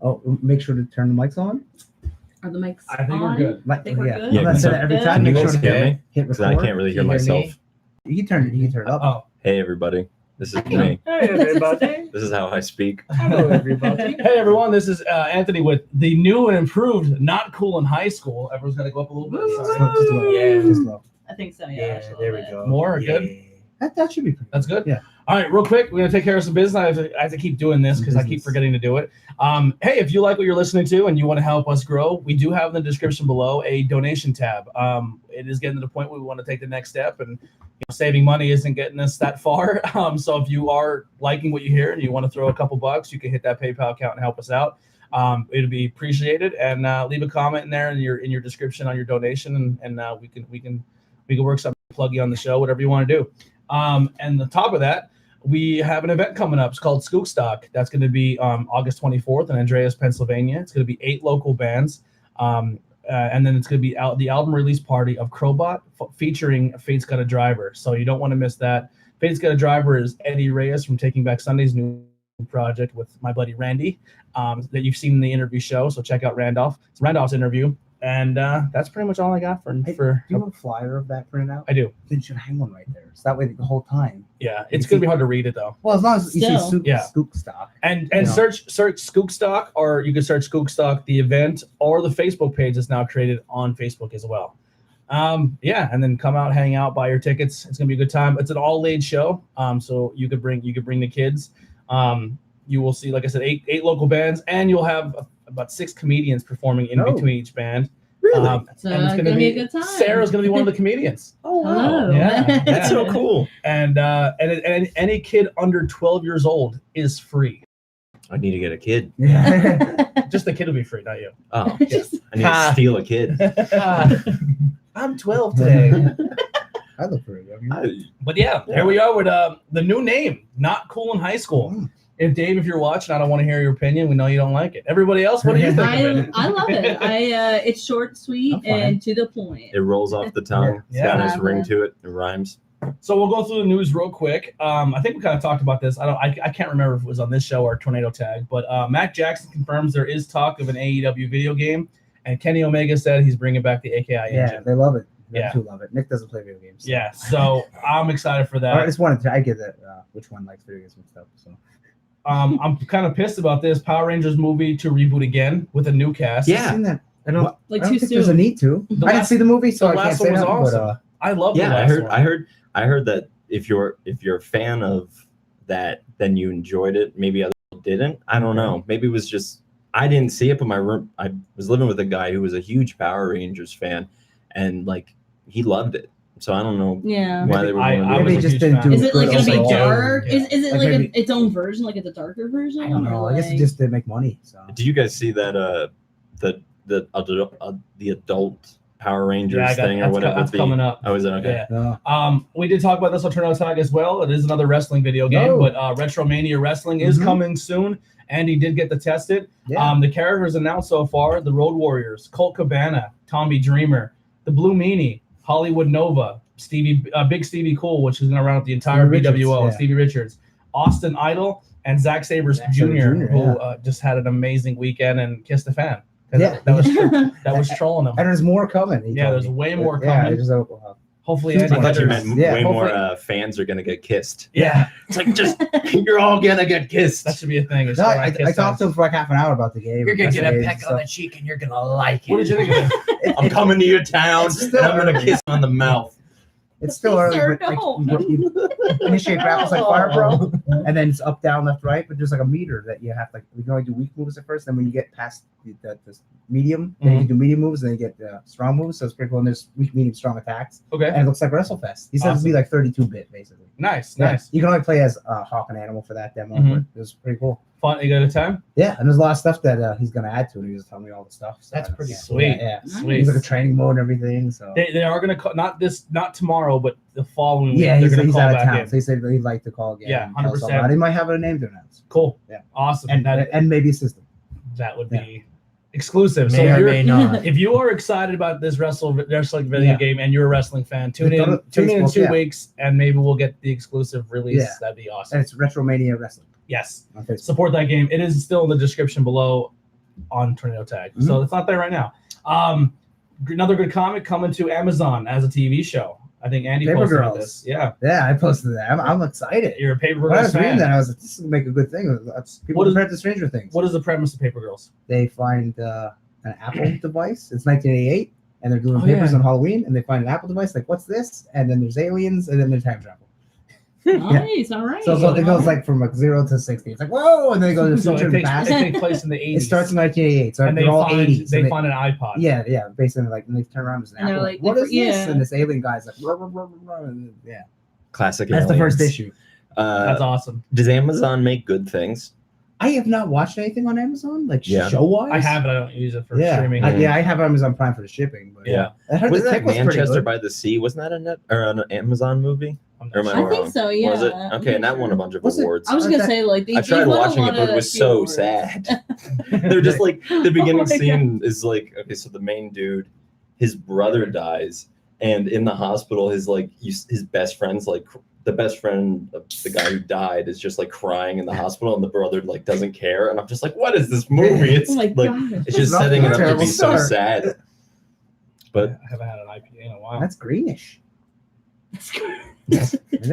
Oh, make sure to turn the mics on. Are the mics I think on? we're good. I think we're Yeah, good. I'm gonna Yeah, say that every good. time. Can you Make sure guys to hear me? hit Because record. I can't really hear Can you hear me? myself. You can turn it up. Oh, Hey, everybody. This is me. hey everybody. This is how I speak. Hello everybody. Hey everyone, this is Anthony with the new and improved Not Cool in High School. Everyone's gonna go up a little bit. Just Sorry. low. Yeah. Just low. I think so. Yeah, just a there little we bit. go. More? Yeah. Good? That should be pretty That's good? Yeah. All right, real quick, we're going to take care of some business. I have to keep doing this because I keep forgetting to do it. Hey, if you like what you're listening to and you want to help us grow, we do have in the description below a donation tab. It is getting to the point where we want to take the next step, and saving money isn't getting us that far. So if you are liking what you hear and you want to throw a couple bucks, you can hit that PayPal account and help us out. It'd be appreciated, and leave a comment in there in your description on your donation, and we can work something to plug you on the show, whatever you want to do. And on top of that, we have an event coming up. It's called Skookstock. That's going to be August 24th in Andreas, Pennsylvania. It's going to be 8 local bands. And then it's going to be the album release party of Crowbot featuring Fate's Got a Driver. So you don't want to miss that. Fate's Got a Driver is Eddie Reyes from Taking Back Sunday's new project with my buddy Randy that you've seen in the interview show. So check out Randolph. It's Randolph's interview. And that's pretty much all I got for. Do you have a flyer of that printed out? I do. Then you should hang one right there. So that way the whole time. Yeah, it's going to be hard to read it though. Well, as long as you see Skook Stock. And search Skookstock, or you can search Skookstock, the event, or the Facebook page that's now created on Facebook as well. And then come out, hang out, buy your tickets. It's gonna be a good time. It's an all-age show. So you could bring the kids. You will see, like I said, eight local bands, and you'll have about 6 comedians performing in between each band. Really? So and it's gonna be a good time. Sarah's gonna be one of the comedians. Oh, wow. Yeah, That's so cool. And any kid under 12 years old is free. I need to get a kid. Yeah. Just the kid will be free, not you. Oh, I need to steal a kid. I'm 12 today. I look pretty. But yeah, here we are with the new name, Not Cool in High School. If you're watching, I don't want to hear your opinion. We know you don't like it. Everybody else, what do you think of it? I love it. It's short, sweet, and to the point. It rolls off the tongue. It's got a nice ring to it. It rhymes. So we'll go through the news real quick. I think we kind of talked about this. I can't remember if it was on this show or Tornado Tag, but Matt Jackson confirms there is talk of an AEW video game, and Kenny Omega said he's bringing back the AKI engine. Yeah, they love it. They Yeah. too love it. Nick doesn't play video games. So. Yeah, so I'm excited for that. I just wanted to. I get that. Which one likes video games and stuff? So. I'm kind of pissed about this Power Rangers movie to reboot again with a new cast. Yeah. I've seen that. I don't Like I don't too think there's a soon. need to. I didn't see the movie, so the I can't last say one was that. awesome. But, I love the Yeah, last one. I heard that if you're a fan of that, then you enjoyed it. Maybe other people didn't. I don't know. Maybe it was just I didn't see it, but I was living with a guy who was a huge Power Rangers fan, and like he loved it. So I don't know why they were doing I it. was maybe a just huge didn't fan. do Is it like good gonna be overall. dark? Yeah. Is it Like like maybe- its own version, like it's a darker version? I don't know. or I guess it like- just didn't make money. So. Did you guys see that the adult Power Rangers thing or whatever? That's coming up. Oh, is it okay? Yeah. No. We did talk about this on Turnout Tag as well. It is another wrestling video game, No. but Retromania Wrestling is coming soon. Andy did get to test it. Yeah. The characters announced so far: the Road Warriors, Colt Cabana, Tommy Dreamer, the Blue Meanie, Hollywood Nova, Big Stevie Cool, which is going to round up the entire Stevie Richards, BWO, yeah. Stevie Richards, Austin Idol, and Zack Sabres Zack Jr., Sabre Jr., who just had an amazing weekend and kissed a fan. 'Cause Yeah. that was trolling him. And there's more coming. he Yeah, told there's me. way more Yeah, coming. just, Hopefully, I Andy I thought you Heathers- meant Yeah, way hopefully- more fans are gonna get kissed. Yeah, It's like just you're all gonna get kissed. that should be a thing. no, I talked to him for like half an hour about the game. You're gonna get a and peck on the cheek and you're gonna like it. What did you think of it? I'm coming to your town It's and still I'm gonna early. kiss on the mouth. It's still early, Sir, but like, no. you initiate grapples like Fire Pro, and then it's up, down, left, right. But there's like a meter that you have. Like we can only do weak moves at first. Then when you get past the medium, then you can do medium moves, and then you get strong moves. So it's pretty cool. And there's weak, medium, strong attacks, Okay, and it looks like WrestleFest. He said it'd be like 32-bit basically. nice. You can only play as Hawk and Animal for that demo, Mhm. but it was pretty cool. Fun. You got a time? Yeah, and there's a lot of stuff that he's gonna add to it. He was telling me all the stuff. So That's pretty sweet. Yeah, Sweet. He's like a training mode and everything. So They are going to call not tomorrow, but the following week. yeah, they're he's going to call out of back town. in. So he said he'd like to call again. Yeah, and tell us all 100%. about it. He might have a name to announce. Cool. Yeah. Awesome. And and maybe a system. That would be exclusive. So May if or you're- may not. if you are excited about this wrestling video Yeah. game and you're a wrestling fan, tune Go in to in Facebook, 2 yeah. weeks and maybe we'll get the exclusive release. Yeah. That'd be awesome. And it's Retromania Wrestling Yes. on Facebook. Support that game. It is still in the description below. on Tornado Tag. So it's not there right now. Another good comic coming to Amazon as a TV show. I think Andy Paper posted Girls. this. Yeah, Yeah, I posted that. I'm excited. you're a Paper When I Girls was reading fan. that, I was like, this will make a good thing. People What is- compared to Stranger Things. What is the premise of Paper Girls? They find an Apple device. It's 1988, and they're doing Oh, papers yeah. on Halloween, and they find an Apple device. Like, what's this? And then there's aliens, and then there's time travel. Nice, all right. So it goes like from like 0 to 60. It's like, whoa, and then they go to the So future it and past. takes place in the 80s. It starts in 1988, so and they they're all find 80s. they and find an iPod. yeah, basically like, and they turn around as an And they're Apple. like, What is this? yeah. And this alien guy's like, rah, rah, rah, rah, rah, and yeah. Classic. That's the aliens. first issue. That's awesome. Does Amazon make good things? I have not watched anything on Amazon, like Yeah. show wise. I have it. I don't use it for Yeah, streaming. I have Amazon Prime for the shipping. But Yeah. I heard Wasn't the that tech was pretty Manchester good. by the Sea? Wasn't that a net or an Amazon movie? I'm Or not am I sure. I think wrong? so, yeah. Was it? Okay, and that won a bunch of Was it? awards. I was gonna say like I tried watching it, but it was so sad. They're just like the beginning my scene is like, okay, so the main dude, his brother dies, and in the hospital, his best friend's like the best friend of the guy who died is just like crying in the hospital, and the brother like doesn't care, and I'm just like, what is this movie? It's Oh my like god. it's just Not setting it a up to terrible be so start. sad. But I haven't had an IPA in a while. That's greenish.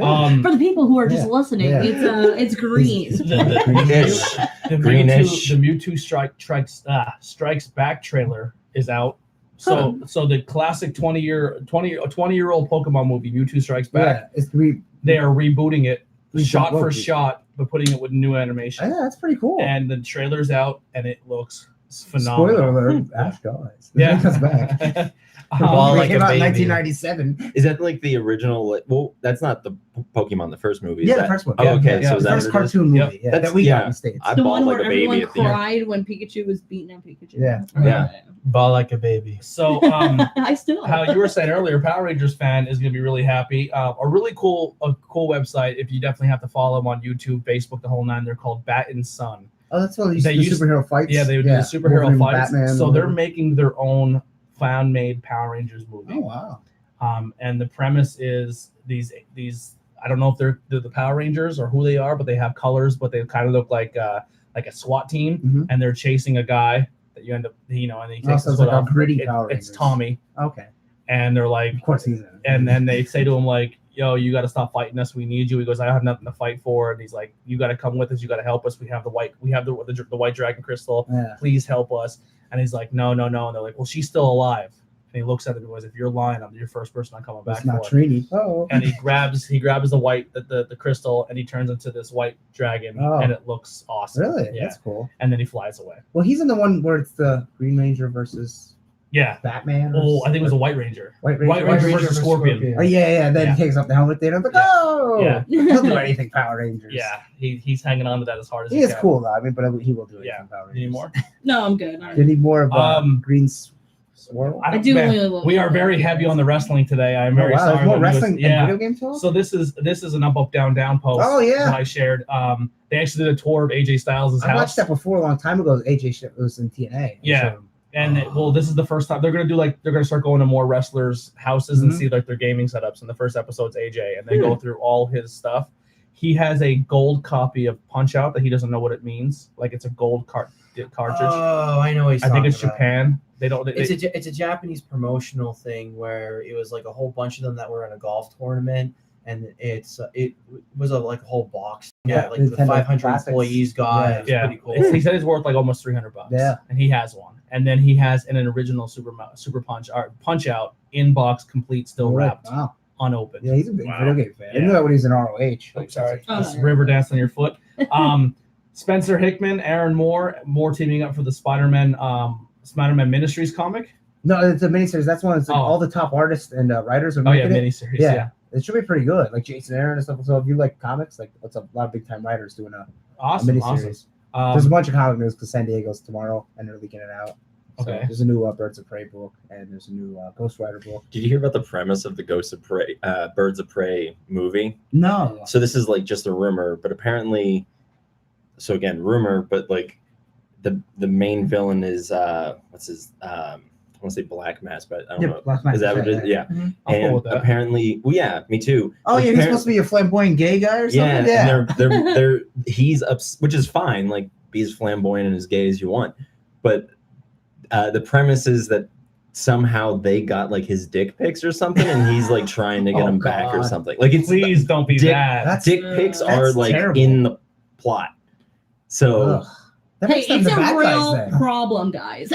Um, For the people who are just Yeah. listening, Yeah. it's green. Greenish. the Greenish. Mewtwo Strikes Back trailer is out. So the classic 20-year-old Pokemon movie, Mewtwo Strikes Back, Yeah, it's they are rebooting it shot for Loki. shot, but putting it with new animation. Yeah, that's pretty cool. And the trailer's out, and it looks phenomenal. Spoiler alert: Ash dies. Yeah. He comes back. Ball It like came a out in baby. 1997. is that like the original? Well, that's not the Pokemon, the first movie. Is Yeah, the that- first one. Oh, okay, Yeah, so is the that first what it is? cartoon Yep. movie. Yeah, That's- that we got yeah. in the States. I The bawled one like where a baby everyone at the end. cried when Pikachu was beating up Pikachu. Yeah. Yeah. Ball like a baby. So I still. how you were saying earlier, Power Rangers fan is going to be really happy. A cool website. If you definitely have to follow them on YouTube, Facebook, the whole nine. They're called Bat and Sun. Oh, that's what They the used- superhero fights. Yeah, they do the superhero Wolverine, fights. Batman, so or they're whatever. making their own fan-made Power Rangers movie. Oh wow. And the premise is these I don't know if they're the Power Rangers or who they are, but they have colors, but they kind of look like a SWAT team, Mhm. and they're chasing a guy that you end up, and he Oh, takes so his it's foot like a off. gritty Power It's Rangers. Tommy, Okay. and they're like, Of course he's in it. and then they say to him like, "Yo, you got to stop fighting us. We need you." He goes, "I have nothing to fight for," and he's like, "You got to come with us. You got to help us. We have the white dragon crystal. Yeah. Please help us." And he's like, "No, no, no." And they're like, "Well, she's still alive." And he looks at him and goes, "If you're lying, I'm your first person I'm coming back It's not for." Trini. Oh. And he grabs the crystal, and he turns into this white dragon, Oh. and it looks awesome. Really? Yeah. That's cool. And then he flies away. Well, he's in the one where it's the Green Ranger versus Yeah. Batman. or Oh, I think it was a something. White Ranger. White Ranger. White Ranger versus Scorpion. Oh yeah. Then Yeah. he takes off the helmet. Then I'm like, Yeah. oh. Yeah. He'll do anything Power Rangers. Yeah, he's hanging on to that as hard as He he is can. cool though. I mean, but he will do anything Yeah. Power Rangers. Any more? No, I'm good. All right. You need more of Green Swirl. I do man, really love we are that. very heavy on the wrestling today. I'm Oh, very wow, sorry. there's more that we was- wrestling yeah. and video game talk. So this is an up down post. Oh, yeah. that I shared. They actually did a tour of AJ Styles' I house. watched that before a long time ago. AJ shit was in TNA. Yeah. And this is the first time they're gonna start going to more wrestlers' houses and Mhm. see like their gaming setups. And the first episode's AJ, and they go through all his stuff. He has a gold copy of Punch Out that he doesn't know what it means. Like it's a gold cartridge. Oh, I know what he's I think talking it's about. Japan. They don't. It's a Japanese promotional thing where it was like a whole bunch of them that were in a golf tournament, and it was like a whole box. Yeah, Like the Nintendo 500 Classics. employees got. Yeah. It was yeah, pretty cool. he said it's worth like almost $300. Yeah. And he has one. And then he has an original Super Punch Out in box, complete, still wrapped, Wow. unopened. Yeah, he's a big Wow. video game fan. I Yeah. knew that when he was in ROH. Oh, sorry. Oh, That's no. river dance on your foot. Spencer Hickman, Aaron Moore teaming up for the Spider-Man Ministries comic. No, it's a miniseries. That's one. It's like Oh. all the top artists and writers are Oh yeah, making it. miniseries. Yeah. Yeah. It should be pretty good. Like Jason Aaron and stuff. So if you like comics, like it's a lot of big time writers doing a Awesome. miniseries. Awesome. There's a bunch of comic news because San Diego's tomorrow and they're leaking it out. So Okay. there's a new Birds of Prey book and there's a new Ghost Rider book. Did you hear about the premise of the Birds of Prey movie? No. So this is like just a rumor, but apparently, so again, rumor, but like the main villain is what's his I want to say Black Mass, but I don't know. Black Mask, Is that what it is? Yeah. I'll go And with that. apparently, well, yeah, me too. Oh yeah, he's Appar- supposed to be a flamboyant gay guy or Yeah, something. Yeah. and he's which is fine. Like be as flamboyant and as gay as you want. but the premise is that somehow they got like his dick pics or something, and he's like trying to get Oh, them back or God. something. Like it's Please don't be dick, that. dick pics are That's like terrible. in the plot. So Ugh. That Hey, makes them it's the a bad real guys then. problem, guys.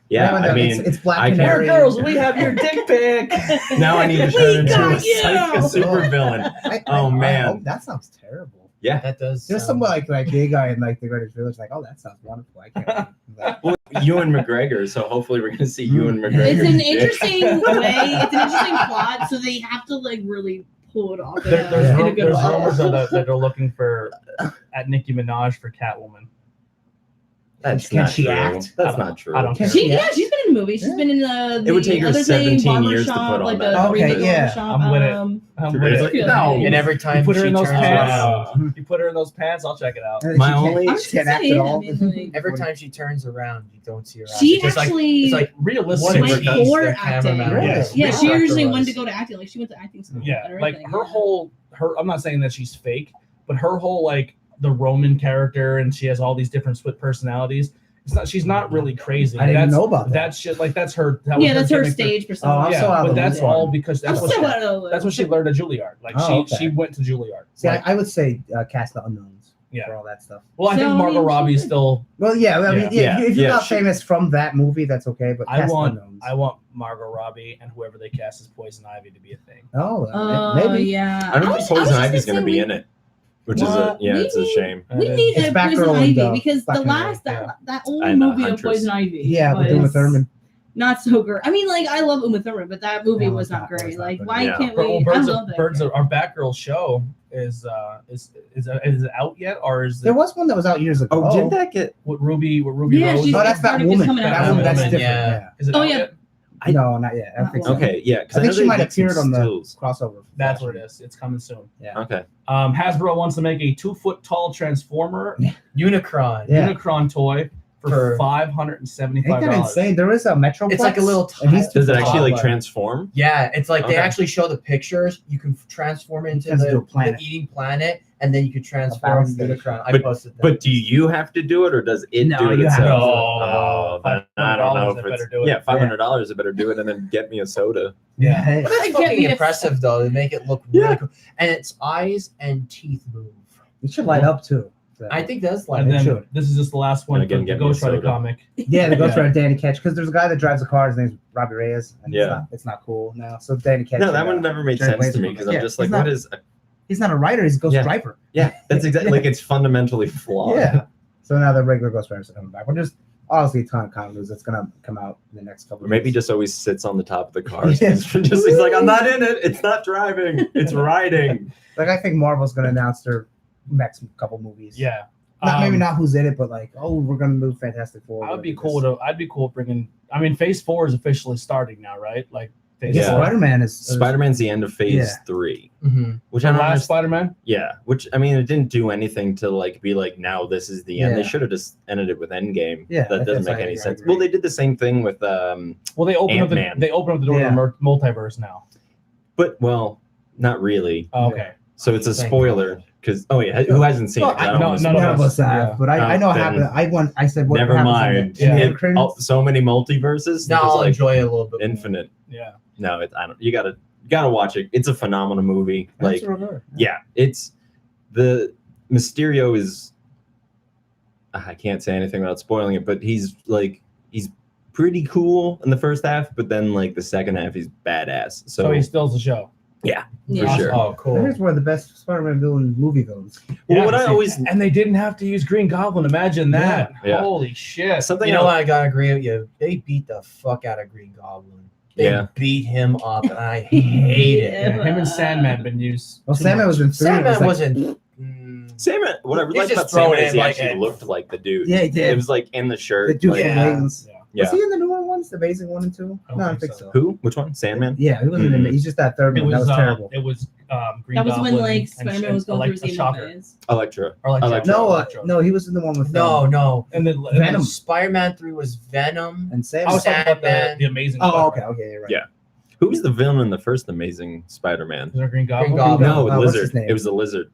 yeah, I mean, it's Black I can't- Canary. Girls, we have your dick pic. now I need to We turn into got a psycho you. super villain. Oh, man. that sounds terrible. Yeah. That does. There's some like gay guy in like the Greenwich Village, like, oh, that sounds wonderful. I can't wait. Like, Well, Ewan McGregor, so hopefully we're gonna see Ewan McGregor. It's an dick. interesting way. It's an interesting plot, so they have to like really pull it off. There's in a good there's way. rumors that they're looking at Nicki Minaj for Catwoman. That's Can not she true. act? That's not true. I don't care. Yeah, she's been in the movie. She's been in the It would take her other thing, 17 years to Barbershop, put on like that. the Okay, remake yeah, Barbershop, I'm with it. I'm with Really? it. No. And every time You put her she in those turns pants. around, You put her in those pants, I'll check it out. and My she can't- only- she I'm just can't act saying, at I all. mean, every time she turns around, you don't see her. act. She It's just actually it's like Realistic. went Super for their acting. cameraman Really? was. Yeah, she Director originally was. wanted to go to acting. Like she went to acting school. Yeah, and like everything, her yeah. whole I'm not saying that she's fake, but her whole like the Roman character, and she has all these different split personalities. She's not really crazy. I didn't even That's- know about that. That's shit. Like that's her. That was Yeah, that's her gimmick. stage Oh, persona. I'm Yeah, so out but of the that's loop. all because I'm that's what so she, out of the that's what she learned at Juilliard. Like Oh, okay. she went to Juilliard. See, Like, I would say cast the unknowns Yeah. for all that stuff. well, I So, think I Margot mean, Robbie's she- still. Well, yeah, I mean, Yeah. yeah, if you're Yeah, not she- famous from that movie, that's okay. But I cast want unknowns. Margot Robbie and whoever they cast as Poison Ivy to be a thing. Oh, Oh maybe. yeah. I don't was- think I was Poison just Ivy's gonna say be we- in it, which What? is We it's a need- shame. We need It's a Batgirl Poison and, Ivy because Black the Canary. last that old And, movie of Huntress. Poison Ivy. Yeah, with Uma was Thurman. Not so great. I mean, like I love Uma Thurman, but that movie No, was it's not not- great. it's not Like, good. why Yeah. can't But, we? I love that. our Batgirl show is it out yet, or is There it was one that was out years ago. Oh, did that get? what Ruby Yeah, Rose? she's- Oh, that's that It's woman. coming out. That woman, that's Woman, different. yeah. Yeah. Is it Oh, out yeah. yet? No, not yet. I don't think so. Okay, yeah, because I think know she they might did have some appeared on the stills. crossover. That's what it is. It's coming soon. Okay, Hasbro wants to make a 2-foot tall Transformer Unicron. Yeah. Unicron toy for For- $575. Ain't that insane? There is a Metroplex. It's like a little. and he's does it actually like toddler. transform? Yeah, it's like they Okay. actually show the pictures. You can transform into turns into a the planet. eating planet, and then you can transform balance station. Unicron. I But- posted that. But do you have to do it, or does it No, do it you have itself? to. Oh, then I don't know $500 if I it's better do it. yeah, $500. I better do it, and then get me a soda. Yeah. Hey. But that's It can't fucking be a- impressive, though. They make it look Yeah. really cool, and its eyes and teeth move. It should light up too. So- I think that's like And then should. this is just the last one And again, for the get me a Ghost Rider soda. comic. Yeah, the Ghost Yeah. Rider Danny Ketch, because there's a guy that drives the car. His name's Robbie Reyes. And Yeah. it's not cool now. So Danny Ketch. No, that one never made Jared sense to Laser me one. because I'm Yeah, just like, he's what not- is? He's not a writer. He's a Ghost Yeah. Driver. Yeah, that's exactly like it's fundamentally flawed. Yeah. So now the regular Ghost Riders are coming back. But there's honestly a ton of comic news that's gonna come out in the next couple. Or maybe he of just always sits on the top of the car. Yeah. He's like, I'm not in it. It's not driving. It's riding. like I think Marvel's gonna announce their next couple movies. Yeah. Maybe not who's in it, but like, oh, we're gonna move Fantastic Four. I'd be cool bringing. I mean, Phase 4 is officially starting now, right? Like Phase Yeah, 4. Spider-Man is Spider-Man's the end of Phase Yeah. 3, Mm-hmm. which The I don't last understand. Spider-Man. Yeah, which I mean, it didn't do anything to like be like, now this is the end. They Yeah. should have just ended it with Endgame. Yeah, that doesn't make I any agree. sense. Well, they did the same thing with, Well, they opened up Ant-Man. the door Yeah. to the multiverse now. but well, not really. Oh, okay. So it's a Thank spoiler because who hasn't seen No, it? 'Cause I I- don't no, wanna none spoil None of it. us have, Yeah. but I know what then happened. I said what never happens mind. in the Yeah. end credits. So many multiverses. Now It's I'll like enjoy it a little bit. more. infinite. Yeah. No, I don't. You gotta watch it. It's a phenomenal movie. Like, yeah, it's the Mysterio is. I can't say anything without spoiling it, but he's pretty cool in the first half, but then like the second half, he's badass. So So he steals the show. Yeah. For sure. Oh, cool. Here's one of the best Spider-Man villain movie villains. well, Yeah, what I see, always and they didn't have to use Green Goblin. Imagine that. Yeah. Holy shit. something You know else- what? I gotta agree with you. They beat the fuck out of Green Goblin. They Yeah. beat him up, and I hate it. Yeah, him and Sandman been used. Well, too Sandman much. was in 3. Sandman It was like- wasn't. Sandman, what I He's liked just about Sandman thrown is he in like actually a- looked like the dude. Yeah, he did. It was like in the The shirt. dude like- from Yeah. Wings. Yeah. Was he in the newer ones? The Amazing 1 and 2? I don't No, I think think so. so. Who? Which one? Sandman? Yeah, he wasn't in it. He's just that third It one. That was terrible. It was Green That was Goblin. when like and- Spider-Man and was going through his a emo shocker. phase. Electra. Or like Electro. No, he was in the one with No. And then Venom. Spider-Man 3 was Venom. and Sam. I was talking about Sandman. the Amazing. Oh, Spider-Man. okay, you're right. Yeah. Who was the villain in the first Amazing Spider-Man? Is there Green Goblin? Green Goblin. No, what's his Lizard. name? It was the Lizard.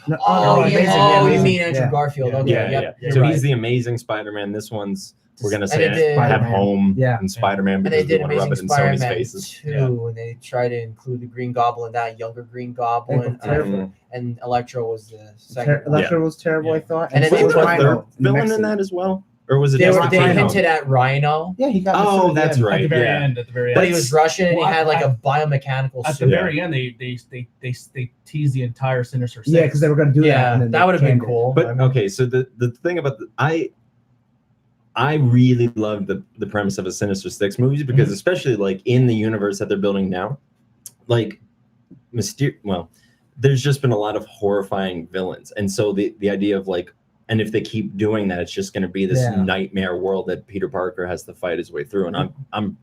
No, Oh, yeah. Amazing, you Amazing, mean Andrew yeah. Garfield? Yeah. Okay, Yeah, yep, yeah. you're So right. he's the Amazing Spider-Man. This one's we're gonna And say they did- have Spider-Man. home Yeah. and Spider-Man And because they we did want to rub Amazing it in Sony's Spider-Man faces. 2, and they tried to include the Green Goblin, that younger Green Goblin, terrible. and Electro was the second one. Electro was terrible, I Yeah. thought. And then so they was put a third Rhino. villain in that as well, or was it They, just were, the they Phantom? hinted at Rhino, Yeah, he got Oh, the that's end. right. At the very yeah. end. At the very but end. he was Russian, and he Well, had like I- a biomechanical At the suit. very end, they teased the entire Sinister Six. Yeah, because they were going to do that. Yeah, And then that they would have been canned it. cool. But I mean, okay, so the thing about I really love the premise of a Sinister Six movies because especially like in the universe that they're building now, like there's just been a lot of horrifying villains, and so the idea of like, and if they keep doing that, it's just going to be this Yeah. nightmare world that Peter Parker has to fight his way through, and I'm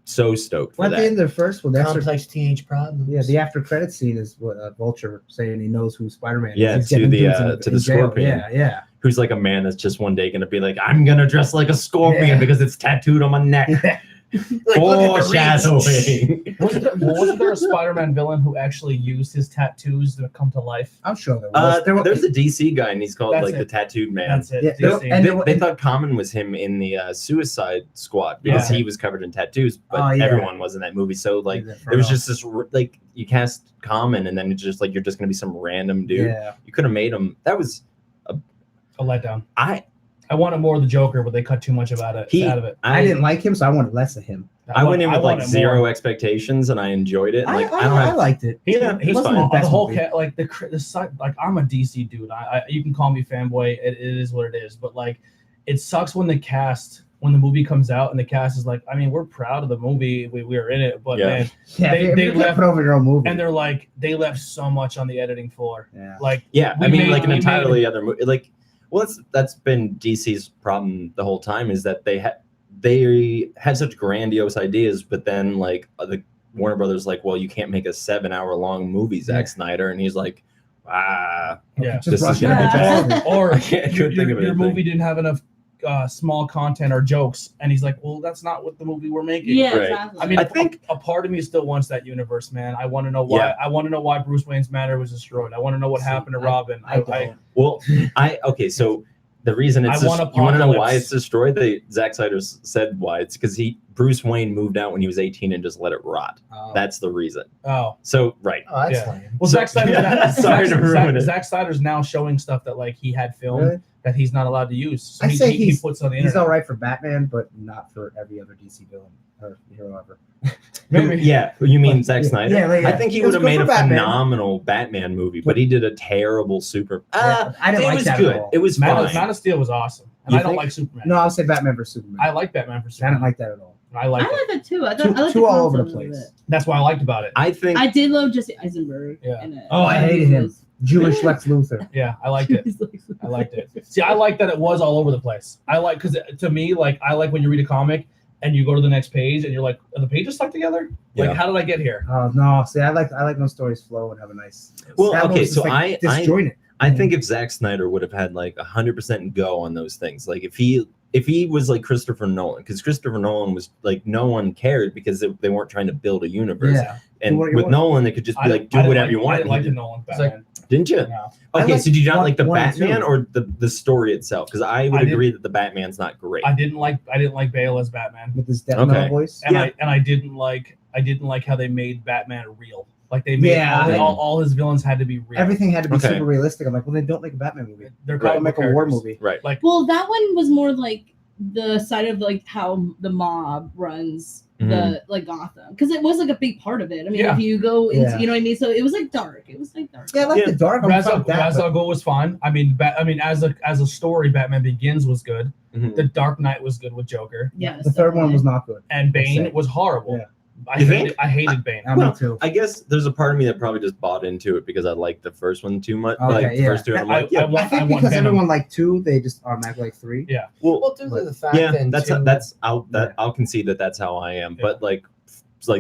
so stoked for Well, at the that. end of the first one, that's complex teenage problems. yeah, the after credit scene is what Vulture saying he knows who Spider-Man is. Yeah, He's to getting the, dudes to the in jail. Scorpion. Yeah, Who's like a man that's just one day going to be like, I'm going to dress like a scorpion Yeah. because it's tattooed on my neck. yeah. Like, look at the reach. Foreshadowing. Wasn't there a Spider-Man villain who actually used his tattoos to come to life? I'm sure there was. There's a DC guy, and he's called That's like it. the Tattooed Man. That's it. Yeah, DC. and They thought Common was him in the Suicide Squad because Yeah. he was covered in tattoos, but Oh, yeah. everyone was in that movie. So like, there was just this like you cast Common, and then it's just like you're just gonna be some random dude. Yeah. You could have made him. That was A letdown. I wanted more of the Joker, but they cut too much out of it. I didn't like him, so I wanted less of him. I went in with like wanted zero more. expectations, and I enjoyed it. Like I, I don't have. liked it. Yeah, He it was wasn't fine. the whole movie. like the side. Like I'm a DC dude. I you can call me fanboy. It is what it is. But like, it sucks when the movie comes out and the cast is like, I mean, we're proud of the movie. We were in it, but Yeah. man, Yeah, They they left- put over your own movie. and they're like, they left so much on the editing floor. yeah. Like, Yeah, I We mean, made- like an we entirely other movie. Like, well, that's been DC's problem the whole time is that they had such grandiose ideas, but then like the Warner Brothers like, well, you can't make a 7-hour long movie, Zack Yeah. Snyder, and he's like, yeah. this Just is rush gonna it. be bad. or I couldn't think of your anything. movie didn't have enough small content or jokes, and he's like, well, that's not what the movie we're making. Yeah, Right. exactly. I mean, I think- a part of me still wants that universe, man. I want to know why. Yeah. I want to know why Bruce Wayne's manor was destroyed. I want to know what happened to Robin. I don't. Well, okay, so the reason it's I want you want to know why Apocalypse. it's destroyed? Zack Snyder said why. It's because Bruce Wayne moved out when he was 18 and just let it rot. That's the reason. Oh, So right. Oh, that's Yeah. lame. well, So- Zack Snyder's Yeah, sorry to ruin it. Zack Snyder's now showing stuff that like he had filmed Really? that he's not allowed to use. So I say he puts on the He's internet. all right for Batman, but not for every other DC villain or hero ever. Maybe. Yeah, you mean But- Zack yeah, Snyder? yeah, I think he it would was have good made for a Batman. phenomenal Batman movie, but he did a terrible super. I didn't it like was that good. at all. It was Man fine. of Steel was awesome, and You I don't think? like Superman. No, I'll say Batman versus Superman. I like Batman for I Superman. didn't like that at all. I I liked like it. that too. I Too- like too the all over the concept of place. it. That's why I liked about it. I think I did love Jesse Eisenberg. Yeah. In it. Oh, I hated him. Jewish Lex Luthor. Yeah, I liked it. I liked it. See, I like that it was all over the place. I like because to me, like I like when you read a comic and you go to the next page and you're like, are the pages stuck together? Like, Yeah. how did I get here? Oh no! See, I like when stories flow and have a nice. Well, that one okay, was just, so I disjointed. I think if Zack Snyder would have had like 100% go on those things, like if he was like Christopher Nolan, because Christopher Nolan was like no one cared because they weren't trying to build a universe, Yeah. and Do what you with want. Nolan it could just be like do whatever you want. I didn't like the He Nolan It's like- Batman. Didn't you? No. I Okay, like so did you not one- like the one and Batman two. or the story itself? Because I would I didn't- agree that the Batman's not great. I didn't like Bale as Batman, With his death Okay. metal voice. and Yeah. I didn't like how they made Batman real. Like they made Yeah. all his villains had to be real. Everything had to be Okay. super realistic. I'm like, well, then don't make a Batman movie. They're Right. comic Make book a war characters. movie. Right. Like Well, that one was more like the side of like how the mob runs the like Gotham, because it was like a big part of it. I mean, Yeah. if you go into, Yeah. you know what I mean. So it was like dark. It was like dark. Yeah, I like Yeah. the dark. I'm Ra's fine al with that, but- Ghul was fine. I mean, as a story, Batman Begins was good. Mhm. The Dark Knight was good with Joker, Yes. the third one definitely. was not good. and Bane Same. was horrible. Yeah. I hated Bane. Me too. I guess there's a part of me that probably just bought into it because I liked the first one too much. Okay, like the yeah. first two, I'm like, I yeah, want- I think want because Venom. everyone liked 2, they just automatically like 3. Yeah. Well, due to the fact yeah, that I'll concede that that's how I am. Yeah. But like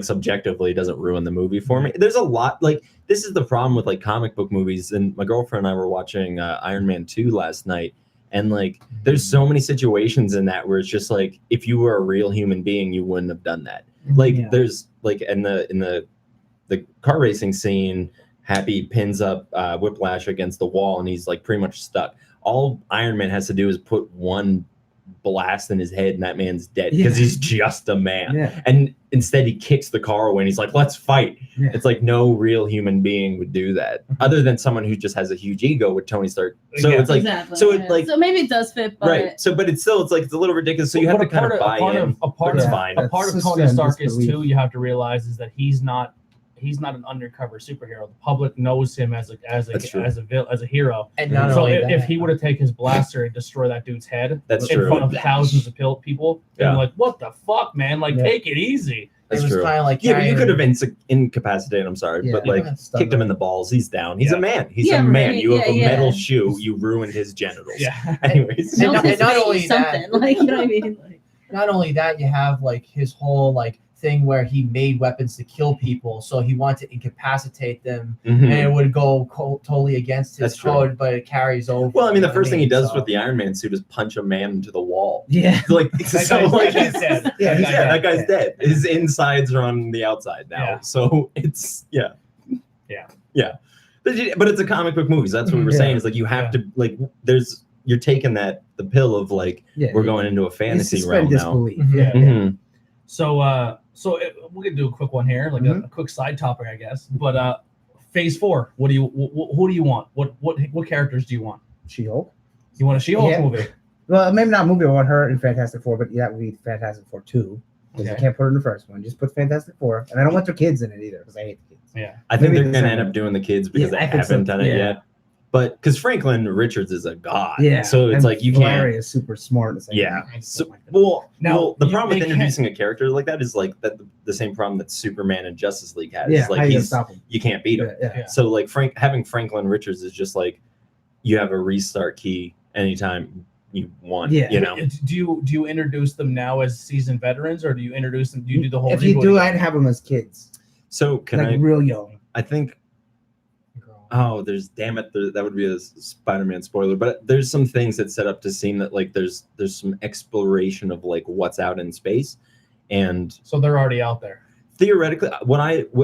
subjectively, it doesn't ruin the movie for me. There's a lot like this is the problem with like comic book movies. And my girlfriend and I were watching Iron Man 2 last night, and like there's so many situations in that where it's just like if you were a real human being, you wouldn't have done that. Like Yeah. there's like in the car racing scene, Happy pins up Whiplash against the wall, and he's like pretty much stuck. All Iron Man has to do is put one blast in his head, and that man's dead because he's just a man. Yeah. And instead, he kicks the car away, and he's like, "Let's fight." Yeah. It's like no real human being would do that, other than someone who just has a huge ego with Tony Stark. So it's like, exactly, so it like, so maybe it does fit, but right. So, but it's still, it's like it's a little ridiculous. So you have to kind of buy in. A part It's of fine. a part of That's Tony just Stark is disbelief. too. You have to realize is that he's not an undercover superhero. The public knows him as a hero. And not So only if that, he were to take his blaster and destroy that dude's head That's in true. front of thousands of people, Yeah. and like, what the fuck, man? Like, Yeah. take it easy. That's it was true. kind of like Yeah, but you carrying- could have incapacitated. I'm sorry, Yeah. but like Stuff kicked him like- in the balls. He's down. He's Yeah. a man. He's Yeah, a man. right. You have a Yeah, metal yeah. shoe. You ruined his genitals. Yeah. Anyways. And melt his not face, only that- something like, you know what I mean? Like, not only that, you have like his whole like thing where he made weapons to kill people, so he wanted to incapacitate them, Mhm. and it would go totally against his That's true. code, but it carries over. Well, I mean, the you know first what thing he does So- with the Iron Man suit is punch a man into the wall. Yeah. Like, That so, guy's like, dead. Dead. Yeah, That he's guy's yeah, that dead. guy's dead. His insides are on the outside now. Yeah. So it's Yeah. But it's a comic book movie. So that's what we were Yeah. saying. Is like you have to like you're taking the pill of like Yeah. we're going into a fantasy realm now. disbelief. Mhm. Yeah. Mhm. So we're gonna do a quick one here, like a quick side topic, I guess. But Phase 4. What do you? Who do you want? What characters do you want? She-Hulk. You want a She-Hulk Yeah. movie? Well, maybe not movie. I want her in Fantastic Four, but that would be Fantastic Four 2. Because Okay. I can't put her in the first one. Just put Fantastic Four. And I don't want their kids in it either, because I hate the kids. Yeah. I think Maybe they're going to the end up doing the kids because Yeah, they I think so, haven't done it yeah. yet. But because Franklin Richards is a god, Yeah. so it's and like you can't. Larry is super smart. It's like, Yeah. I So, don't like that. Now, the you- problem with they can't- introducing a character like that is like that the same problem that Superman and Justice League had. Yeah, Is how like you gonna he's stop him? you can't beat him. Yeah. Yeah. So like having Franklin Richards is just like you have a restart key anytime you want. Yeah. You know. Do you introduce them now as seasoned veterans, or do you introduce them? Do you do the whole? If you reboot do, again? I'd have them as kids. So can like I? real young. I think. Oh, that would be a Spider-Man spoiler. But there's some things that set up to seem that like there's some exploration of like what's out in space, and So they're already out there. theoretically,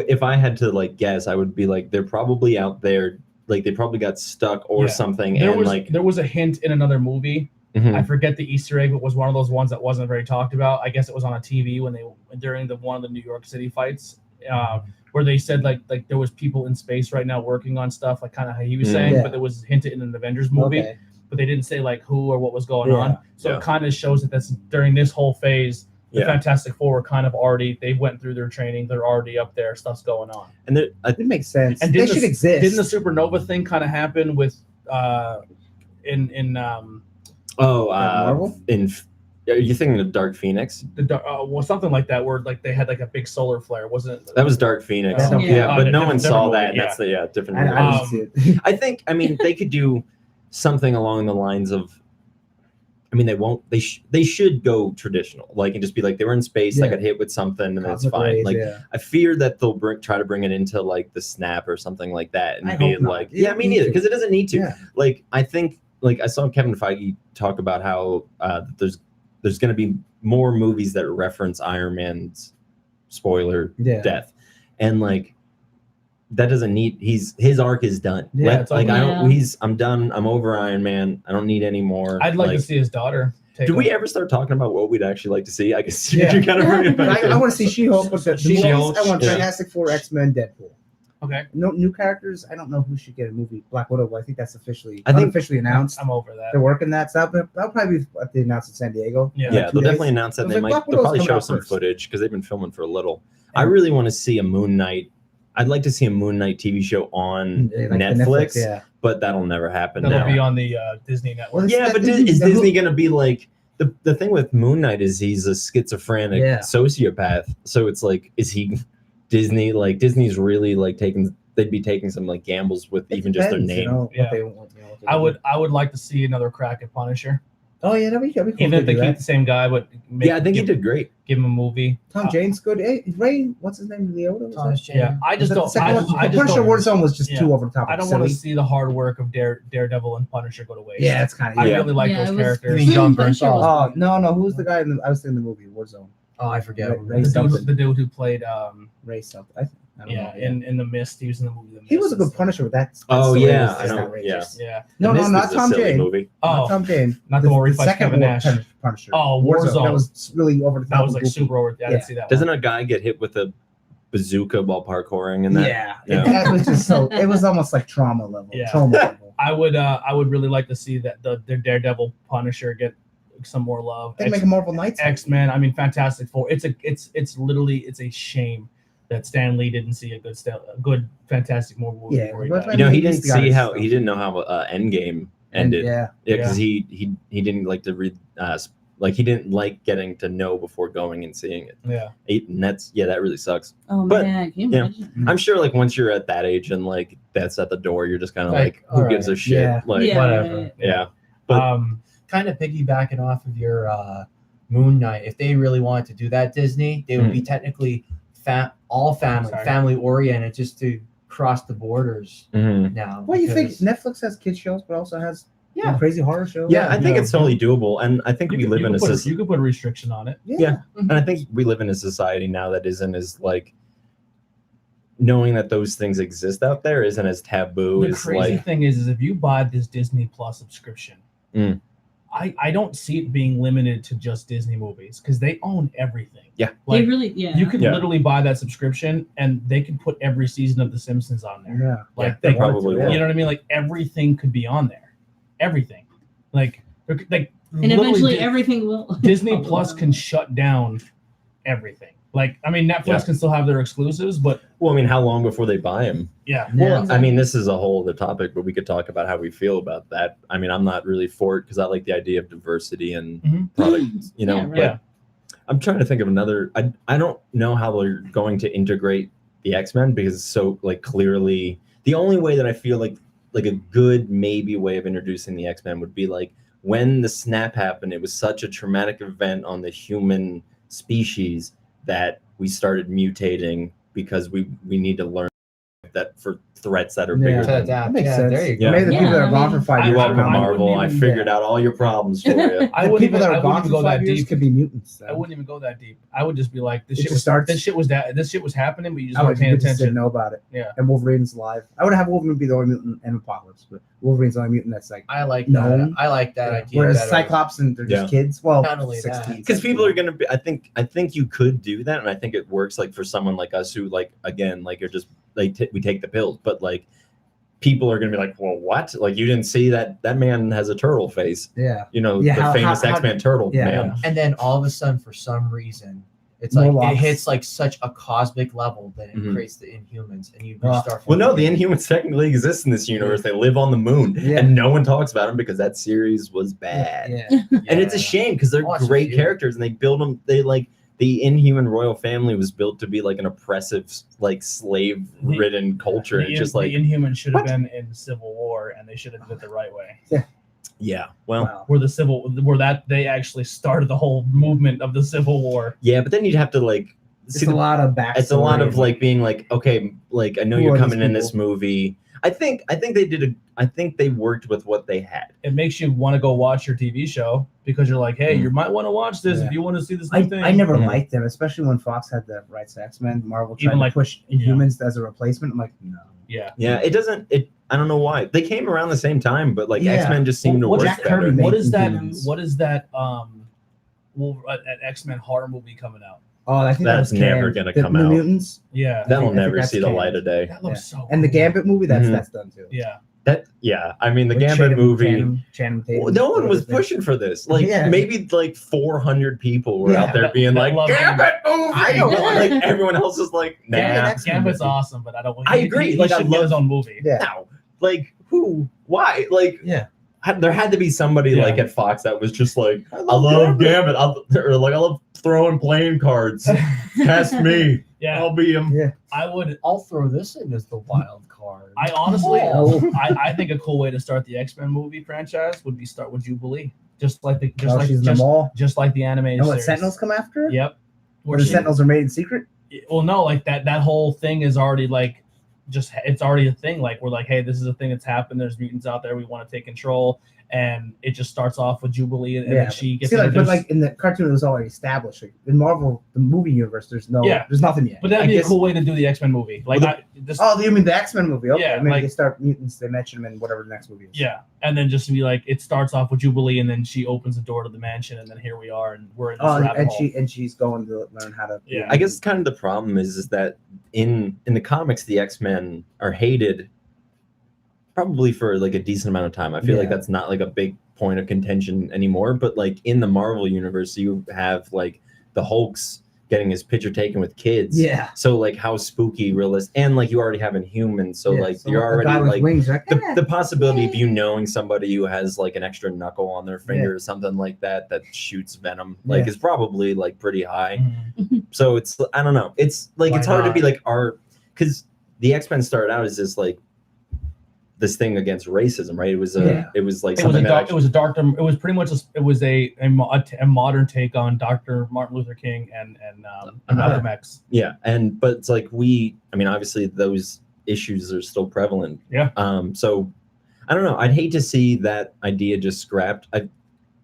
if I had to like guess, I would be like they're probably out there, like they probably got stuck or Yeah. something, There and was like there was a hint in another movie. mhm. I forget the Easter egg, but was one of those ones that wasn't very talked about. I guess it was on a TV when they during one of the New York City fights, where they said like there was people in space right now working on stuff, like kind of how he was saying, Yeah. but it was hinted in an Avengers movie, Okay. but they didn't say like who or what was going Yeah. on. So Yeah. it kind of shows that that's during this whole phase. The Yeah. Fantastic Four were kind of already they went through their training. They're already up there. Stuff's going on. and It makes sense. And they didn't should the- exist. Didn't the supernova thing kind of happen with Marvel? Are you thinking of Dark Phoenix? well, something like that, where like they had like a big solar flare, wasn't it? That was Dark Phoenix. Yeah. Yeah, but no one Different saw movie, that. And yeah. that's the different. I movie. didn't see it. I think. I mean, they could do something along the lines of. I mean, they won't. They should go traditional, like and just be like they were in space, they Yeah. got hit with something, and that's Cosmic fine. rays, Like yeah. I fear that they'll try to bring it into like the snap or something like that, and I be hope not. like, It yeah, me needs neither, to. because it doesn't need to. Yeah. Like I think, like I saw Kevin Feige talk about how there's going to be more movies that reference Iron Man's spoiler Yeah. death, and like that doesn't need his arc is done. Yeah, it's like over. I'm done. I'm over Iron Man. I don't need any more. I'd like to see his daughter. Take Do we over. ever start talking about what we'd actually like to see? I guess Yeah. you kind of bring it But back. I want to see She-Hulk. But the She-Hulk, movies, I want yeah. Fantastic Four, X-Men, Deadpool. Okay, No new characters. I don't know who should get a movie. Black Widow. But I think that's officially I think- unofficially announced. I'm over that. They're working that stuff. That'll probably be what they announced in San Diego. Yeah. Yeah, 2 they'll days. definitely announce that. I was They like, Black they'll Widow's probably coming show out some first. footage because they've been filming for a little. I Yeah. really want to see a Moon Knight. I'd like to see a Moon Knight TV show on Like the Netflix, yeah. but that'll never happen That'll now. be on the Disney Network. Well, Yeah, That- but Disney- is the Disney who- going to be like the thing with Moon Knight is he's a schizophrenic Yeah. sociopath. So it's like, is he Disney? Like Disney's really like they'd be taking some like gambles with It even just their depends, name. You know, Yeah. what they want, you know, what they I do. would like to see another crack at Punisher, Oh yeah, that'd be cool. even if they do keep that. the same guy, but Yeah, I think he give, did great. give him a movie. Tom Jane's good. Hey, Ray, what's his name? Leota? was Thomas that? Jane. Yeah, I Was just that the don't. second I, one? I just Punisher don't. Warzone was just Yeah. too over the top. I don't want to see the hard work of Daredevil and Punisher go to waste. Yeah, it's kind I of. Yeah. really like Yeah, those it was- characters. You mean John Punisher Bernthal? was- Oh no, who's the guy in the? I was thinking the movie Warzone. Oh, I forget. Ray The something. dude who played Ray something. I don't know. in the Mist, he was in the movie. The Mist He was a and good stuff. Punisher with that. Oh, story yeah, was just I know, outrageous. Yeah. No, The Mist not is a Tom silly Jane. movie. Not Oh, Tom Jane. not the one where he fights second Kevin Nash. Punisher. Oh, Warzone. That was really over the top. That was like goofy. super over. I didn't see that Doesn't one. a guy get hit with a bazooka while parkouring and that? Yeah, that was just so. It was almost like trauma level. Yeah. Trauma level. I would really like to see that the Daredevil Punisher get some more love. They make a Marvel Knights. X-Men. I mean, Fantastic Four. It's literally a shame that Stan Lee didn't see a good Fantastic Four movie Yeah, before he but died. You know, he He's didn't got see his how stuff. he didn't know how Endgame ended. Yeah. Yeah, because he didn't like to read, like he didn't like getting to know before going and seeing it. Yeah. And that really sucks. Oh But, man, can you yeah. imagine? I'm sure like once you're at that age and like that's at the door, you're just kind of Like, like, who all gives a right. shit? Yeah. Like, Yeah, whatever. right. yeah. But Kind of piggybacking off of your Moon Knight, if they really wanted to do that, Disney, they would be technically all family oriented, just to cross the borders mhm. now. Well, you think because- Netflix has kids shows, but also has Yeah. crazy horror shows. Yeah, I think Yeah. it's totally doable, and I think we live in a society. You could put a restriction on it. Yeah. And I think we live in a society now that isn't as like knowing that those things exist out there isn't as taboo The as crazy like thing is if you buy this Disney Plus subscription, Mm. I don't see it being limited to just Disney movies because they own everything. Yeah. They Like, really, yeah. you could Yeah. literally buy that subscription and they could put every season of The Simpsons on there. Yeah. Like they they probably yeah. will. You know what I mean? Like everything could be on there. Everything. Like and literally eventually everything will. Disney Plus can shut down everything. Like I mean, Netflix Yeah. can still have their exclusives, but Well, I mean, how long before they buy them? yeah, Well, Yeah. I mean, this is a whole other topic, but we could talk about how we feel about that. I mean, I'm not really for it because I like the idea of diversity and Mhm. products, you know. Yeah, right. But Yeah. I'm trying to think of another. I don't know how they're going to integrate the X-Men because it's so like clearly the only way that I feel like a good maybe way of introducing the X-Men would be like when the snap happened. It was such a traumatic event on the human species that we started mutating because we need to learn that for threats that are Yeah. bigger To than adapt. That makes Yeah, sense. there you go. Yeah. Maybe the people that Yeah, are I gone mean, for 5 I- years. You're welcome, I wouldn't Marvel. I even- figured out all your problems for you. I The wouldn't people that even, are I gone wouldn't for go that 5 years deep. could be mutants. I wouldn't even go that deep. I would just be like, this It shit just was starts- this shit was happening, but you just I weren't would paying just didn't attention. know about it. Yeah. And Wolverine's alive. I would have Wolverine be the only mutant in Apocalypse, but Wolverine's the only mutant that's like. I like No. that. I like that idea. Whereas better. Cyclops and they're just kids. Well, Not only that. 16. Because people are gonna be. I think you could do that, and I think it works. Like for someone like us who like again like are just like we take the pills, but like people are gonna be like, well, what? Like you didn't see that man has a turtle face. Yeah. You know, Yeah, the how- famous how- X-Men turtle Yeah. man. And then all of a sudden, for some reason, it's More like locks. it hits like such a cosmic level that it Mhm. creates the Inhumans, and you Well, start. Well, no, the thinking- Inhumans technically exist in this universe. They live on the moon, Yeah. and no one talks about them because that series was bad. Yeah. And it's a Yeah. shame because they're Watch a great few. characters, and they build them. They like the Inhuman royal family was built to be like an oppressive, like slave-ridden culture. And it's just like, the Inhumans should have what? been in Civil War, and they should have did it the right way. yeah, well, Wow. Where that they actually started the whole movement of the Civil War. yeah, but then you'd have to like It's see a lot of backstory. it's a lot of like being like, okay, like I know Who you're are coming these in this movie. I think they worked with what they had. It makes you want to go watch your TV show because you're like, hey, Mm. you might want to watch this Yeah. if you want to see this new thing. I never Mhm. liked them, especially when Fox had the rights to X-Men. Marvel tried Even to like- push yeah. Inhumans as a replacement. I'm like, no. Yeah. Yeah, it doesn't. I don't know why they came around the same time, but like Yeah. X-Men just seemed to What work Jack better. Kirby made What is that? Inhumans. What is that? An X-Men horror movie coming out. Oh, I think That's that was never canned. gonna The come New out. Mutants Yeah. That'll I think never that's see the canon. light of day. That looks so. and the cool. Gambit movie. Mhm. That's done too. Yeah. I mean the With Gambit Channing- movie. Channing Tatum, Well, no one was everything. pushing for this. Like Yeah. maybe like 400 people were Yeah, out there that- being that like, love Gambit movie. I know. Like everyone else is like, nah. Gambit's awesome, but I don't. I agree. He Like, I should get love- his own movie. Yeah. No. Like who? Why? Like Yeah. there had to be somebody Yeah. like at Fox that was just like, I love Gambit. Or like I love throwing playing cards. Cast me. Yeah. I'll be him. Yeah. I would. I'll throw this in as the wild card. I honestly, Oh. I think a cool way to start the X-Men movie franchise would be start with Jubilee, just like the Oh, she's in the mall. just like the animated And what series. Sentinels come after? Yep. Where the Sentinels are made in secret? Well, no, like that whole thing is already like it's already a thing. Like we're like, hey, this is a thing that's happened. There's mutants out there. We want to take control. and it just starts off with Jubilee, and then she gets but introduced. like in the cartoon, it was already established. Like, in Marvel, the movie universe, there's nothing yet. But that'd be a cool way to do the X-Men movie. Like, you mean the X-Men movie? Okay, Yeah, maybe like- they start mutants. They mention them in whatever the next movie is. yeah, and then just to be like, it starts off with Jubilee, and then she opens the door to the mansion, and then here we are, and we're in this rabbit hole. She's going to learn how to. Yeah. I guess kind of the problem is that in the comics, the X-Men are hated probably for like a decent amount of time. I feel like that's not like a big point of contention anymore. But like in the Marvel universe, you have like the Hulk's getting his picture taken with kids. Yeah. So like how spooky, realistic, and like you already have Inhumans. So like so you're the guy already with like wings, like, the possibility of you knowing somebody who has like an extra knuckle on their finger or something like that shoots venom like is probably like pretty high. Mhm. So it's, I don't know, it's like Why it's hard to not? be like because the X-Men started out as this like this thing against racism, right? It was like It was something it was a dark. It was pretty much a modern take on Dr. Martin Luther King and Malcolm X. yeah, but it's like I mean obviously those issues are still prevalent. Yeah. So I don't know. I'd hate to see that idea just scrapped. I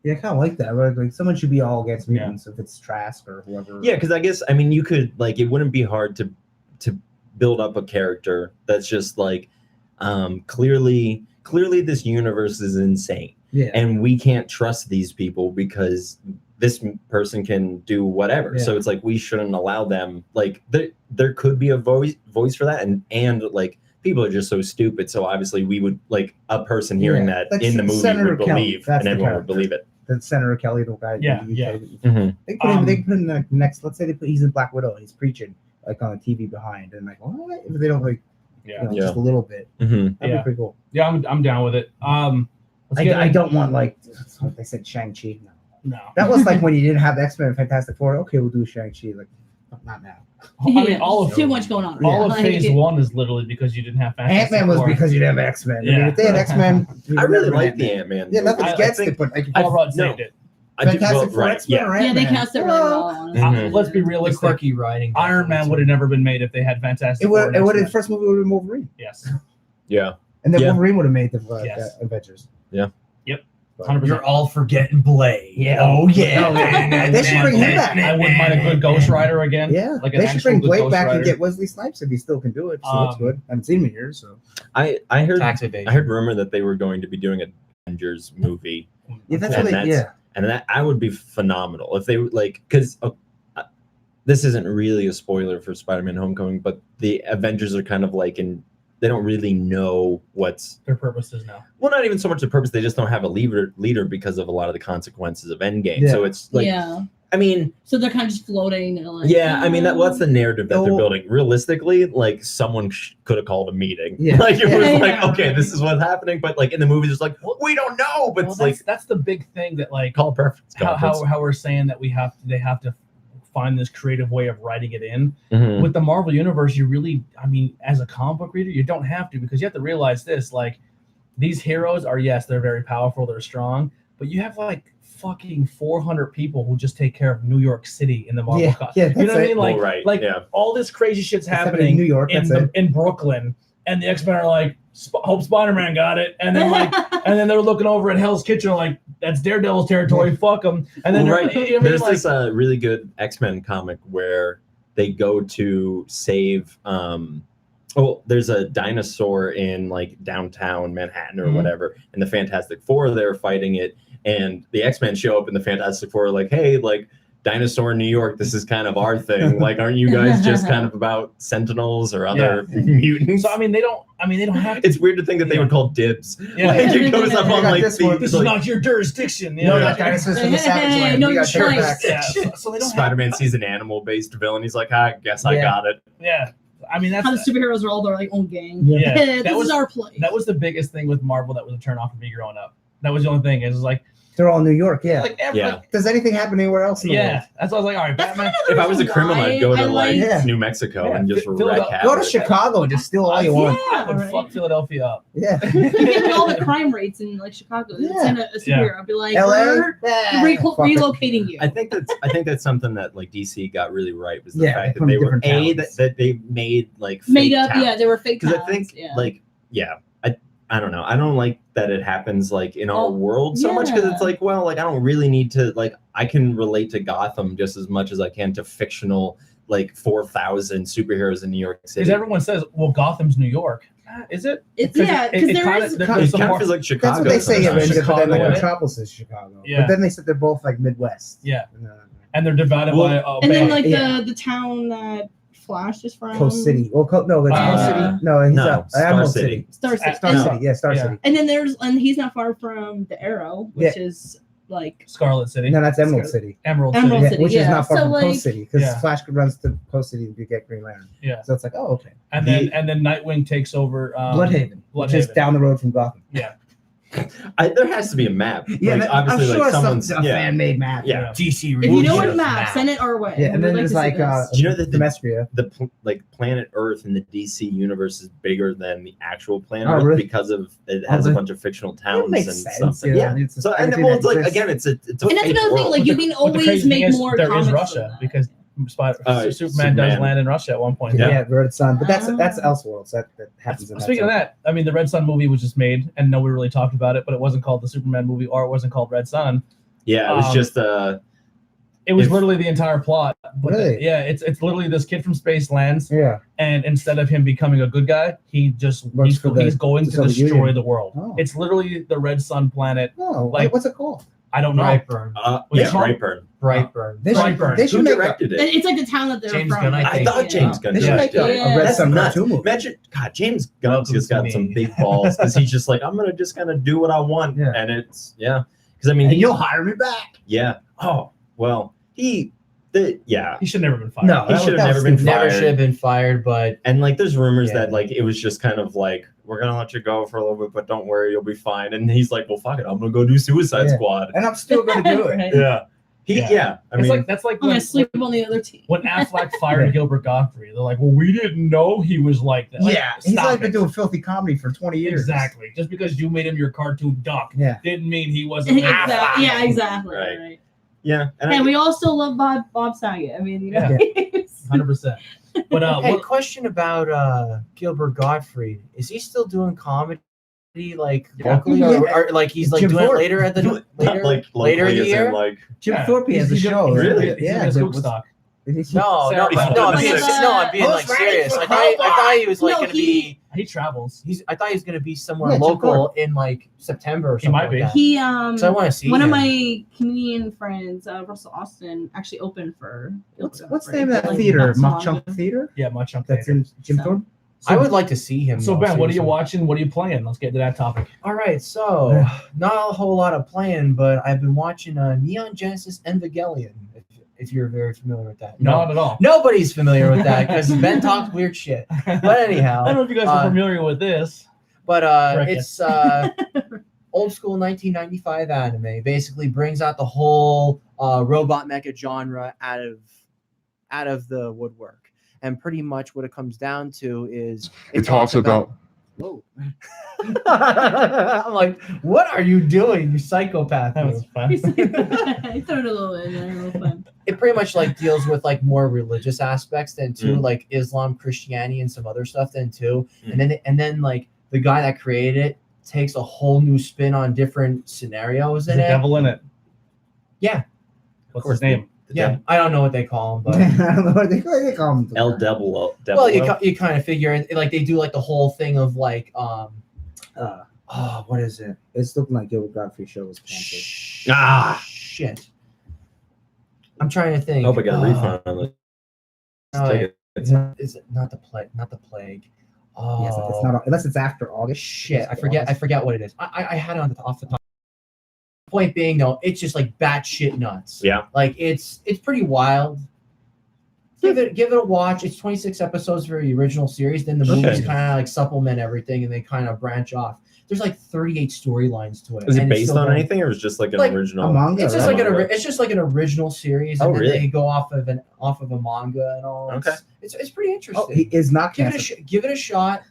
kind of like that. Like someone should be all against mutants if it's Trask or whoever. Yeah, because I guess I mean you could like, it wouldn't be hard to build up a character that's just like clearly this universe is insane. Yeah. And we can't trust these people because this person can do whatever. Yeah. So it's like we shouldn't allow them. Like there could be a voice for that, and like people are just so stupid. So obviously we would like a person hearing that Like in the movie Senator would Kelly, believe, that's and the everyone would character. believe it. The Senator Kelly, the guy. Yeah, in the yeah. UK. Mhm. They put him. They put him in the next. Let's say he's in Black Widow and he's preaching like on the TV behind, and like what if they don't like just a little bit? Mhm. That'd be pretty cool. Yeah, I'm down with it. I don't want like they said Shang-Chi. No. That was like when you didn't have X-Men and Fantastic Four. Okay, we'll do Shang-Chi. Like not now. I mean, all of too much going on. all of Like, Phase 1 is literally because you didn't have Fantastic Ant-Man was Four. because you didn't have X-Men. I mean, Yeah. if they had X-Men, I really like the Ant-Man. Yeah, nothing I against think- it, but like Paul Rudd saved it. I do, Fantastic Four, right, X-Men, yeah. or Yeah, they Ant-Man. cast it really well. Honestly. Mhm. Let's be The realistic. quirky writing. Iron Man would have never been made if they had Fantastic It Four. would. and It would. The X-Men. first movie would have been Wolverine, Yes. Yeah. and then Yeah. Wolverine would have made the Yes. Avengers. 100%. You're all forgetting Blade. Yeah. Oh yeah. They should bring him back. I wouldn't mind a good Ghost Rider again. Yeah, Like an they should actual bring good Blade Ghost back and Rider. get Wesley Snipes if he still can do it. He looks good. I haven't seen him in years, so I heard Tax evasion. I heard rumor that they were going to be doing an Avengers movie. yeah, that's And what. that's- And that I would be phenomenal if they were like, because this isn't really a spoiler for Spider-Man: Homecoming, but the Avengers are kind of like they don't really know what's, Their purposes now. well, not even so much the purpose. They just don't have a leader because of a lot of the consequences of Endgame. Yeah. So it's like, yeah. I mean, So they're kind of just floating. They're like, yeah, I mean that's the narrative that they're Oh. building. Realistically, like someone could have called a meeting. Yeah. Like it was Yeah. like, okay, this is what's happening, but like in the movies, it's like, well, we don't know. But Well, it's like that's the big thing that like call perfect. how we're saying that they have to find this creative way of writing it in. Mhm. With the Marvel universe, you really, I mean, as a comic book reader, you don't have to, because you have to realize this, like these heroes are, yes, they're very powerful, they're strong, but you have like fucking 400 people who just take care of New York City in the Marvel Yeah, comics. yeah, You know that's what I it. mean? Like, Well, right, like yeah. all this crazy shit's It's happening happening in New York. in, That's it. in Brooklyn, and the X-Men are like, hope Spider-Man got it, and then like, and then they're looking over at Hell's Kitchen like, that's Daredevil's territory, fuck them, and then Right. you know what I mean? There's Like, this really good X-Men comic where they go to save there's a dinosaur in like downtown Manhattan or Mhm. whatever, and the Fantastic Four they're fighting it, and the X-Men show up, and the Fantastic Four are like, hey, like dinosaur in New York, this is kind of our thing. Like, aren't you guys just kind of about Sentinels or other mutants? so I mean, they don't have to. It's weird to think that they would call dibs. Yeah. Like, it goes up I on got like this one. This is like, not your jurisdiction. You No, know? that dinosaur's from the Savage Hey, Land. no, We got you're to right. back. Yeah, so they don't have. Spider-Man sees an animal-based villain. He's like, I guess I Yeah. got it. Yeah, I mean that's How the superheroes are all their like own gang. Yeah. This That was- is our place. that was the biggest thing with Marvel that was a turn off for me growing up. That was the only thing. Is like They're all New York. Yeah. like every, Yeah. Does anything happen anywhere else in the yeah. world? That's why I was like, all right, Batman. If I was a criminal, I'd go to like Yeah. New Mexico Yeah, and just fill wreak it up. havoc. Go to Chicago and just steal all you want. I would right. fuck Philadelphia up. Yeah. Given all the crime rates in like Chicago, Yeah. it's in a superhero. I'd be like, LA. we're relocating you. I think that's something that like DC got really right, was the Yeah, fact that from they were different towns. that they made like Made fake up, towns. yeah, they were fake Because I towns, think yeah. like I don't know. I don't like that it happens like in our Oh, world so much because it's yeah. like, well, like I don't really need to like I can relate to Gotham just as much as I can to fictional like 4,000 superheroes in New York City. Because everyone says, well, Gotham's New York. Is it? It's yeah, because there kinda- is. there's It some kind of more- feels like Chicago. That's what they say in sometimes. Avengers, but then like Chicago, Metropolis is Chicago. Yeah. But then they said they're both like Midwest. Yeah. No. and they're divided Well, by a And then bay. like Yeah. the town that Flash is from. Coast City. Well, no, it's Uh, Coast City. No, he's no, Star Emerald City. City. Star City. Star and, City. Yeah, Star Yeah. City. and then and he's not far from the Arrow, which is like Scarlet City, No, that's Emerald City. Emerald Emerald City. City, Which is yeah. not far So, from like- Coast City because Yeah. Flash runs to Coast City to get Green Lantern. Yeah, So it's like, oh, okay. and then Nightwing takes over Bloodhaven, which is Bloodhaven. down the road from Gotham. Yeah, There has to be a map. Yeah, like, that- obviously, I'm sure like someone's some fan-made map. yeah. DC. if you know releases what map, send it our way. Yeah, and We'd then like there's to see like this. Do you know that Demestria. like planet Earth in the DC universe is bigger than the actual planet Oh, Earth really? because of it has Oh, a the- bunch of fictional It towns makes and sense. stuff. Yeah. It's So and everything well, it's that like exists. again, it's a And that's fake another thing. world. Like you can But the always crazy thing make is, more. there is comics Russia of that. because Superman Superman. does land in Russia at one point. Yeah, Red Sun, but that's Ah. Elseworlds. That happens. In Speaking of that, I mean, the Red Sun movie was just made, and nobody really talked about it. But it wasn't called the Superman movie, or it wasn't called Red Sun. Yeah, it was just It was If- literally the entire plot. But Really? yeah, it's literally this kid from space lands, Yeah. and instead of him becoming a good guy, he just Works for the he's going to Soviet destroy Union. the world. Oh. It's literally the Red Sun planet. Oh, Like- what's it called? I don't know. Brightburn. Was yeah, it called- Brightburn. Brightburn. They Brightburn. should Who make a, directed it? It's like the town that they're James from. Gunn, I I think. thought James Gunn they should make directed it. a Red That's Sun nuts. cartoon movie. Imagine, God, James Gunn's just got me. some big balls because he's just like, I'm gonna just kind of do what I want, Yeah. and it's because I mean, And he, you'll hire me back. yeah. Oh well, He should never been fired. No, He that should was- have that never was been stupid. Never fired. should have been fired, but And like, there's rumors Yeah. that like it was just kind of like, we're gonna let you go for a little bit, but don't worry, you'll be fine. And he's like, well, fuck it, I'm gonna go do Suicide Yeah. Squad. And I'm still going to do it. Right. Yeah, I It's mean, like that's like I'm gonna when, sleep on the other team. when Affleck fired Yeah. Gilbert Gottfried. They're like, well, we didn't know he was like that. Like, Yeah, he's stop only been it. doing filthy comedy for 20 years. Exactly. Just because you made him your cartoon duck Yeah. didn't mean he wasn't. Exactly. Yeah, exactly. Right. Right. yeah. And And I, we all still love Bob Saget. I mean, you know. 100%. But hey, what, question about Gilbert Gottfried. Is he still doing comedy like Yeah. locally, Yeah. or like he's like Jim doing it Thorpe. later at the not later like later in locally the as year? in, like Jim yeah, Thorpe has a he's show. He's, right? he's Yeah, his the- Cook stock. No, Saturday I'm Night being Live. I'm being like Who's ready serious. for I thought he was like No, gonna be. He travels. I thought he was gonna be somewhere Yeah, Jim local in like September or He something. might like be. that. He So I want to see one of him. my comedian friends, Russell Austin, actually opened for. What's the name of that Like, theater? not so long Mach Chunk ago. Theater? Yeah, much up That's there. in Jim So- Thorpe? I would like to see him. So though, Ben, what are you seriously. watching? What are you playing? Let's get to that topic. All right, so not a whole lot of playing, but I've been watching Neon Genesis Evangelion. If you're very familiar with that, Not at all. nobody's familiar with that because Ben talks weird shit. But anyhow, I don't know if you guys are familiar with this. But Correct. it's old school 1995 anime. Basically, brings out the whole robot mecha genre out of the woodwork, and pretty much what it comes down to is It talks about Whoa. I'm like, what are you doing, you psychopath? That you?" was fun. He's like, he threw it a little in there, a little fun. It pretty much like deals with like more religious aspects than too, Mm. like Islam, Christianity, and some other stuff then too. Mm. And then like the guy that created it takes a whole new spin on different scenarios There's in a it. devil in it. Yeah. What's his name? Yeah, I don't know what they call him, but I don't know what they call him. El Devil. well, you kind of figure it, like they do like the whole thing of like what is it? It's looking like Gilbert Gottfried show was canceled. Shit. I'm trying to think. I hope I got a refund on this no, ticket. is it not the plague? Not the plague. Oh, Yes, it's not unless it's after August. shit. I It's forget. I August. forget what it is. I had it off the top. Point being, though, it's just like batshit nuts. Yeah. Like it's pretty wild. Give it a watch. It's 26 episodes for the original series. Then the movies Okay. kind of like supplement everything, and they kind of branch off. There's like 38 storylines to it. Is it and it's based still on going- anything, or is it just like an Like, original? a manga? It's just right? like it's just like an original series, and Oh, then really? they go off of a manga and all. Okay. It's pretty interesting. Oh, he is not give it canceled. give it a shot.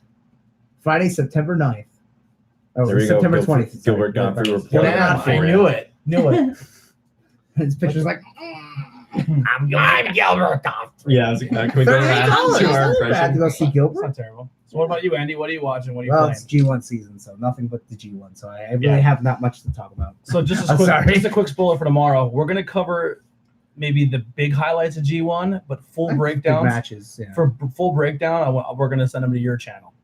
Friday, September 9th. Oh, There we go. September Gilbert- 20th. Gilbert Gottfried Sorry. reported Yeah, that for I you. knew it. Knew it. His picture's like, I'm Gilbert Gottfried. Yeah, that's exactly. Can we go $38. back to our I had to impression? go see It's Gilbert. not terrible. So what about you, Andy? What are you watching? What are you Well, playing? it's G1 season, so nothing but the G1. So I really Yeah. have not much to talk about. So just I'm sorry. a quick spoiler for tomorrow. We're gonna cover maybe the big highlights of G1, but full Big breakdowns. matches. Yeah. For full breakdown, we're gonna send them to your channel.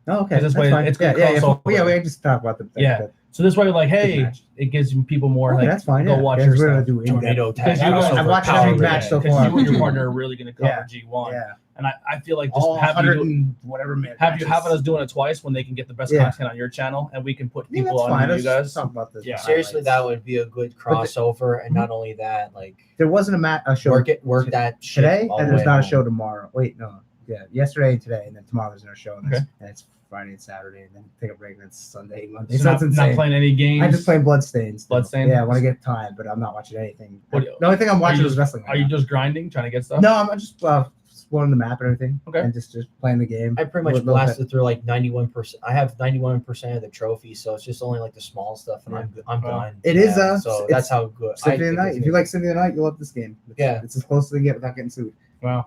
Oh, okay. This That's way fine. it's yeah, gonna yeah, cross over. yeah. We just talk about the Yeah. So this way, like, hey, match. it gives people more Okay, like that's fine. go yeah. watch Yeah, your we're gonna stuff. do in-depth. Tornado Because tag. you guys- I've watched every match so Because far. you and your partner are really gonna cover Yeah. G1, Yeah. and I feel like just All having 100 you and whatever minute having matches. us doing it twice when they can get the best Yeah. content on your channel, and we can put Yeah, people that's on fine. you Let's guys. talk about this. Yeah. Seriously, that would be a good crossover, and not only that, like There wasn't a show work that shit today, all and the there's way not a home. show tomorrow. Wait, no. Yeah, yesterday and today, and then tomorrow there's no show, and, Okay. and it's Friday and Saturday, and then take a break, and it's Sunday, Monday. So So it's not insane. playing any games. I just play Bloodstains. still. Bloodstained? Yeah, I want to get time, but I'm not watching anything. What- The only thing I'm watching you is just- wrestling. Are you just grinding, trying to get stuff? No, I'm just exploring the map and everything. Okay. And just playing the game. I pretty much Little bit. blasted through like 91%. I have 91% of the trophies, so it's just only like the small stuff, and I'm Wow. done. It is, so it's that's how good. Symphony of I the think Night. it's If you good. like Symphony of the Night, you'll love this game. It's as close as they get without getting sued. Wow.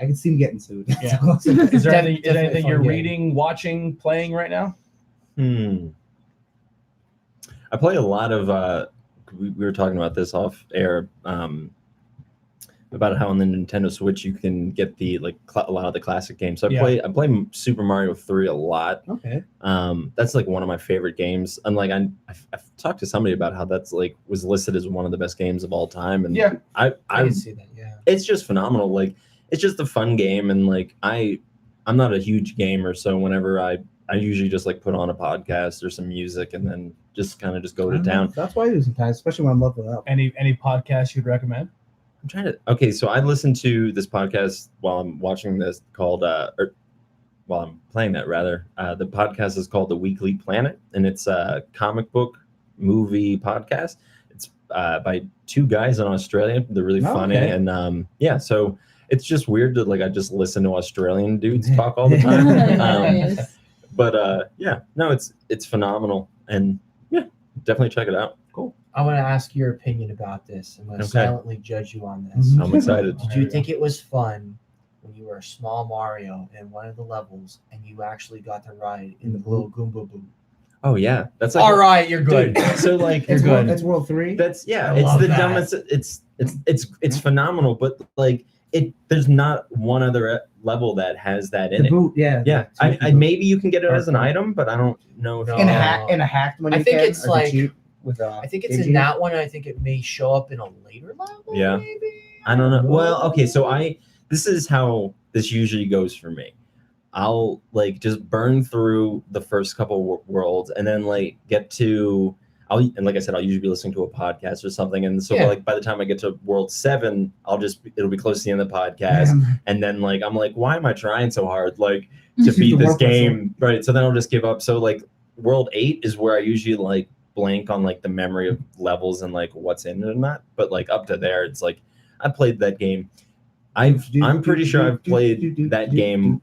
I can see him getting sued. Yeah. That's Is there Definitely anything, is there anything fun you're game. reading, watching, playing right now? I play a lot of. We were talking about this off air. About how on the Nintendo Switch you can get the a lot of the classic games. So I play Super Mario 3 a lot. Okay. That's like one of my favorite games. Unlike I've talked to somebody about how that's like was listed as one of the best games of all time, and Yeah. I I can see that. Yeah. it's just phenomenal. Like it's just a fun game, and like I'm not a huge gamer, so whenever I usually just like put on a podcast or some music and then just kind of just go to town. That's why I do sometimes, especially when I'm leveling up. Any podcasts you'd recommend? I'm trying to. Okay, so I listen to this podcast while I'm watching this called, or while I'm playing that rather. The podcast is called The Weekly Planet, and it's a comic book movie podcast. It's by two guys in Australia. They're really funny, okay. and yeah, so it's just weird to I just listen to Australian dudes talk all the time. Nice. But yeah, no, it's phenomenal, and yeah, definitely check it out. Cool. I want to ask your opinion about this. I'm going to Okay. silently judge you on this. Mhm. I'm excited. Did you think it was fun when you were a small Mario in one of the levels and you actually got to ride in the little Goomba Boo? Oh yeah, that's like All right, you're good. Dude, so like It's good. It's World 3. that's yeah, I it's love the that. dumbest. It's phenomenal, but like there's not one other level that has that in The it. boot, yeah. Yeah, I maybe you can get it as an item, but I don't know if No. In a hacked one. I you think can, it's or the like- cheat with, I think it's AG. in that one. I think it may show up in a later level. Yeah. Maybe. I don't know. Well, okay, so this is how this usually goes for me. I'll like just burn through the first couple worlds and then like get to and like I said, I'll usually be listening to a podcast or something. And so Yeah. like by the time I get to world 7, it'll be close to the end of the podcast. And then like I'm like, why am I trying so hard like to beat this game? Right. So then I'll just give up. So like world 8 is where I usually like blank on like the memory of levels and like what's in it and not. But like up to there, it's like I played that game. I'm pretty sure I've played that game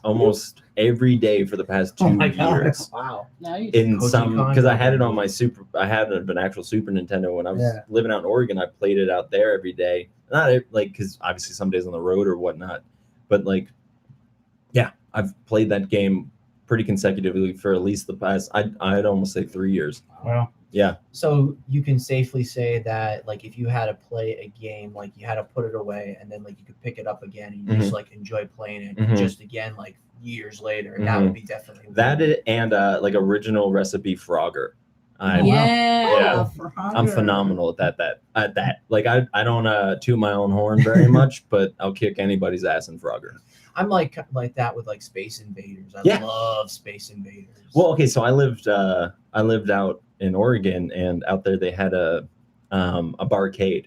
almost every day for the past 2 Oh my God. years. Wow. Now you In Koji some Kon because I had it Kon. on my I had an actual Super Nintendo when I was Yeah. living out in Oregon. I played it out there every day. Not like because obviously some days on the road or whatnot, but like yeah, I've played that game pretty consecutively for at least the past I'd almost say 3 years. Wow. Yeah. So you can safely say that, like, if you had to play a game, like, you had to put it away, and then like you could pick it up again, and you just like enjoy playing it Mhm. just again, like years later. That would be definitely That and like original recipe Frogger. I'm yeah. I'm phenomenal at that. Like I don't toot my own horn very much, but I'll kick anybody's ass in Frogger. I'm like that with like Space Invaders. I Yeah. love Space Invaders. Well, okay, so I lived out in Oregon, and out there they had a barcade,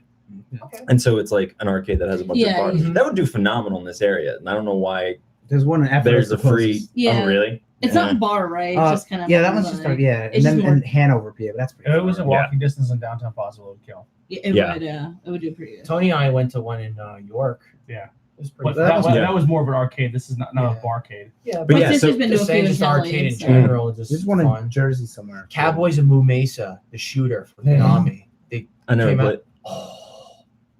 Okay. and so it's like an arcade that has a bunch Yeah. of bars. Mhm. That would do phenomenal in this area, and I don't know why. There's one in There's a free. Yeah. Oh, really? It's Yeah. not a bar, right? It's just kind of yeah, that one's just yeah, It's and then just more- in Hanover, PA, but that's pretty. If it was a far. walking distance in downtown Possible, it would kill. It Yeah. would do pretty good. Tony and I went to one in York. Yeah. It was pretty But fun. that was more of an arcade. This is not a Yeah. barcade. Yeah, But but yeah, My sister's been to a just few saying, in just arcade in Cali, so- general, just There's one fun. in Jersey somewhere. Cowboys of Moo Mesa, the shooter for Yeah. Konami. They I know, came but out. Oh,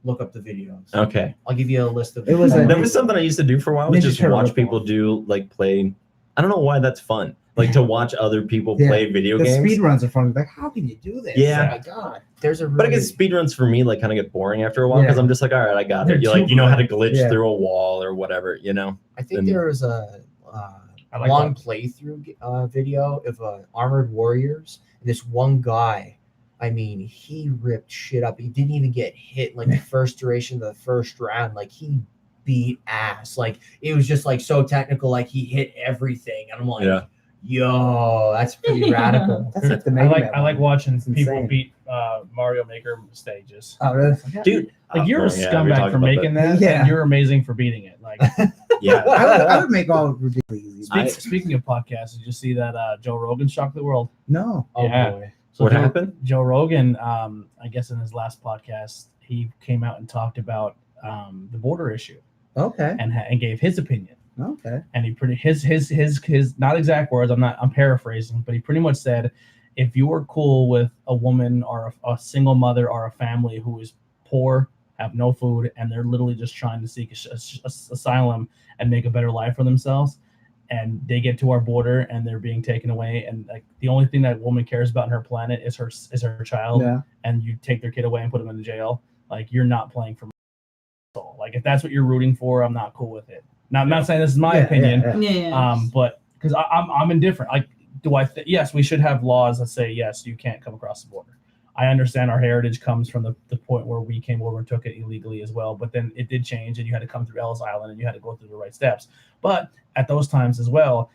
look up the videos. Okay. I'll give you a list of. It was a- That was something I used to do for a while. Was Ninja just Turtle watch ripoff. people do like play. I don't know why that's fun. Like to watch other people Yeah. play video The games. speed runs are fun. Like, how can you do this? Yeah. Oh my god. There's a But I really, guess speedruns for me like kind of get boring after a while because Yeah. I'm just like, all right, I got They're it. You too like you know how to good. glitch Yeah. through a wall or whatever, you know. I think and- there was a I like long that. playthrough video of Armored Warriors. This one guy, I mean, he ripped shit up. He didn't even get hit like the first duration of the first round. Like he beat ass. Like it was just like so technical. Like he hit everything, and I'm like, Yeah. yo, that's pretty radical. That's like the I Mega like Man I like one. watching It's people insane. beat Mario Maker stages. Oh, really? Dude, Like you're a yeah, we scumbag talked for about making that. Yeah. And you're amazing for beating it. Like Yeah. I would make all ridiculously easy. speaking of podcasts, did you see that Joe Rogan shocked the world? No. Oh Yeah. boy. So What Joe, happened? Joe Rogan, I guess in his last podcast, he came out and talked about the border issue Okay. and gave his opinion. Okay. And he pretty his not exact words. I'm paraphrasing, but he pretty much said, if you are cool with a woman or a single mother or a family who is poor, have no food, and they're literally just trying to seek asylum and make a better life for themselves, and they get to our border and they're being taken away, and like the only thing that woman cares about in her planet is her child, Yeah. and you take their kid away and put them in the jail, like you're not playing for my soul. Like if that's what you're rooting for, I'm not cool with it. Now I'm not saying this is my Yeah, opinion, yeah, Yeah. but because I'm indifferent. Like, do I? Yes, we should have laws that say yes, you can't come across the border. I understand our heritage comes from the point where we came over and took it illegally as well, but then it did change, and you had to come through Ellis Island, and you had to go through the right steps. But at those times as well,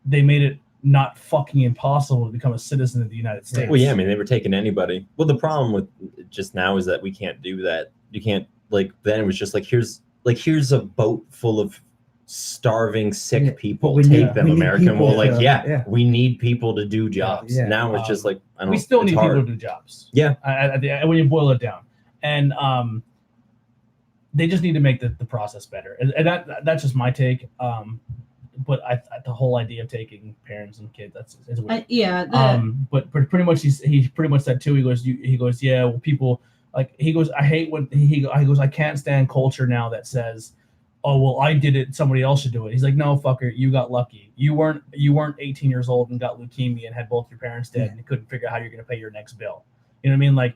they made it not fucking impossible to become a citizen of the United States. Well, yeah, I mean, they were taking anybody. Well, the problem with just now is that we can't do that. You can't like. Then it was just like here's a boat full of starving, sick Yeah, people. but we Take need- them, we need American. people Well, like to- yeah, we need people to do jobs. Yeah. Now it's just like I don't. we still it's need hard. people to do jobs. Yeah. When you boil it down, and they just need to make the process better, and that's just my take. But the whole idea of taking parents and kids is weird. But pretty much he pretty much said too. He goes yeah. Well, people like he goes. I hate when he goes. I can't stand culture now that says, oh well, I did it. Somebody else should do it. He's like, no, fucker, you got lucky. You weren't 18 years old and got leukemia and had both your parents dead and you couldn't figure out how you're going to pay your next bill. You know what I mean? Like,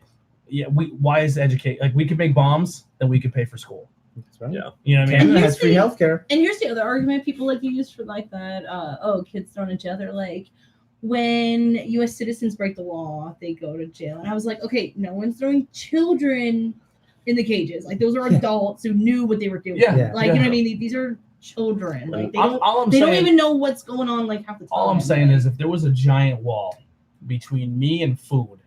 yeah, why is educate? Like, we could make bombs, then we could pay for school. That's right. Yeah. You know what I mean? Canada here's has free the- healthcare. And here's the other argument people like to use for like that. Kids thrown in jail. They're like, when U.S. citizens break the law, they go to jail. And I was like, okay, no one's throwing children in the cages. Like those are Yeah. adults who knew what they were doing. Yeah. Like you know what I mean? These are children. Like they don't. All I'm They don't saying- even know what's going on. Like half the time. All I'm saying is, if there was a giant wall between me and food,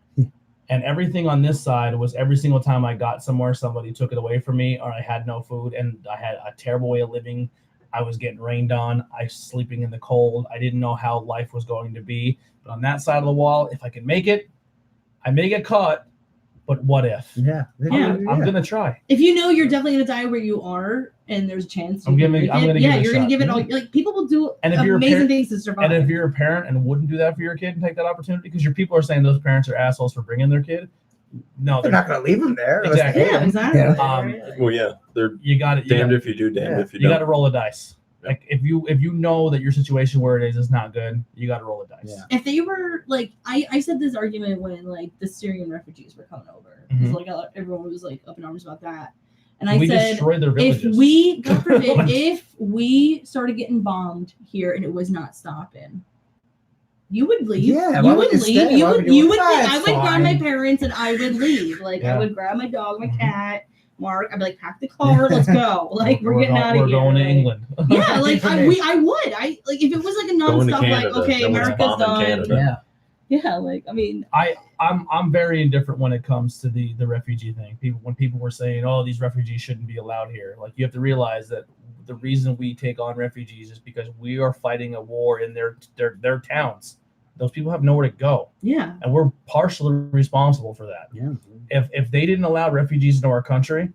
and everything on this side was every single time I got somewhere, somebody took it away from me, or I had no food, and I had a terrible way of living. I was getting rained on. I was sleeping in the cold. I didn't know how life was going to be. But on that side of the wall, if I can make it, I may get caught. But what if? Yeah. I'm gonna try. if you know you're definitely gonna die where you are, and there's a chance, I'm you can gonna make it, give it a you're gonna shot. give it all. Like people will do And if you're a amazing parent- things to survive. And if you're a parent and wouldn't do that for your kid and take that opportunity, because your people are saying those parents are assholes for bringing their kid. No, They're not going to leave them there. unless Exactly. they yeah, hate 'em. exactly. Yeah. Well, yeah, they're you got it. damned if you do, damned Yeah. if you You got don't. to roll the dice. Yeah. Like if you know that your situation where it is not good, you got to roll the dice. Yeah. If they were like, I said this argument when like the Syrian refugees were coming over, because like everyone was like up in arms about that, and I we said, destroyed their if villages. we, God forbid, if we started getting bombed here and it was not stopping, you would leave. Yeah, you why would would you leave. stay? You Why would. would you- You would. Ah, I it's would grab my fine. parents and I would leave. Like Yeah. I would grab my dog, my Mhm. cat, Mark. I'd be like, pack the car, let's go. Like we're getting out of We're here. going to like- England. Yeah, like For I me. would. I like if it was like a Going to nonstop, like Canada. okay, No one's America's bombing done. Canada. Yeah. Yeah, like I mean, I'm very indifferent when it comes to the refugee thing. When people were saying, "Oh, these refugees shouldn't be allowed here," like you have to realize that the reason we take on refugees is because we are fighting a war in their towns. Those people have nowhere to go, yeah, and we're partially responsible for that. Yeah. If they didn't allow refugees into our country,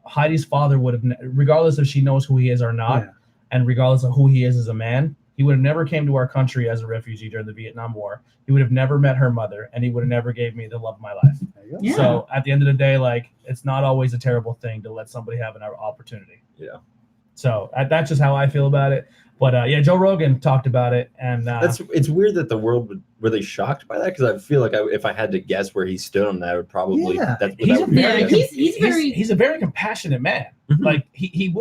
Heidi's father would have, regardless if she knows who he is or not, Yeah. and regardless of who he is as a man, He would have never came to our country as a refugee during the Vietnam War. He would have never met her mother, and he would have never gave me the love of my life. There you go. Yeah. So at the end of the day, like, it's not always a terrible thing to let somebody have an opportunity. Yeah. So that's just how I feel about it. But yeah, Joe Rogan talked about it, and It's weird that the world would really shocked by that, because I feel like if I had to guess where he stood on that, I would probably Yeah. he's a very very- he's a very compassionate man. Mhm. Like he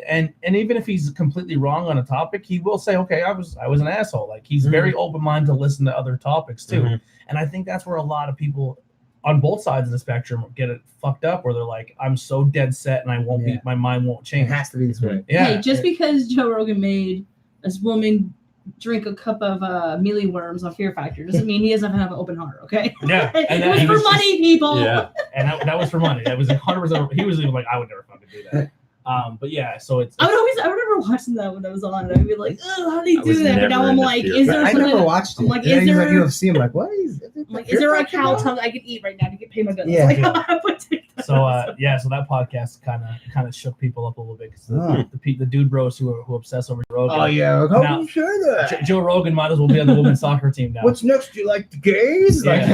and even if he's completely wrong on a topic, he will say, okay, I was an asshole. Like, he's very open minded to listen to other topics too. Mhm. And I think that's where a lot of people on both sides of the spectrum get it fucked up, where they're like, I'm so dead set and I won't be, my mind won't It change. has to be this way. Yeah. Hey, just because Joe Rogan made this woman drink a cup of mealy worms on Fear Factor doesn't mean he doesn't have an open heart, okay? Yeah, and it was he for was just- money, people. Yeah. And that was for money. That was 100%. He was even like, I would never fucking do that. But yeah, so it's I remember watching that when I was on, and I'd be like, oh, how do you I was do that? But now never I'm into like, Fear is there I something? never watched it. I'm like, Yeah, is he's like there? UFC. I'm like, what is? I'm like, is there a cow tongue I could eat right now to pay my bills? Yeah. Like, Yeah. I put TikTok. so yeah, so that podcast kind of shook people up a little bit, because the dude bros who obsess over Rogan. Oh yeah. Like, how Now- can you say that? Joe Rogan might as well be on the women's soccer team now. What's next? Do you like the gays? Like, you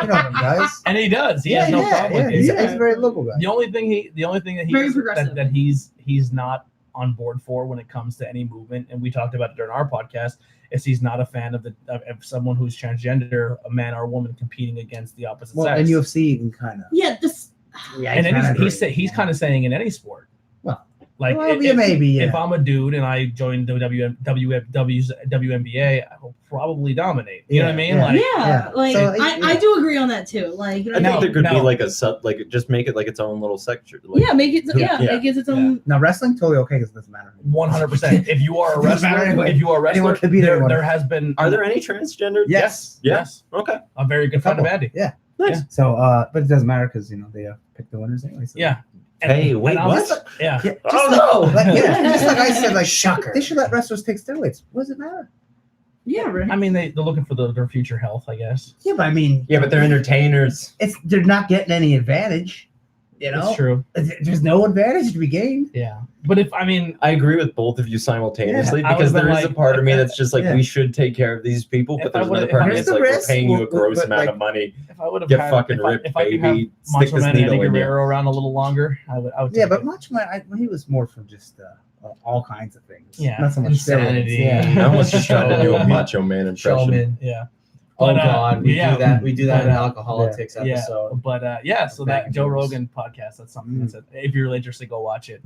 know them guys. And he does. He has no problem with it. He's a very local guy. The only thing that Very he's progressive. that he's not on board for when it comes to any movement, and we talked about it during our podcast, is he's not a fan of of someone who's transgender, a man or a woman competing against the opposite Well, sex. in UFC, you can kind of. Yeah, this. Yeah, and then he's kind of saying in any sport. Well, like well, yeah, maybe. Yeah. if I'm a dude and I join the WNBA, I will probably dominate. You know what I mean? Yeah. Like, Yeah, like So, I do agree on that too. Like, I think there could be No. like a sub, like just make it like its own little sector. Like, yeah, make it Yeah. make it its own. Now wrestling totally okay because it doesn't matter. 100%. If you are a Doesn't matter wrestler, anyway. if you are a Anyone wrestler, can beat anyone. there has been. Are there any transgender? Yes. Yeah. Yes. Okay. A very good friend of Couple. Andy. Yeah. Nice. Yeah. So, but it doesn't matter because they pick the winners anyway. So. Yeah. Hey, wait, I was- what? Yeah. Yeah, just Oh, no. like, yeah, just like I said, like Shocker. they should let wrestlers take steroids. What does it matter? Yeah, right. I mean, they're looking for their future health, I guess. Yeah, but I mean, Yeah, but they're entertainers. they're not getting any advantage. You know, That's true. There's no advantage to be gained. Yeah. But I agree with both of you simultaneously, Yeah, I because would've there been is a like- part of me that's just like, Yeah. we should take care of these people, If but I there's would've- another part of me here's that's the like, risk, we're paying you a but, gross but, amount like, of money. if I would have Get had, fucking if I, ripped, if I could have baby. Stick Macho this Man needle Eddie in you. Guerrero around a little longer, I would Yeah, take but it. Macho Man, he was more from just all kinds of things. Yeah, not so much insanity. steroids. I almost just tried to do a Show- Macho Man impression. Showman. Yeah. Oh But, God, we yeah. do that. We do that in But, Alcoholics Yeah, episode. but so Bad that Joe news. Rogan podcast, that's something Mm. that's if you're really interested, go watch it.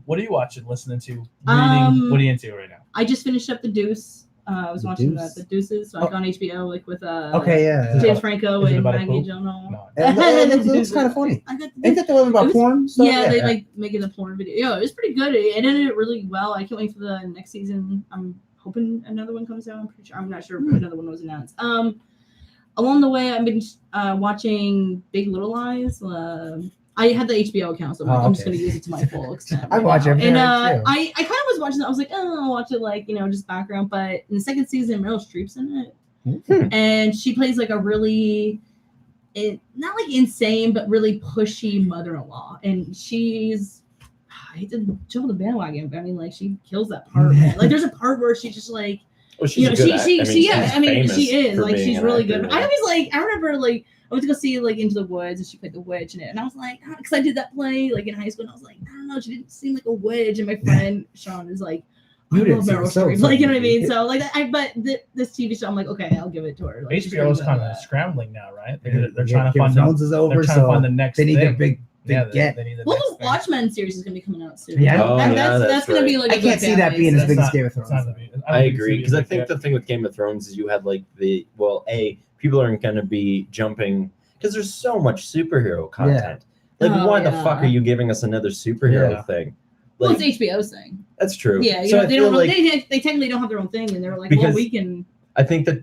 What are you watching, listening to, reading? Um, What are you into right now? I just finished up The Deuce. I was The watching Deuce? The Deuces, like on HBO, like with Okay, yeah. James Franco Is it and about a Maggie poop? Gyllenhaal. No. It looks kind of funny. I got Ain't that the one about It was- porn? Stuff? yeah, they like making a porn video. Yeah, it was pretty good. It ended it really well. I can't wait for the next season. I'm hoping another one comes out. I'm pretty sure. I'm not sure if another one was announced. Along the way, I've been watching Big Little Lies. I had the HBO account, so I'm, Oh, I'm just okay. gonna use it to my full extent. I watch now. everything And on it, too. I kind of was watching it. I was like, oh, I'll watch it like just background. But in the second season, Meryl Streep's in it, and she plays like a really, not like insane, but really pushy mother-in-law, and she's. I hate to jump on the bandwagon, but I mean, like, she kills that part. Man. Like, there's a part where she's just like, Well, she's a good actor. she is like, she's really good. I I always like, I remember like, I went to go see like Into the Woods, and she played the witch in it, and I was like, because I did that play like in high school, and I was like, I don't know, she didn't seem like a witch, and my friend Sean is like, I You didn't love see Meryl it, so- Streep, so like, you know what I you- mean? So like, this TV show, I'm like, okay, I'll give it to her. Like, she's HBO is really kind good of at that. scrambling now, right? They're Yeah, trying to Game of fund Thrones is over, They're trying to so find the next. they need thing. a big get. They need the Well, next the thing. Watchmen series is gonna be coming out soon. Yeah, Oh, that's yeah, that's that's gonna be right. like. I a can't good see that fan being base. as big It's as Game of it's Thrones. not the- I don't agree, it's because I like think that. the thing with Game of Thrones is you had like people aren't going to be jumping because there's so much superhero content. Like, Oh, why the yeah. fuck are you giving us another superhero Yeah. thing? Well, Like, it's HBO's thing. that's true. Yeah, So I they feel don't. like They technically don't have their own thing, and they're like, well, Because- we can. I think that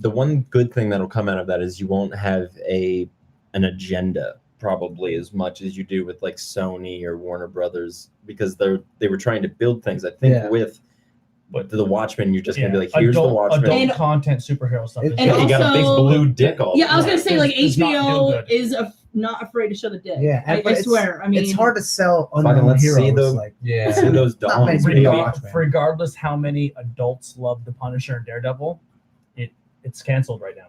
the one good thing that'll come out of that is you won't have an agenda probably as much as you do with like Sony or Warner Brothers, because they were trying to build things. I think Yeah. with the Watchmen, you're just gonna be like, Yeah, here's the adult Watchmen. And- content superhero stuff. And Yeah, you got a big also- blue dick all Yeah, I was the gonna time. say like Does not do HBO good. is not afraid to show the dick. Yeah, I but it's- swear. I mean, it's hard to sell Fucking unknown let's see heroes. the- Like, Yeah. See those Not many dogs. people baby. watch, man. Regardless how many adults love the Punisher and Daredevil, it's canceled right now.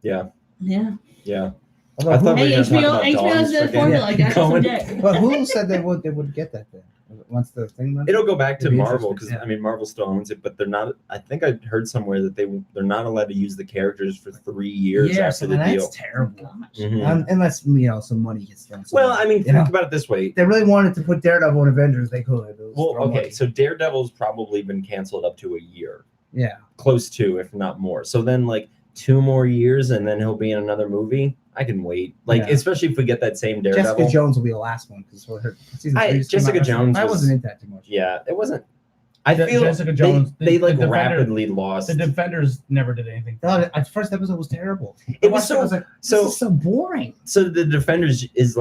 Yeah, Yeah. yeah. although I thought who- we Hey, were gonna talk HBO, about HBO's dogs the for formula. getting Got some going. dick. but who said they would get that then? Once the thing went. It'll go back to It'd be Marvel interesting, because yeah. I mean Marvel still owns it, but they're not. I think I heard somewhere that they're not allowed to use the characters for 3 years yeah, after so the that's deal. terrible. Gosh. Mhm. Unless some money gets thrown. Well, I mean, you think know, about it this way. if they really wanted to put Daredevil in Avengers, they could. It was Well, throw okay, money. so Daredevil's probably been canceled up to a year, yeah, close to, if not more. So then, like 2 more years, and then he'll be in another movie. I can wait, like Yeah. especially if we get that same Daredevil. Jessica Jones will be the last one because her season 3 just came Jessica out. Jones I was- wasn't into that too much. Yeah, it wasn't. I Je- feel Jessica Jones, They the like Defender- rapidly lost. The Defenders never did anything. The first episode was terrible. It I was watched so- I was like, so- this is so boring. So the Defenders is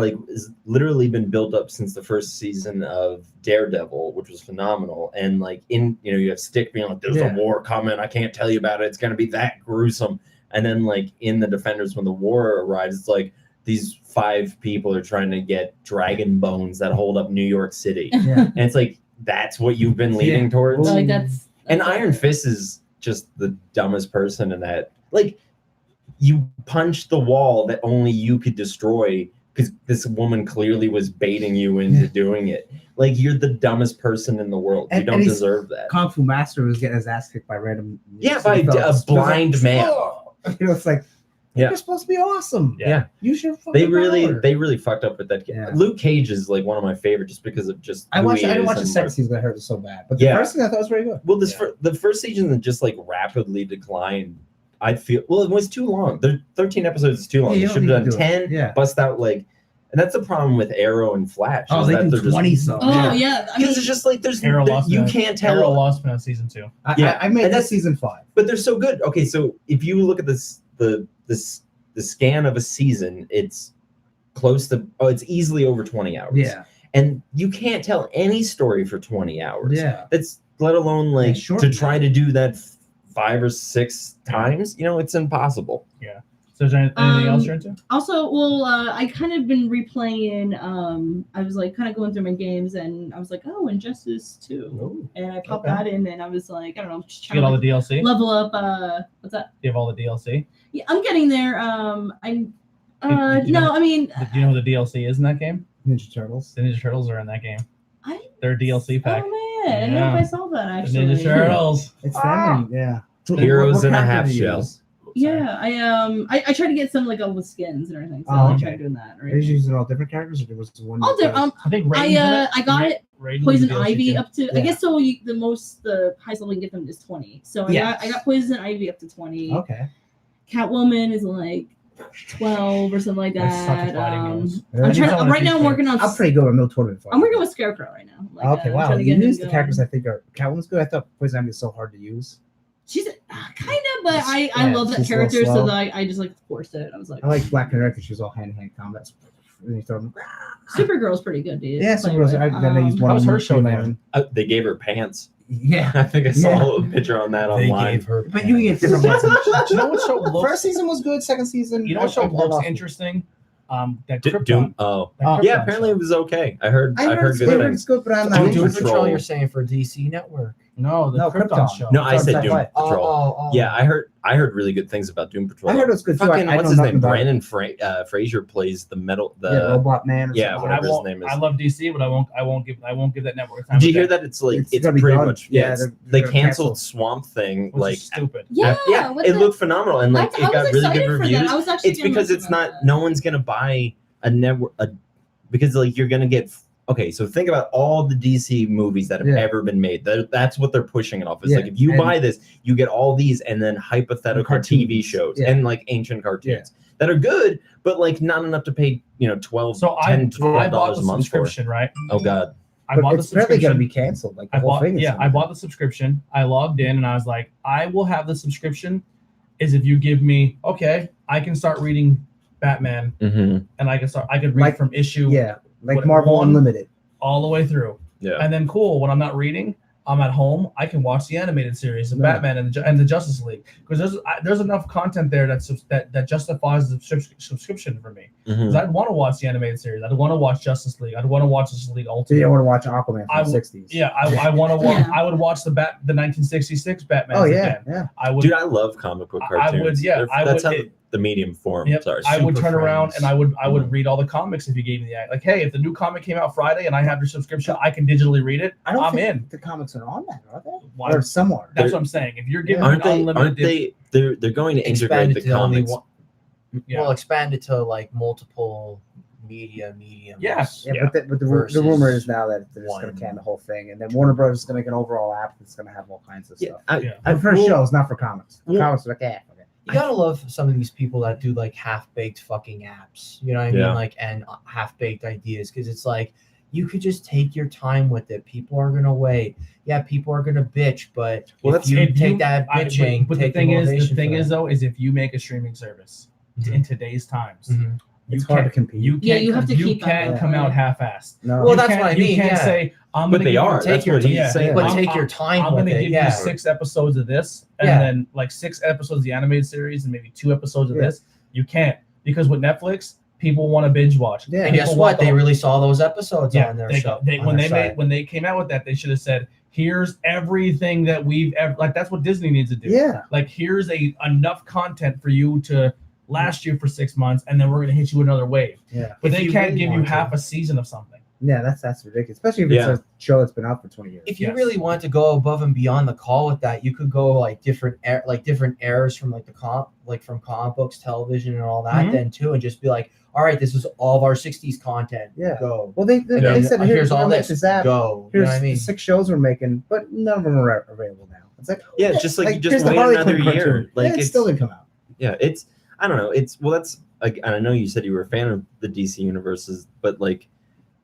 literally been built up since the first season of Daredevil, which was phenomenal. And like you have Stick being like, "There's Yeah. a war coming. I can't tell you about it. It's gonna be that gruesome." And then like in the Defenders, when the war arrives, it's like these 5 people are trying to get dragon bones that hold up New York City, Yeah, and it's like that's what you've been leading towards. Like that's And that's Iron it. Fist is just the dumbest person in that. Like, you punched the wall that only you could destroy because this woman clearly was baiting you into doing it. Like, you're the dumbest person in the world. You And don't he's- deserve that. Kung Fu Master was getting his ass kicked by random. Yeah, by a fellas. blind man. "Oh." It's like, Yeah. you're supposed to be awesome. Yeah. Use your fucking They really, power. they really fucked up with that. Yeah. Luke Cage is like one of my favorite just because of just. I who watched. he I didn't is watch the and second what- season. I heard it was so bad, but the Yeah. first season I thought was very good. Well, Yeah. the first season that just like rapidly declined. I feel it was too long. 13 episodes is too long. Yeah, you They don't should need have to done do it. 10. Yeah. Bust out like, and that's the problem with Arrow and Flash. Oh, is they that do they're just- 20 some. Oh yeah, I mean, Because it's just like there's Arrow lost you me on- can't Arrow tell, lost me on season 2. Yeah, I made and that that's- season 5. but they're so good. Okay, so if you look at the scan of a season, it's close to it's easily over 20 hours. Yeah, and you can't tell any story for 20 hours. yeah. That's let alone like Yeah, to try to do that 5 or 6 times. It's impossible. So is there anything else you're into? also, well, I kind of been replaying. I was like kind of going through my games, and I was like, oh, Injustice 2, and I popped Okay. that in, and I was like, I don't know, just You get all trying the to DLC? level up. What's that? You have all the DLC? Yeah, I'm getting there. I'm. Did you No, know- I mean, Do you know who the DLC is in that game? Ninja Turtles. The Ninja Turtles are in that game. I. They're a DLC pack. Oh man, I don't know if Yeah. I saw that The actually. Ninja Turtles. It's Ah! them. Yeah. Heroes What in a character half do you shell. use? Yeah, I tried to get some like all the skins and everything. So Oh, I'm okay. trying doing that. Are you Right. using all different characters, or there was one? All different. I think Raiden's in it. I got it. Raiden's Poison the DLC Ivy too. up to I Yeah. guess so. The highest level you can get them is 20. So Yeah. I got Poison Ivy up to 20. Okay. Catwoman is like 12 or something like I suck at that. fighting games. Yeah, I'm I trying. need someone to Right now, I'm teach me. working on. I'm pretty good on no tournament fight. I'm working with Scarecrow right now. Like, Okay, I'm wow. trying to You get him use the going. characters I think are Catwoman's good. I thought Poison Ivy is so hard to use. She's kind of, but I Yeah, love that she's a little character, so slow. that I just like forced it. I was like, I like Black Canary because she was all hand-to-hand combat. And you throw them. Supergirl's pretty good, dude. Yeah, Play Supergirl's. with. I used one How was of them her for show Green going? They gave her pants. Yeah. I think I saw Yeah. a picture on that online. her. But you can get different ones. Do you know what show looks? First season was good. Second season. You know what I show fell looks off. interesting? That Doom. Krypton. Oh, That Krypton yeah. Apparently show. it was okay. I heard I heard good things. it's good, but I'm not. Doom into it. Patrol. Patrol, you're saying for DC Network. No, the No, Krypton, Krypton. show. No, I It's on said Doom Sci-Fi. Patrol. Yeah, I heard really good things about Doom Patrol. I heard it was good too. Fucking I what's know his nothing name? about it. Brandon Fraser plays the Robot Man. Or yeah, something. whatever I his won't, name is. I love DC, but I won't give that network time. Did you with hear that? It's like It's it's gonna be pretty done. much Yeah, they they're canceled canceled. Swamp Thing Which like is stupid. Yeah, what it the- looked phenomenal and like I it got was really excited good for reviews. that. I was actually It's gonna because mention it's not that. no one's gonna buy a network because like you're gonna get okay. So think about all the DC movies that have Yeah. ever been made. That's what they're pushing it off. It's Yeah, like if you and- buy this, you get all these and then hypothetical Cartoons. TV shows Yeah. and like ancient cartoons that are good, but like not enough to pay 12, So $10, I $12 bought the a month for. subscription, right? Oh god. I But bought the it's barely subscription. gonna be canceled. Like the I whole bought thing. is I bought the subscription. I logged in and I was like, I will have the subscription is if you give me I can start reading Batman Mm-hmm. and I could read Like- from issue Yeah, like What, Marvel one? Unlimited. all the way through. Yeah. And then cool, when I'm not reading, I'm at home, I can watch the animated series of No. Batman and the Justice League because there's enough content there that justifies the subscription for me. Because I'd want to watch the animated series. I'd want to watch Justice League. I'd want to watch Justice League So Ultimate. you want to watch Aquaman I from the 60s? Yeah, I want to watch. Yeah. I would watch the 1966 Batman. Oh yeah, again. yeah. I would. Dude, I love comic book cartoons. I would. Yeah, That's would. how the medium form. Yep, Sorry. I would Super turn around Friends. and I would read all the comics if you gave me the like. Hey, if the new comic came out Friday and I have your subscription, I can digitally read it. I don't I'm think in. the comics are on that, are they? Why- Or somewhere. That's what I'm saying. If you're giving Aren't me they? unlimited, Aren't they? They're going to integrate Expand the it to only comics. one. Yeah. Well, expand it to like multiple mediums. Yeah. Yeah, but the Versus rumor is now that they're just going one. to can the whole thing, and then Warner Brothers is going to make an overall app that's going to have all kinds of Yeah, stuff. Yeah. And for shows, not for comics. For well- comics are like, okay. You gotta love some of these people that do like half-baked fucking apps. You know what I mean? Yeah. Like and half-baked ideas because it's like you could just take your time with it. People are gonna wait. Yeah, people are gonna bitch, but Well, if that's- you If take that bitching, but take the thing motivation for is that. though, is if you make a streaming service Mhm. in today's times, Mhm. It's hard to can't- compete. You Yeah, can't. you have to you keep can't up. come out half-assed. No. Well, You that's can't- what I You mean, can't yeah. say I'm But gonna they give you- are. Take That's your what he's yeah. saying. But I'm- take your time I'm with gonna it. give Yeah. you 6 episodes of this, and Yeah. then like 6 episodes of the animated series, and maybe 2 episodes of Yeah. this. You can't because with Netflix, people want to binge watch. Yeah. And guess People what? want the They whole- released all those episodes Yeah, on their they, show. they on when their they made site. when they came out with that, they should have said, "Here's everything that we've ever like." That's what Disney needs to do. Yeah. Like, here's enough content for you to last you for 6 months, and then we're gonna hit you another wave. Yeah. But If they you can't really give you want to. half a season of something. Yeah, that's ridiculous. Especially if it's Yeah. a show that's been out for 20 years. If you Yes. really want to go above and beyond the call with that, you could go like different eras from like from comic books, television, and all that Mhm. then too, and just be like, all right, this is all of our '60s content. Yeah. Go. Well, they And they then, said here's all we're this. making this app. Go. You Here's know what I mean? 6 shows we're making, but none of them are available now. It's like Yeah, just like you here's just the wait Harley another Quinn year. cartoon. Like Yeah, it it's still didn't come out. yeah, it's I don't know. It's well, that's like and I know you said you were a fan of the DC universes, but like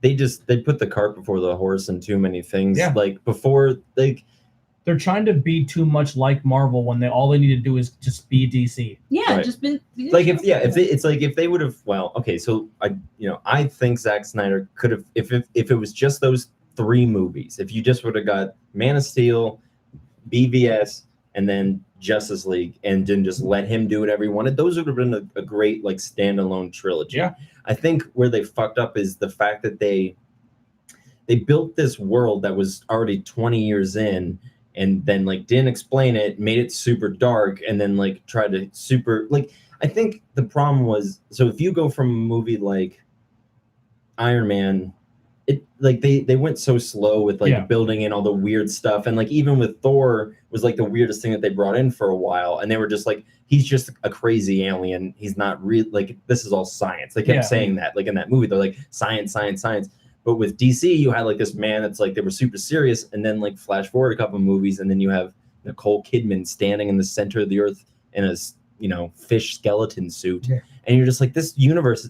they put the cart before the horse in too many things. Yeah. Like before, like They're trying to be too much like Marvel when all they need to do is just be DC. Yeah, Right. just been like if they would have okay, so I think Zack Snyder could have if it was just those 3 movies, if you just would have got Man of Steel, BVS, and then Justice League, and didn't just let him do whatever he wanted, those would have been a great like standalone trilogy. Yeah. I think where they fucked up is the fact that they built this world that was already 20 years in, and then like didn't explain it, made it super dark, and then like tried to super like I think the problem was, so if you go from a movie like Iron Man, it like they went so slow with like Yeah. building in all the weird stuff, and like even with Thor was like the weirdest thing that they brought in for a while, and they were just like, he's just a crazy alien, he's not real, like this is all science. They kept Yeah. saying that like in that movie, they're like science, science, science. But with DC, you had like this man that's like they were super serious, and then like flash forward a couple movies, and then you have Nicole Kidman standing in the center of the earth in a fish skeleton suit, Yeah. and you're just like, this universe,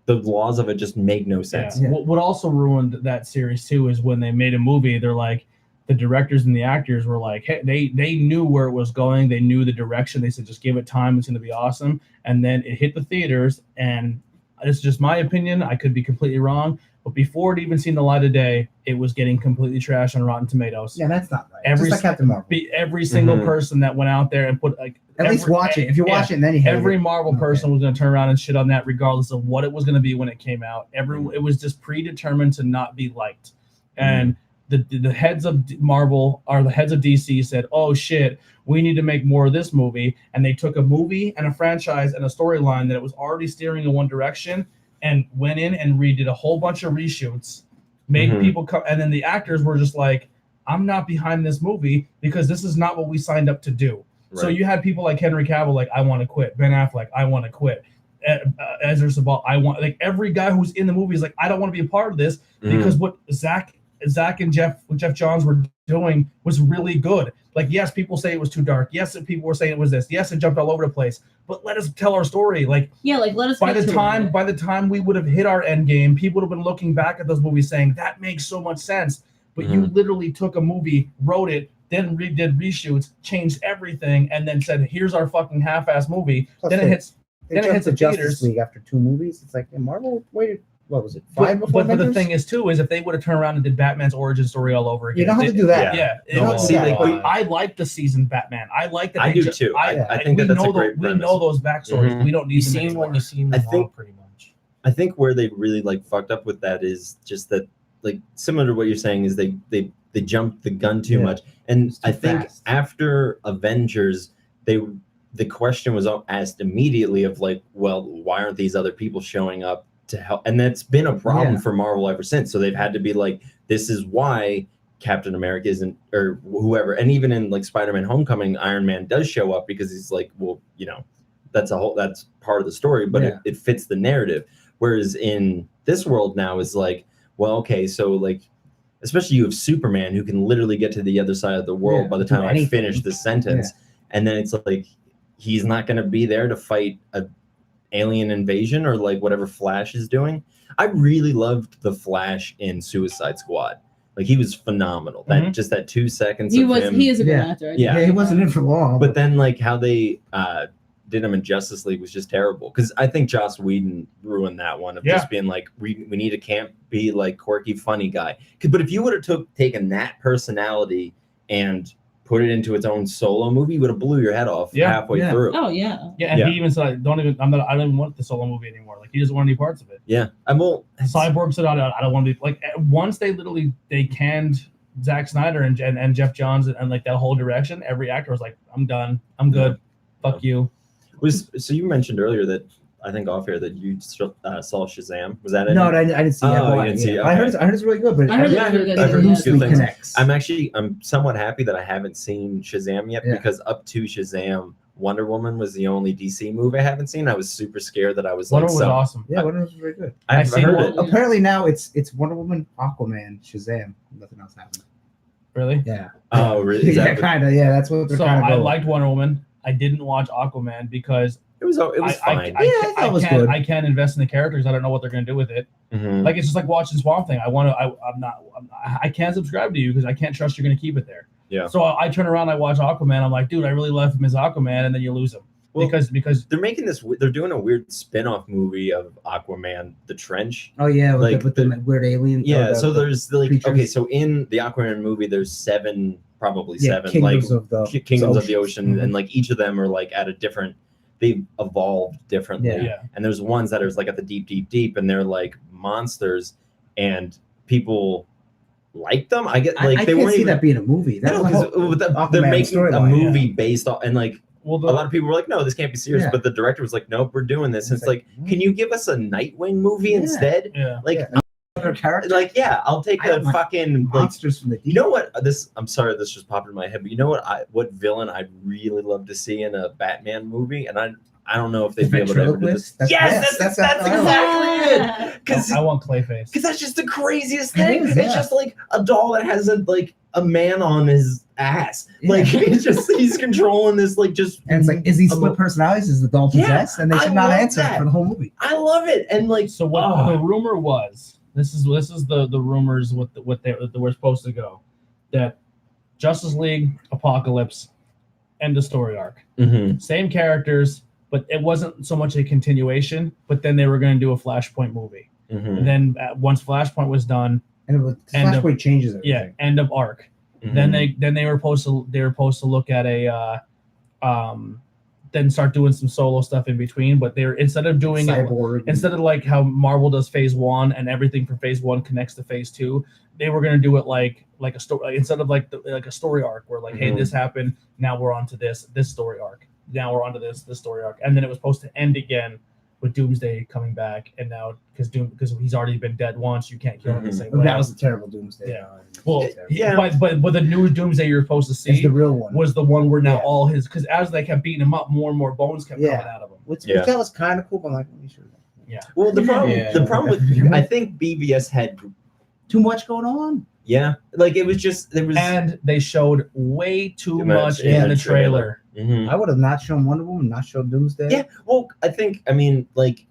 the laws of it just make no sense. Yeah. What also ruined that series too is when they made a movie, they're like, the directors and the actors were like, hey, they knew where it was going, they knew the direction. They said, just give it time, it's going to be awesome. And then it hit the theaters, and it's just my opinion, I could be completely wrong, but before it even seen the light of day, it was getting completely trashed on Rotten Tomatoes. Yeah, that's not right. Every Just like Captain Marvel. Every single Mhm. person that went out there and put like At least watch it. If you watch it, and then you hate every it. Marvel Okay. person was going to turn around and shit on that, regardless of what it was going to be when it came out. It was just predetermined to not be liked, and the heads of Marvel or the heads of DC said, "Oh shit, we need to make more of this movie," and they took a movie and a franchise and a storyline that it was already steering in one direction, and went in and redid a whole bunch of reshoots, made Mhm. people come, and then the actors were just like, "I'm not behind this movie because this is not what we signed up to do." So Right. you had people like Henry Cavill, like, I want to quit. Ben Affleck, I want to quit. Ezra Sabal, I want, like, every guy who's in the movie is like, I don't want to be a part of this Mhm. because what Zach and Jeff Johns were doing was really good. Like, yes, people say it was too dark. Yes, people were saying it was this. Yes, it jumped all over the place. But let us tell our story. Like, Yeah, like let us by get the to it. time we would have hit our end game, people would have been looking back at those movies saying that makes so much sense. But you literally took a movie, wrote it, then did reshoots, changed everything, and then said, "Here's our fucking half-ass movie." Plus Then it they- hits. They then it jumped hits to the Justice theaters. League after 2 movies. It's like, Marvel waited what was it? 5 before But the Avengers? thing is too is if they would have turned around and did Batman's origin story all over again, You don't have to do that. Yeah, You don't have to see, do that. like, I like the seasoned Batman. I like that. I do too. I think we that's a know great we premise. know those backstories. Mhm. We don't need You them seen anymore. when you seen I them all, think- pretty much. I think where they really like fucked up with that is just that, like, similar to what you're saying, is they jumped the gun too Yeah. much. And It's too I think fast. after Avengers, the question was asked immediately of like, well, why aren't these other people showing up to help? And that's been a problem Yeah. for Marvel ever since. So they've had to be like, this is why Captain America isn't, or whoever. And even in like Spider-Man Homecoming, Iron Man does show up because he's like, well, you know, that's part of the story, but Yeah. it fits the narrative. Whereas in this world now is like, well, okay, so like, especially you have Superman who can literally get to the other side of the world Yeah, by the do time I anything. finish the sentence. And then it's like, he's not going to be there to fight a alien invasion or like whatever Flash is doing. I really loved the Flash in Suicide Squad. Like, he was phenomenal. That just that 2 seconds He of was. him. He is a good Yeah. actor. I Yeah. Yeah, he wasn't in for long. But then like how they did him in Justice League was just terrible, because I think Joss Whedon ruined that one of just being like, we need a can't be like quirky funny guy. But if you would have taken that personality and put it into its own solo movie, you would have blew your head off halfway Yeah. through. Oh yeah. Yeah, and Yeah. he even said, I don't even want the solo movie anymore. Like, he doesn't want any parts of it. Yeah, I'm well. Cyborg said, I don't want to be like. Once they canned Zack Snyder and Jeff Johns and like that whole direction. Every actor was like, I'm done. I'm good. Fuck you. So you mentioned earlier that, I think off here, that you saw Shazam. Was that it? No, I didn't see it. Oh, I you didn't see it, I heard okay. it's really good, but I heard Yeah, it's really good. I've heard loosely good things. connects. I'm somewhat happy that I haven't seen Shazam yet, Yeah. because up to Shazam, Wonder Woman was the only DC movie I haven't seen. I was super scared that I was Wonder like, Woman was awesome. Yeah, Wonder Woman's very good. I've seen heard one- it. Apparently now it's Wonder Woman, Aquaman, Shazam. Nothing else happened. Really? Yeah. Oh, really? Is Yeah, that what- kind of. Yeah, that's what they're So kind of I going. liked Wonder Woman. I didn't watch Aquaman because it was fine. I thought it was good. I can't invest in the characters. I don't know what they're going to do with it. Mhm. Like, it's just like watching Swamp Thing. I can't subscribe to you because I can't trust you're going to keep it there. Yeah. So I turn around, I watch Aquaman. I'm like, dude, I really love him as Aquaman, and then you lose him Well, because they're making this. They're doing a weird spin-off movie of Aquaman, The Trench. Oh yeah, with, like the weird alien. Yeah. So there's like, creatures. okay, so in the Aquaman movie, there's seven like kingdoms of the kingdoms of the ocean, Mhm. and like each of them are like at a different. They've evolved differently. Yeah. And there's ones that are like at the deep, and they're like monsters, and people like them. I get like I they can't weren't see even. that being a movie. That's No, the 'cause whole they're Aquaman making a storyline, movie based on, and like well, a lot of people were like, no, this can't be serious. Yeah. But the director was like, nope, we're doing this. And It's it's like, like, can you give us a Nightwing movie Yeah. instead? yeah. Like, Yeah. Other characters, like, yeah, I'll take I a don't like fucking like. monsters from the deep. You know what? I'm sorry, this just popped in my head, but you know what villain I'd really love to see in a Batman movie, and I don't know if they'd be able to ever do this. Ventriloquist? Yes, that's what I like. exactly it. Because I want Clayface. that's just the craziest It thing. is, It's yeah. just like a doll that has a man on his ass. Yeah. Like, it's just he's controlling this like just. And it's like, is he a split little- personalities? Is the doll Yeah, possessed? And they I should not love answer that. for the whole movie. I love it, and like So what oh. the rumor was, this is the rumors what they were supposed to go, that Justice League, Apocalypse, end of story arc, Mhm. same characters, but it wasn't so much a continuation. But then they were going to do a Flashpoint movie. Mhm. And then once Flashpoint was done, And it was, End of- Flashpoint changes everything. yeah, end of arc. Mhm. Then they were supposed to look at a then start doing some solo stuff in between. But they're instead of doing it. Cyborg. Instead of like how Marvel does phase 1 and everything from phase 1 connects to phase 2, they were going to do it like a story, instead of like a story arc where like, hey, Mhm. this happened, now we're on to this story arc, now we're on to this story arc, and then it was supposed to end again with Doomsday coming back, and now because he's already been dead once, you can't kill him the Mhm. same way. that was a terrible Doomsday. Yeah. Well, Yeah. but the new Doomsday you're supposed to It's see the real one. was the one where now Yeah. all his, because as they kept beating him up, more and more bones kept Yeah. coming out of him. Which Yeah. that was kind of cool, but I'm like, are you sure? Well, the problem Yeah. with I think BVS had Too much going on. like it was just there was. And they showed way too Too much much in in the the trailer. Mhm. I would have not shown Wonder Woman, not shown Doomsday. Yeah, well, I mean, like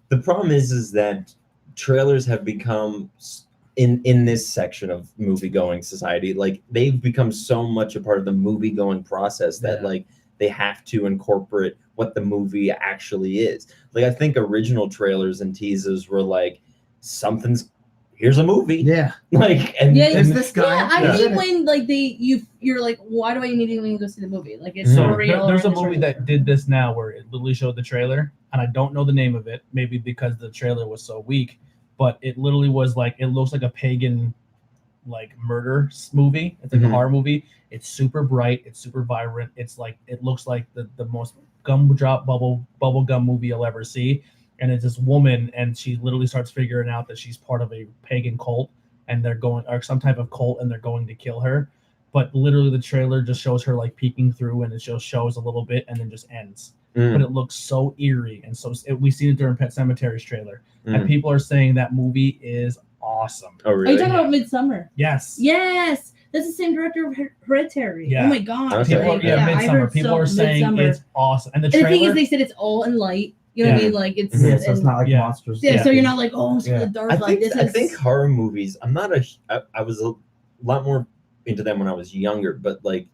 the problem is that trailers have become in this section of movie going society, like they've become so much a part of the movie going process that Yeah. like they have to incorporate what the movie actually is. Like I think original trailers and teasers were like something's here's a movie. Yeah. Like and Yeah, There's and- this guy. Yeah, I Yeah. hate when like you're like, why do I need to even go see the movie? Like it's Mhm. so So real. there's a and it's movie real. that did this now where it literally showed the trailer, and I don't know the name of it, maybe because the trailer was so weak, but it literally was like it looks like a pagan like murder movie. It's like a Mhm. horror movie. It's super bright, it's super vibrant. It's like it looks like the most gumdrop bubble gum movie you'll ever see. And it's this woman, and she literally starts figuring out that she's part of a pagan cult, and they're going or some type of cult, and they're going to kill her. But literally, the trailer just shows her like peeking through, and it just shows a little bit, and then just ends. Mm, But it looks so eerie, and so we seen it during Pet Cemetery's trailer, mm. and people are saying that movie is awesome. Oh Are you really? talking about Midsummer? Yes. Yes, that's the same director of Hereditary. Yeah. Oh my god. Okay. People, Like, yeah, I Midsummer. heard People are saying Midsummer. it's awesome, and the And the trailer. thing is, they said it's all in light. You know what I mean? Like it's Yeah, so it's and- not like Yeah. monsters. yeah, so you're not like, oh, it's Yeah. really dark. I Like think this I is. think horror movies. I was a lot more into them when I was younger, but like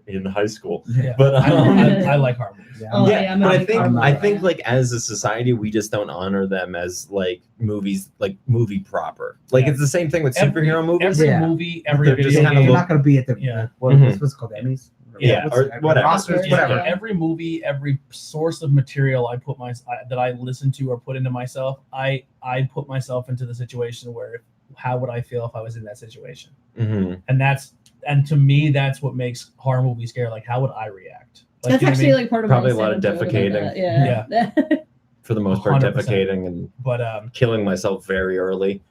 in high school. Yeah. But I like horror movies. Yeah. Oh, yeah, yeah, I'm but a I big think horror I movie think fan. like as a society, we just don't honor them as like movies, like movie proper. Like Yeah. it's the same thing with Every- superhero movies. Every Yeah. movie, But every they're video just kinda game. You're not going to be at the Yeah. what's it called, Emmys? Yeah, What's or it? whatever. Oscars, Yeah, whatever. yeah. Every movie, every source of material I put that I listen to or put into myself, I put myself into the situation where how would I feel if I was in that situation? Mhm. And to me, that's what makes horror movies scary. Like, how would I react? Like, That's you know what I actually mean? like part of Probably my a lot of stand-up joke about defecating. that. Yeah. For the most part, 100%. defecating and But killing myself very early.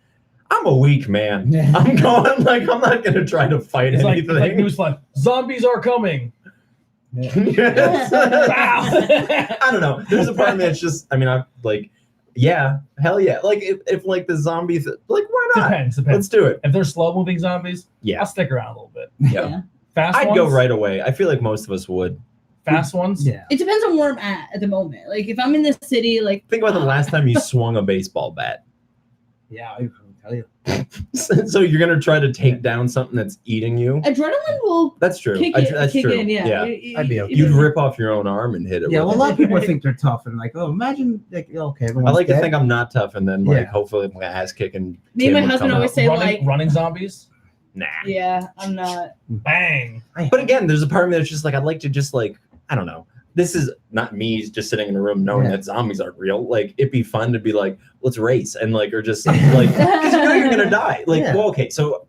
I'm a weak man. Yeah. I'm going like I'm not gonna try to fight it's like anything. newsflash: zombies are coming. Yes. Wow. I don't know. There's a part of me that's just. I mean, I'm like, yeah, hell yeah. Like if like the zombies, like why not? Depends. Let's do it. If they're slow moving zombies, Yeah. I'll stick around a little bit. Yeah. Fast I'd ones, go right away. I feel like most of us would. Fast ones, Yeah. It depends on where I'm at the moment. Like if I'm in the city, like Think about the last time you swung a baseball bat. Yeah, I can tell you. So you're gonna try to take down something that's eating you. adrenaline will That's true. kick That's kick true. in. Yeah. I'd be okay. You'd rip off your own arm and hit it. Yeah, with well, a it. lot of people think they're tough and like, oh, imagine, like, okay, I everyone's like to dead. think I'm not tough, and then like Yeah. hopefully my ass kicking. Me and my husband always say running, like, running zombies. Nah. yeah, I'm not. Bang. But again, there's a part of me that's just like I'd like to just like I don't know. This is not me just sitting in a room knowing Yeah. that zombies aren't real. Like it'd be fun to be like, let's race and like or just like because you know you're gonna die. Like Yeah. well, okay, so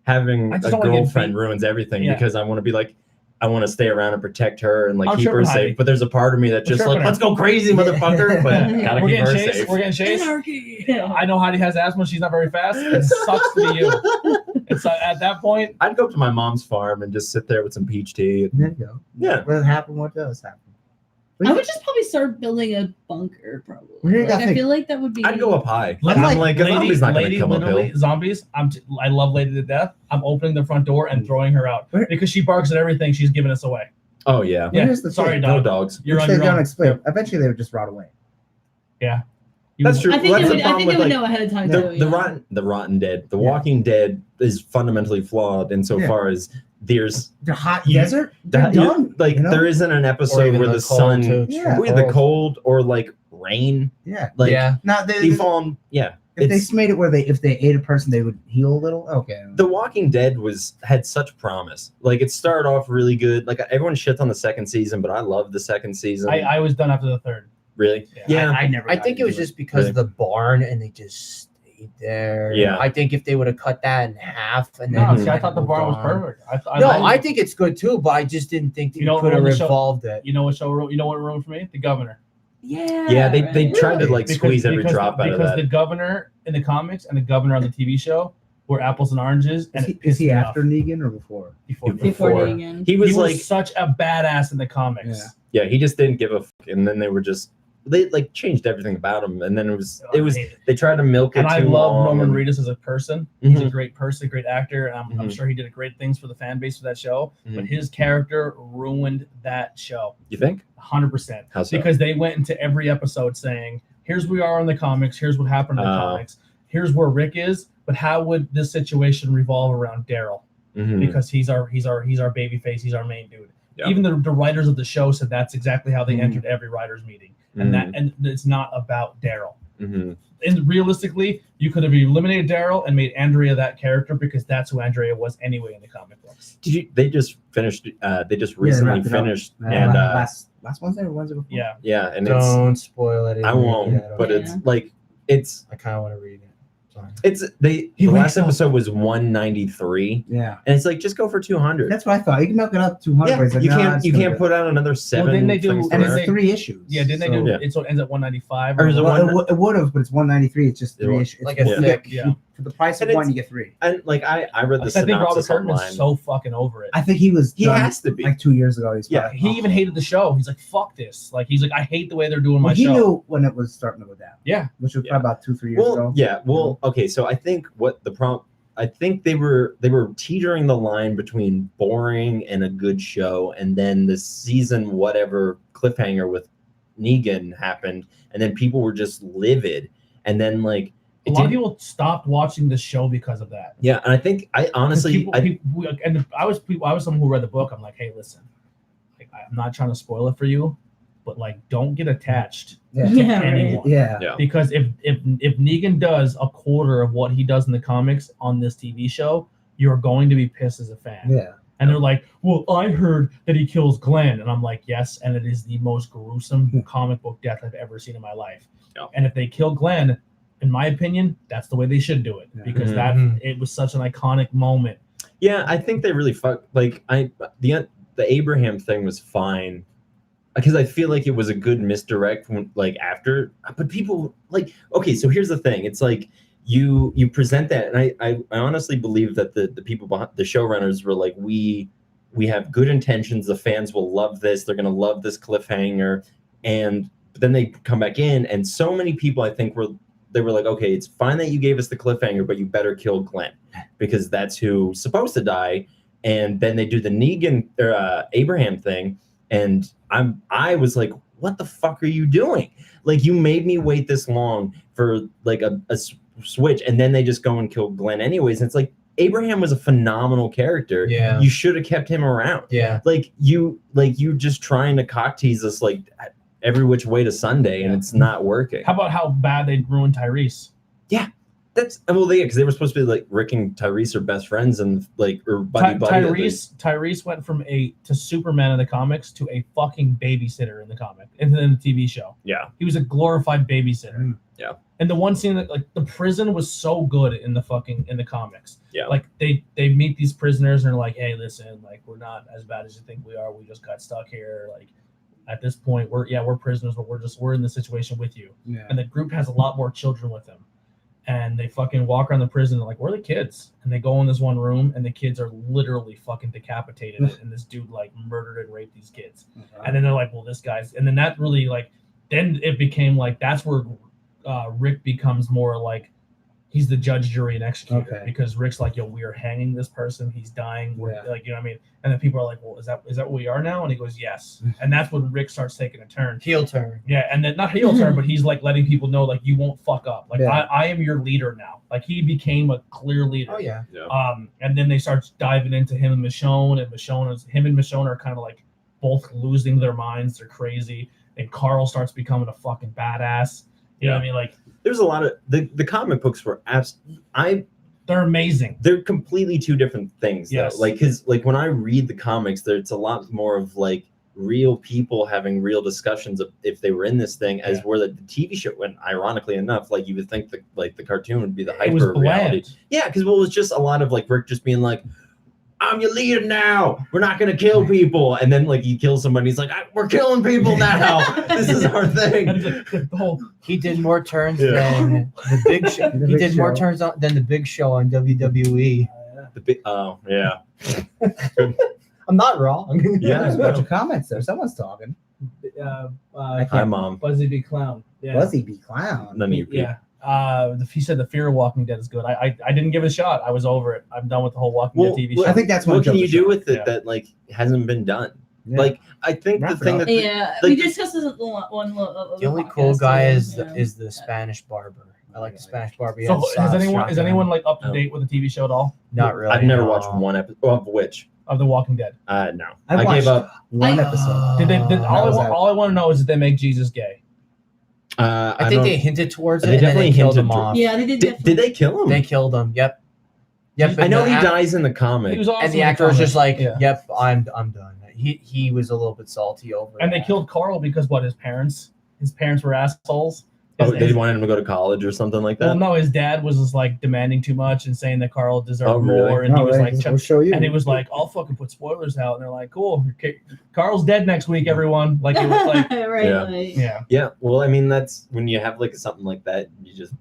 having I a just don't wanna get girlfriend beat. ruins everything Yeah. because I want to be like. I want to stay around and protect her and like I'm keep her tripping, honey. safe. But there's a part of me that just tripping, like, let's honey. go crazy, motherfucker. But Yeah. gotta We're keep getting her chased. safe. We're getting chased. Anarchy. I know Heidi has asthma. She's not very fast. It sucks to be you. It's at that point. I'd go up to my mom's farm and just sit there with some peach tea. There you go. Yeah. What happened? What does happen? I would just probably start building a bunker. Probably. Well, here you Like, go, I think- feel like that would be. I'd go up high. Like- I'm like, a zombie's not going to lady, come literally, uphill. zombies. I love Lady to death. I'm opening the front door and throwing her out Where- because she barks at everything. She's giving us away. Oh yeah. Yeah. Here's the Sorry, thing. No dog. dogs. You're Which on they your don't own. explain. Eventually, they would just rot away. You- That's true. I think That's they the would. I problem think with, they would like, know ahead of time. the, too, the yeah. rotten dead. The Yeah. Walking Dead is fundamentally flawed insofar as there's The hot You- desert, they're done. like you know? there isn't an Or episode even where the sun, too. Yeah. with the cold or like rain, Yeah. like Yeah. Now, they, they fall on. Yeah, if they it's made it where if they ate a person, they would heal a little. Okay. The Walking Dead had such promise. Like it started off really good. Like everyone shits on the second season, but I love the second season. I was done after the third. really, yeah. I never. I got think it was into just because Really? of the barn and they just stayed there. Yeah. I think if they would have cut that in half and then No, Mhm. see, I thought the moved bar was on. perfect. No, I I think it's good too, but I just didn't think that You know you what could have ruined the show? revolved it. You know what show? You know what ruined for me? The Governor. Yeah. Yeah, they right. tried to Really? like squeeze every drop out of because that. the Governor in the comics and the Governor on the TV show were apples and oranges. And Is he it pissed me after off. Negan or before? Before. Before before. Negan. He was He like, was such a badass in the comics. Yeah. yeah, he just didn't give a fuck, and then they were just they like changed everything about him, and then it was I hate it. they tried to milk it And I too love long, Norman and- Reedus as a person. He's a Mhm. great person, great actor, and I'm Mhm. sure he did great things for the fan base for that show. But Mhm. his character ruined that show, You think? 100%. How so? Because they went into every episode saying, "Here's where we are in the comics. Here's what happened in the Oh. comics. Here's where Rick is. But how would this situation revolve around Daryl? Mhm. Because he's our baby face. He's our main dude. Yeah. Even the writers of the show said that's exactly how they Mhm. entered every writers meeting, and and it's not about Daryl. Mm-hmm. And realistically, you could have eliminated Daryl and made Andrea that character because that's who Andrea was anyway in the comic books. Did you? They just finished. They just recently wrapped it up. finished, and last Wednesday or Wednesday before? Yeah, yeah, and Don't spoil it. I won't, Yeah, but Yeah. it's like it's I kind of want to read it. Sorry. the He last wakes up. episode was 193, Yeah. and it's like just go for 200. That's what I thought. You can milk it up 200. Yeah, but it's like, you nah, can't it's you gonna can't be- put out another 7 didn't they do- things And per it's day. 3 issues. yeah. Didn't they so- do Yeah. it? So it ends at 195. Or is it Well, one- it would have, but it's 193. It's just It 3 wa- issues. like It's a one- thick- Yeah. For the price of And one, it's- you get 3. And like I read the I think Robert synopsis Kirkman online. is so fucking over it. I think he was. He done, has to be. like 2 years ago. He's Yeah, probably- He even hated the show. He's like, "Fuck this!" Like he's like, "I hate the way they're doing my Well, he show." knew when it was starting to go down. Yeah. Which was Yeah. probably about 2-3 years Well, ago. yeah. Well, okay. So I think what the problem. I think they were teetering the line between boring and a good show, and then the season whatever cliffhanger with Negan happened, and then people were just livid, and then like A lot of people stopped watching the show because of that. Yeah, and I think I honestly, I was someone who read the book. I'm like, hey, listen, like, I'm not trying to spoil it for you, but like, don't get attached Yeah. Yeah, to right. anyone. Yeah. Yeah. Because if Negan does a quarter of what he does in the comics on this TV show, you're going to be pissed as a fan. Yeah. And they're like, well, I heard that he kills Glenn. And I'm like, yes, and it is the most gruesome comic book death I've ever seen in my life. Yeah. And if they kill Glenn, in my opinion, that's the way they should do it. Yeah. Because Mhm. it was such an iconic moment. yeah, I think they really fucked. Like the Abraham thing was fine because I feel like it was a good misdirect when like after, but people like okay. So here's the thing: it's like you present that, and I honestly believe that the people behind the showrunners were like we have good intentions. The fans will love this. They're gonna love this cliffhanger, and but then they come back in, and so many people I think were like, okay, it's fine that you gave us the cliffhanger, but you better kill Glenn because that's who's supposed to die. And then they do the Negan or Abraham thing, and I was like, what the fuck are you doing? Like, you made me wait this long for like a switch, and then they just go and kill Glenn anyways. And it's like Abraham was a phenomenal character. Yeah. You should have kept him around. Yeah. Like you just trying to cock tease us like every which way to Sunday, and it's not working. How about how bad they ruined Tyrese? That's well, yeah, because they were supposed to be like Rick and Tyrese are best friends and like or buddy. Tyrese went from to Superman in the comics to a fucking babysitter in the comic and then the TV show. Yeah, He was a glorified babysitter. Yeah. And the one scene that like the prison was so good in the comics. Yeah. Like they meet these prisoners and they're like, hey, listen, like we're not as bad as you think we are. We just got stuck here. Like at this point, we're prisoners, but we're in the situation with you. Yeah. And the group has a lot more children with them. And they fucking walk around the prison and like, where are the kids? And they go in this one room and the kids are literally fucking decapitated. And this dude like murdered and raped these kids. And then they're like, well, this guy's, and then that really like, then it became like, that's where Rick becomes more like, he's the judge, jury, and executor. Okay. Because Rick's like, yo, we are hanging this person. He's dying. We're Yeah. like, you know what I mean? And then people are like, well, is that what we are now? And he goes, yes. And that's when Rick starts taking a turn. Heel turn. Yeah, and then not heel turn, but he's like letting people know like you won't fuck up. Like Yeah. I am your leader now. Like he became a clear leader. Oh yeah. And then they start diving into him and Michonne, and Michonne are kind of like both losing their minds. They're crazy, and Carl starts becoming a fucking badass. You know what I mean? Like there's a lot of the comic books were they're amazing. they're completely two different things. Yes. Though. Like because like when I read the comics, it's a lot more of like real people having real discussions of if they were in this thing, as where the TV show went. Ironically enough, like you would think the cartoon would be the It was hyper reality. bland. Yeah, because it was just a lot of like Rick just being like, I'm your leader now. We're not gonna kill people, and then like he kills somebody. He's like, we're killing people now. This is our And thing. it's like, the whole He did more turns Yeah. than the Big Show. The He Big did more Show. turns than the Big Show on WWE. The big, oh yeah, I'm not wrong. Yeah. There's a bunch of comments there. Someone's talking. hi mom. Buzzy B Clown. Yeah. Buzzy B Clown. Let me repeat. Yeah. He said the Fear of Walking Dead is good. I didn't give it a shot. I was over it. I'm done with the whole Walking Dead TV show. I think that's one What can joke you to do show. with it Yeah. that like hasn't been done? Yeah. Like I think Wrap the it thing up. that Yeah, like, we discussed this at the one. The only cool guy is the Spanish barber. I like to smash Barbie. So heads, is shotgun. anyone like up to Oh. date with the TV show at all? Not really. I've never no. watched one episode of which. Of The Walking Dead? No, I I gave watched up. one I- episode. Did they? That was out. All I want to know is did they make Jesus gay? I think they hinted towards it. They and then definitely they killed hinted him to- off. Yeah, they did. Did they kill him? They killed him. Yep. Yep. I and know the he act- dies in the comic. He was awesome. And the in actor was just comic. like, Yeah. "Yep, I'm done." He was a little bit salty over. And they that. killed Carl because what? His parents were assholes. Oh, His- they wanted him to go to college or something like that. Well, no, his dad was just like demanding too much and saying that Carl deserved Oh, really? more, and he was like, we'll show you. and he was like, "I'll fucking put spoilers out," and they're like, "Cool, okay, Carl's dead next week, everyone." Like, it was like, right. Yeah. Like, yeah, Yeah, well, I mean, that's when you have like something like that. You just,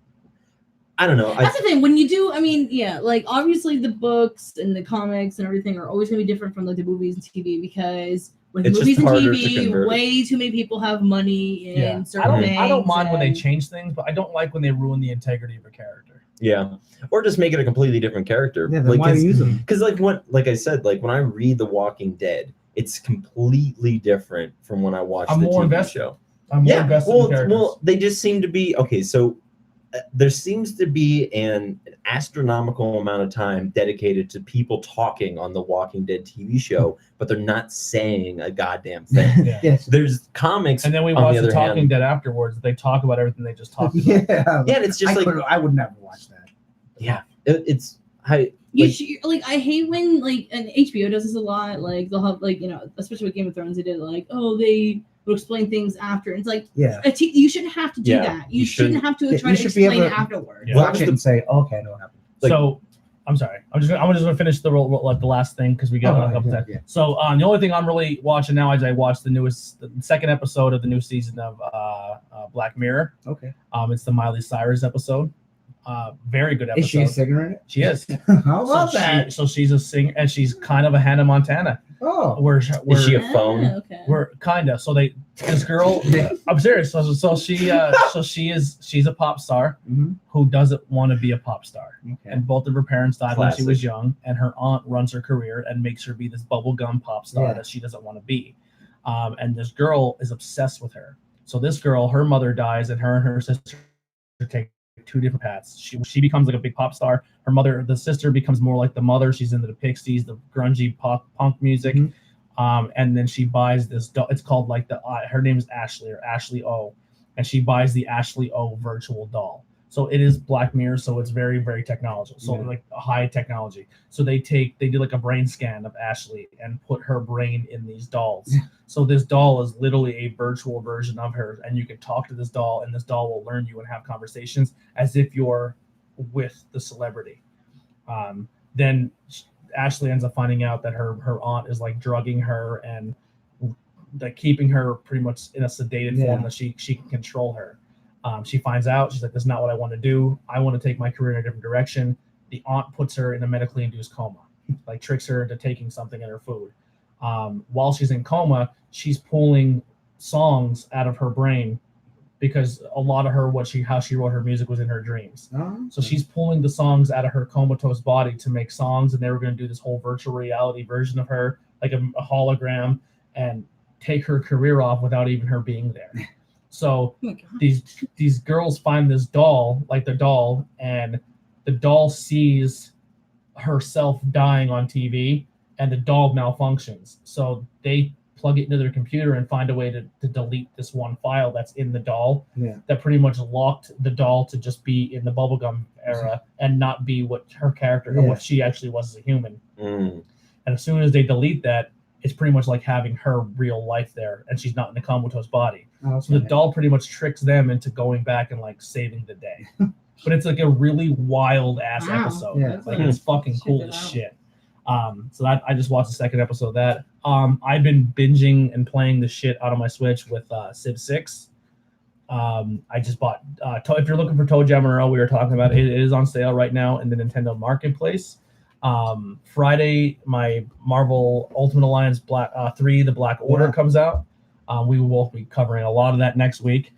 I don't know. That's the thing. When you do, I mean, yeah, like obviously the books and the comics and everything are always going to be different from like the movies and TV because with It's movies just and harder to TV, convert. way too many people have money in yeah. certain things. I don't mind when they and- change things, but I don't like when they ruin the integrity of a character. Yeah, or just make it a completely different character. Yeah, then why use them? Because like I said, like when I read The Walking Dead, it's completely different from when I watch I'm the more TV invested. show. I'm more Yeah, invested in the characters. well, they just seem to be okay. So there seems to be an astronomical amount of time dedicated to people talking on the Walking Dead TV show, but they're not saying a goddamn thing. Yeah. Yes. There's comics, And then we on watch the The other Talking hand, Dead afterwards. They talk about everything they just talked about. Yeah. yeah, and it's just like I would never watch that. yeah, it's I You like, should, like I hate when like and HBO does this a lot. Like they'll have like especially with Game of Thrones, they did like they will explain things after. And it's like Yeah. you shouldn't have to do Yeah, that. You you shouldn't have to Yeah, try you to should be explain able it to- afterwards. Yeah. Watch it and say, okay, I know what happened. Like- So I'm sorry. I'm just gonna finish the last thing because we got a couple yeah, times. yeah. So the only thing I'm really watching now is I watched the second episode of the new season of Black Mirror. Okay. It's the Miley Cyrus episode. Very good episode. Is she a singer in it? She is. How about that? So she's a singer, and she's kind of a Hannah Montana. Oh. Where is she a phone? Okay. we're kind of this girl. I'm serious. So she's a pop star Mhm. who doesn't want to be a pop star. Okay. And both of her parents died when she Classic. was young, and her aunt runs her career and makes her be this bubblegum pop star Yeah. that she doesn't want to be. And this girl is obsessed with her. So this girl, her mother dies, and her sister take two different paths. She becomes like a big pop star. Her mother, the sister, becomes more like the mother. She's into the Pixies, the grungy punk music. Mhm. And then she buys this doll. It's called like her name is Ashley or Ashley O, and she buys the Ashley O virtual doll. So it is Black Mirror, so it's very, very technological. So Yeah. like high technology. So they do like a brain scan of Ashley and put her brain in these dolls. So this doll is literally a virtual version of her, and you can talk to this doll, and this doll will learn you and have conversations as if you're with the celebrity. Then Ashley ends up finding out that her aunt is like drugging her and like keeping her pretty much in a sedated form Yeah. that she can control her. She finds out, she's like, "This is not what I want to do. I want to take my career in a different direction." The aunt puts her in a medically induced coma, like tricks her into taking something in her food. While she's in coma, she's pulling songs out of her brain because a lot of how she wrote her music was in her dreams. Oh. So she's pulling the songs out of her comatose body to make songs, and they were going to do this whole virtual reality version of her, like a hologram, and take her career off without even her being there. So Oh my God. these girls find this doll, like the doll, and the doll sees herself dying on TV, and the doll malfunctions. So they plug it into their computer and find a way to delete this one file that's in the doll Yeah. that pretty much locked the doll to just be in the bubblegum era and not be what her character or Yeah. what she actually was as a human. mm, And as soon as they delete that, it's pretty much like having her real life there, and she's not in a comatose body. Oh, So the okay. doll pretty much tricks them into going back and like saving the day. But it's like a really wild ass Wow. episode. Yeah. Like it's fucking Check cool it as out. shit. So that I just watched the second episode of that. I've been binging and playing the shit out of my Switch with Civ 6. I just bought if you're looking for Toe Jam and Earl, we were talking about it is on sale right now in the Nintendo Marketplace. Friday, my Marvel Ultimate Alliance 3, The Black Order Yeah. comes out. We will both be covering a lot of that next week.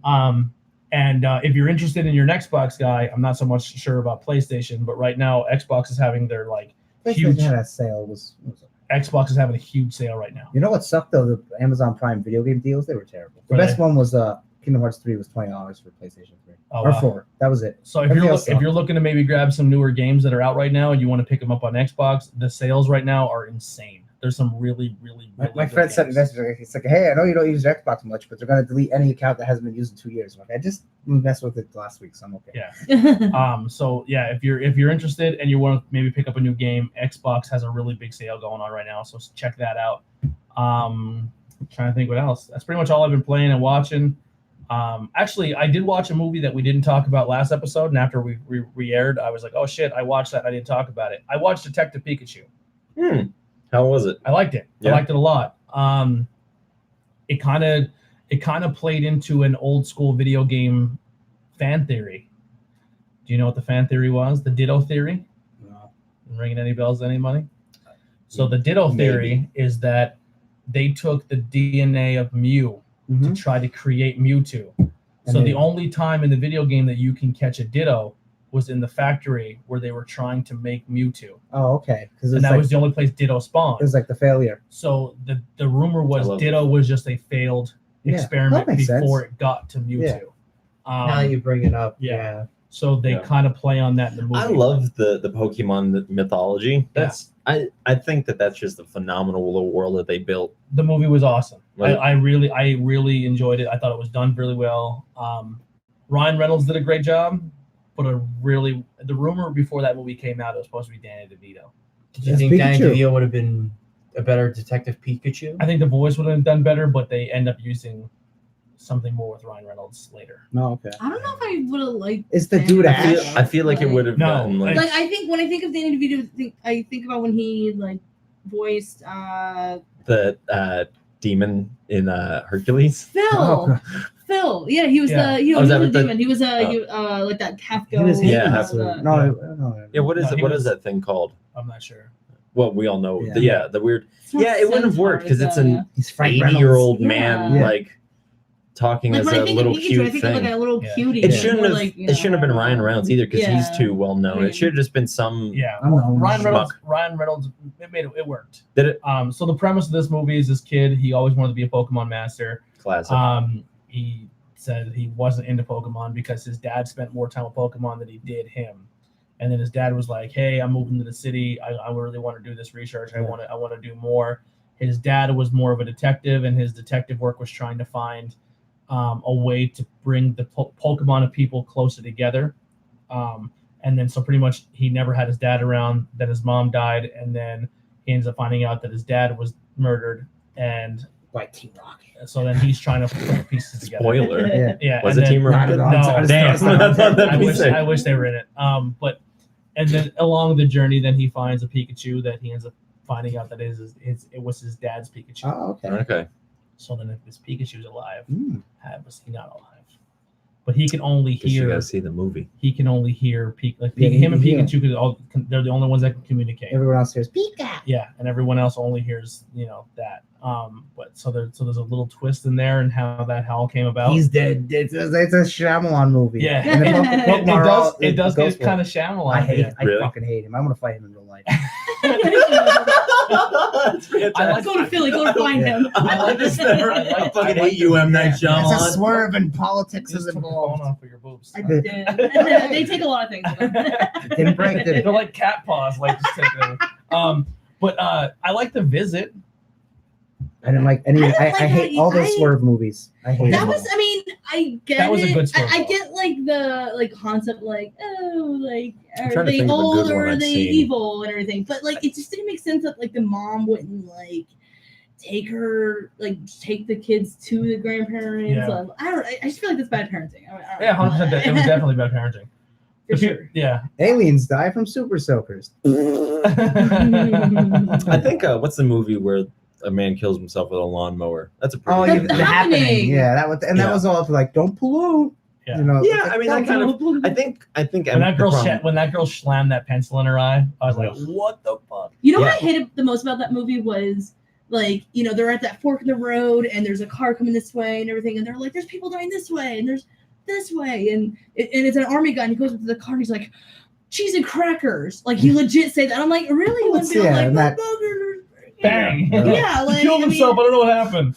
And if you're interested in your Xbox guy, I'm not so much sure about PlayStation, but right now Xbox is having their like huge. PlayStation had a sale. Was Xbox is having a huge sale right now. You know what sucked though? The Amazon Prime video game deals, they were terrible. The Were best they? one was Kingdom Hearts 3 was $20 for PlayStation 3 Oh, or wow. 4. That was it. So if Everything you're else if you're looking to maybe grab some newer games that are out right now and you want to pick them up on Xbox, the sales right now are insane. There's some really My good friend sent a games. message. It's like, hey, I know you don't use your Xbox much, but they're gonna delete any account that hasn't been used in 2 years. I'm like, I just messed with it last week, so I'm okay. Yeah. So yeah, if you're interested and you want to maybe pick up a new game, Xbox has a really big sale going on right now, so check that out. I'm trying to think what else. That's pretty much all I've been playing and watching. Actually, I did watch a movie that we didn't talk about last episode, and after we re-aired, I was like, oh shit, I watched that. I didn't talk about it. I watched Detective Pikachu. How was it? I liked it. Yeah. I liked it a lot. It kind of played into an old school video game fan theory. Do you know what the fan theory was? The Ditto theory? No. Ringing any bells to anybody? So the Ditto theory is that they took the DNA of Mew to try to create Mewtwo. So the only time in the video game that you can catch a Ditto was in the factory where they were trying to make Mewtwo. Oh, okay. Because And that was the only place Ditto spawned. It was like the failure. So the rumor was Ditto was just a failed experiment that makes before sense. it got to Mewtwo. Yeah. Now that you bring it up, yeah. So they kind of play on that in the movie. I love the Pokemon mythology. That's I think that's just a phenomenal little world that they built. The movie was awesome. Right. I really enjoyed it. I thought it was done really well. Ryan Reynolds did a great job, but the rumor before that movie came out, it was supposed to be Danny DeVito. Did you think Danny DeVito would have been a better Detective Pikachu? I think the voice would have done better, but they end up using something more with Ryan Reynolds later. No, okay. I don't know if I would have liked. It's the dude Ash. I feel like it would have gotten Like I think when I think of Danny DeVito, I think about when he like voiced the demon in Hercules. Phil. Oh, Phil, yeah, he was Yeah. he Oh, was is that the what the- demon. He was like that Kafka. He was Yeah, no. Yeah, what is No, it? he What was- is that thing called? I'm not sure. Well, we all know. Yeah. The weird. It's not Yeah, it wouldn't have Centaur, worked because it's a- an He's Frank Reynolds. 80-year-old Yeah. man Yeah. like talking Like as when I a think little of Pikachu, I cute think of like thing. a little Yeah. cutie. It It's shouldn't more have. like, It shouldn't have been Ryan Reynolds either because he's Yeah. too well known. I It should have just been some. Yeah. I don't know. Ryan Reynolds it worked. Did it? So the premise of this movie is this kid, he always wanted to be a Pokemon master. Classic. He said he wasn't into Pokemon because his dad spent more time with Pokemon than he did him. And then his dad was like, "Hey, I'm moving to the city. I really want to do this research. I want to do more." His dad was more of a detective, and his detective work was trying to find a way to bring the Pokemon and people closer together. And then so pretty much he never had his dad around. Then his mom died, and then he ends up finding out that his dad was murdered, and By Team Rocket. so then he's trying to put the pieces together. Spoiler. Yeah. Yeah, Was and it then- Team Rocket? Not at all. No, Damn. I thought that'd I be wish sick. I wish they were in it. But and then along the journey, then he finds a Pikachu that he ends up finding out that it was his dad's Pikachu. Oh, okay. Okay. So then if this Pikachu's alive, Mm. was he not alive? But he can only Guess you hear. gotta see the movie. He can only hear Yeah, him and he can Pikachu. They're the only ones that can communicate. Everyone else hears Pika. Yeah, and everyone else only hears that. But so there's a little twist in there and how that all came about. He's dead. It's a Shyamalan movie. Yeah. And the Pokemon are all- it does the get Ghost kind World. of Shyamalan. I hate. yeah. I Really? fucking hate him. I want to fight him in real life. I Go to Philly. Go to find him. I like this. I fucking hate you, M. Night It's a Shyamalan. swerve and politics Just is took the phone involved. off of your boobs. I did. They take a lot of things. Didn't break, did it? They're like cat paws, like just take it. But I like The Visit. I didn't like any. I didn't I like hate that. all those I- swerve movies. I hate That them. was, I mean, I get That was a it. good swerve. I get like the concept, like, oh, like I'm are trying to they think of a old good or one are I've they seen. evil and everything? But like, it just didn't make sense that like the mom wouldn't like take the kids to the grandparents. Yeah. I just feel like that's bad parenting. I don't Yeah, know. 100%. It was definitely about parenting. For If you- sure. Yeah. Aliens die from super soakers. I think what's the movie where a man kills himself with a lawnmower? That's a pretty Oh, good the The happening. Happening. Yeah, that was, and that Yeah. was all to like, don't pollute. Yeah. You know. Yeah, it's like, I mean, that kind of- don't pollute. I think When that girl the problem- when that girl slammed that pencil in her eye, I was like, "What the fuck?" You know what Yeah. I hated the most about that movie was like, they're at that fork in the road and there's a car coming this way and everything, and they're like, there's people dying this way and there's this way, and it's an army guy and he goes up to the car and he's like, cheese and crackers. Like he legit said that. I'm like, really? You wouldn't be Yeah, like, and that- Bang! Yeah. Yeah, like He killed I mean, himself. I don't know what happened.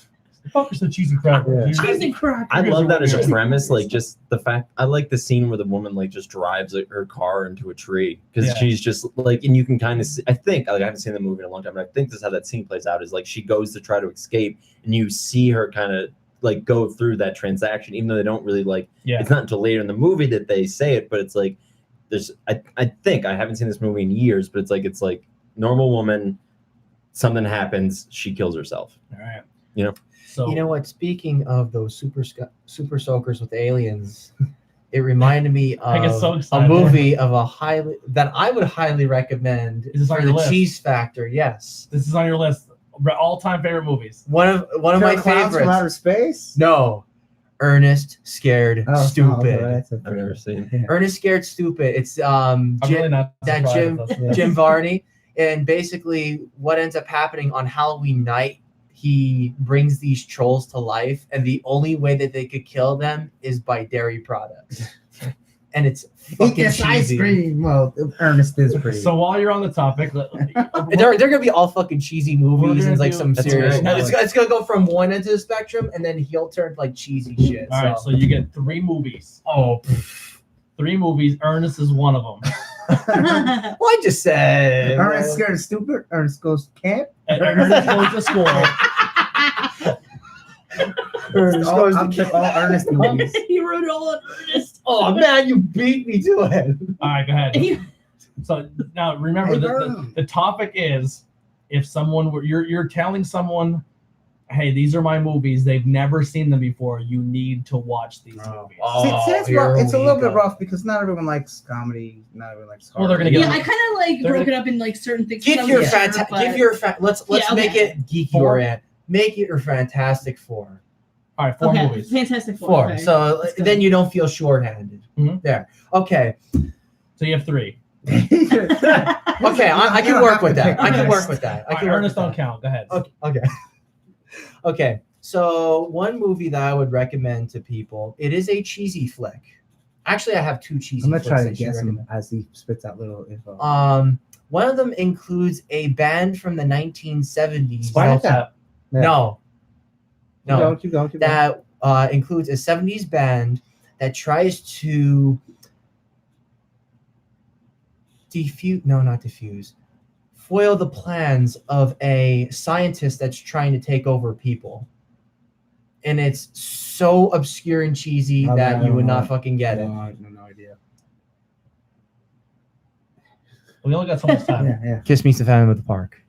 Fuck the cheesy cracker. Yeah. Cheese and crackers. I love that as a Cheese. premise. Like, just the fact, I like the scene where the woman like just drives her car into a tree because Yeah. she's just like, and you can kind of see. I think like I haven't seen the movie in a long time, but I think this is how that scene plays out. Is like she goes to try to escape, and you see her kind of like go through that transaction, even though they don't really like. Yeah. It's not until later in the movie that they say it, but it's like there's. I think I haven't seen this movie in years, but it's like normal woman. Something happens, she kills herself. All right. You know? So You know what? Speaking of those super soakers with aliens, it reminded me I get so of a excited. movie of that I would highly recommend Is this on for your the list? cheese factor. Yes, this is on your list. All-time favorite movies. one of my Clouds from favorites. outer space. No, Ernest Scared Oh, Stupid. that's I've never seen. Yeah. Ernest Scared Stupid. It's I'm really not that surprised Jim- at this. Yeah. Jim Varney, and basically what ends up happening on Halloween night, he brings these trolls to life, and the only way that they could kill them is by dairy products. And it's Eat fucking this ice cheesy. cream. Well, Ernest is pretty. So while you're on the topic, They're gonna be all fucking cheesy movies gonna and like do- some That's serious. right. No, it's gonna go from one end of the spectrum, and then he'll turn like cheesy shit. all right, so you get 3 movies. Oh, 3 movies. Ernest is one of them. well, I just said. Ernest scared stupid. Ernest goes to camp. And Ernest goes to school. Ernest All, goes to I'm camp. all Ernest movies. He wrote it all on Ernest. Oh man, you beat me to it. All right, go ahead. He- So now remember, Hey, the Vern. topic is if someone were you're telling someone, hey, these are my movies. They've never seen them before. You need to watch these movies. See, it's, here rough. It's a we little bit go. rough because not everyone likes comedy. Not everyone likes horror. Well, they're gonna Yeah, get- I kind of like They're broke gonna- it up in like certain things. Give Some your are sure, fanta- but- give your let's Yeah, okay. make it geeky Four. orient. Make it your Fantastic Four. All right, 4 okay. movies. Fantastic Four. Four. Okay. So Let's go. then you don't feel shorthanded. Mhm. There. Okay. So you have 3. Okay. I can work with that. I can work with that. I All can right, work Ernest with don't that. count. Go ahead. Okay. Okay. So one movie that I would recommend to people, it is a cheesy flick. Actually, I have 2 cheesy I'm gonna flicks try to that you guess him recommend. as he spits out little info. One of them includes a band from the 1970s. Spinal Tap. Yeah. No. Keep going, keep going. That includes a 70s band that tries to foil the plans of a scientist that's trying to take over people. And it's so obscure and cheesy Okay, that I you don't would know. not fucking get it. No idea. We only got so much time. Yeah. Kiss Meets the Phantom of the Park.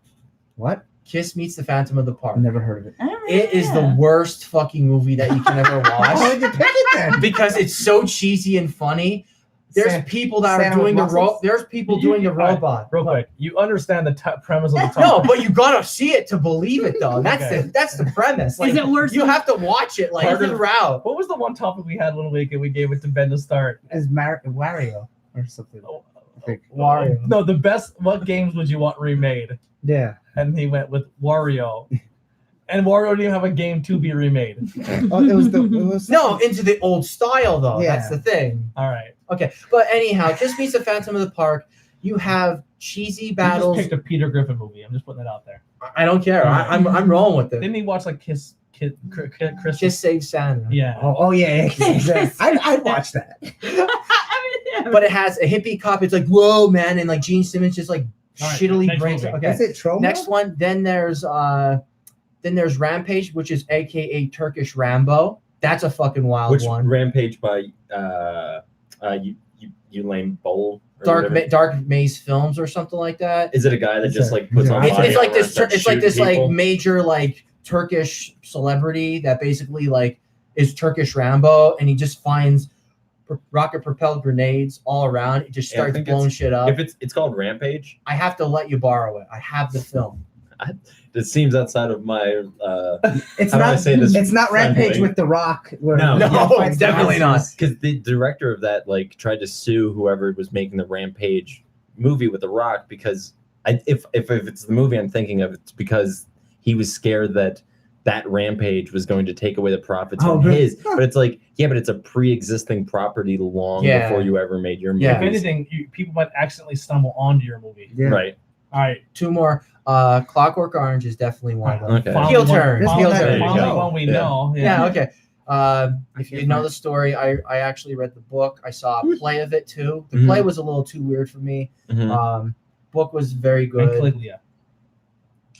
What? Kiss Meets the Phantom of the Park. I've never heard of it. I don't know, It is the yeah. worst fucking movie that you can ever Why watch would you pick it then? because it's so cheesy and funny. There's Sam- people that are Santa with doing the muscles? There's people You- doing the all right, robot. Real quick, you understand the premise of the topic. No, but you gotta see it to believe it, though. That's Okay. that's the premise. Like, Is it worse? you than- have to watch it like Part of- throughout. What was the one topic we had one week and we gave it to Ben to start? As Wario or something. Oh, I think. Wario. No, the best. What games would you want remade? Yeah. And he went with Wario. And Wario didn't even have a game to be remade. Oh, it was No, into the old style though. Yeah. That's the thing. All right. Okay, but anyhow, Kiss Meets the Phantom of the Park. You have cheesy You battles. just picked a Peter Griffin movie. I'm just putting it out there. I don't care. I'm rolling with it. Didn't he watch like Kiss Christmas? Kiss Save Santa. Yeah. Oh yeah. I'd watch that. I mean, yeah. But it has a hippie cop. It's like, whoa, man, and like Gene Simmons just like All right, shittily next brings it. movie. Okay. Is it Troma? Next one. Then there's Rampage, which is AKA Turkish Rambo. That's a fucking wild Which one. Rampage by Elaine Bowl? or whatever. Dark Maze Films or something like that. Is it a guy that It's just a- like puts on? it's body It's like armor this. and starts It's like this shooting people? like major like Turkish celebrity that basically like is Turkish Rambo, and he just finds rocket propelled grenades all around. It just Yeah, I starts think blowing shit up. If it's called Rampage, I have to let you borrow it. I have the film. it seems outside of my. It's How do I not. say this It's not Rampage friendly? with The Rock. Where No. No, he fights the definitely not. monsters. Because the director of that like tried to sue whoever was making the Rampage movie with The Rock because if it's the movie I'm thinking of, it's because he was scared that Rampage was going to take away the profits Oh, from really? his. But it's like, yeah, but it's a pre-existing property long Yeah. before you ever made your movie. Yeah. If anything, people might accidentally stumble onto your movie. Yeah. Right. All right. Two more. Clockwork Orange is definitely one of them. Okay. Finally Heel one- turn. finally- Heel finally turn. one we Yeah. know. Yeah. Okay. If can't you know find the story, I actually read the book. I saw a play of it too. The Mhm. play was a little too weird for me. Mhm. Book was very And good. Caligula.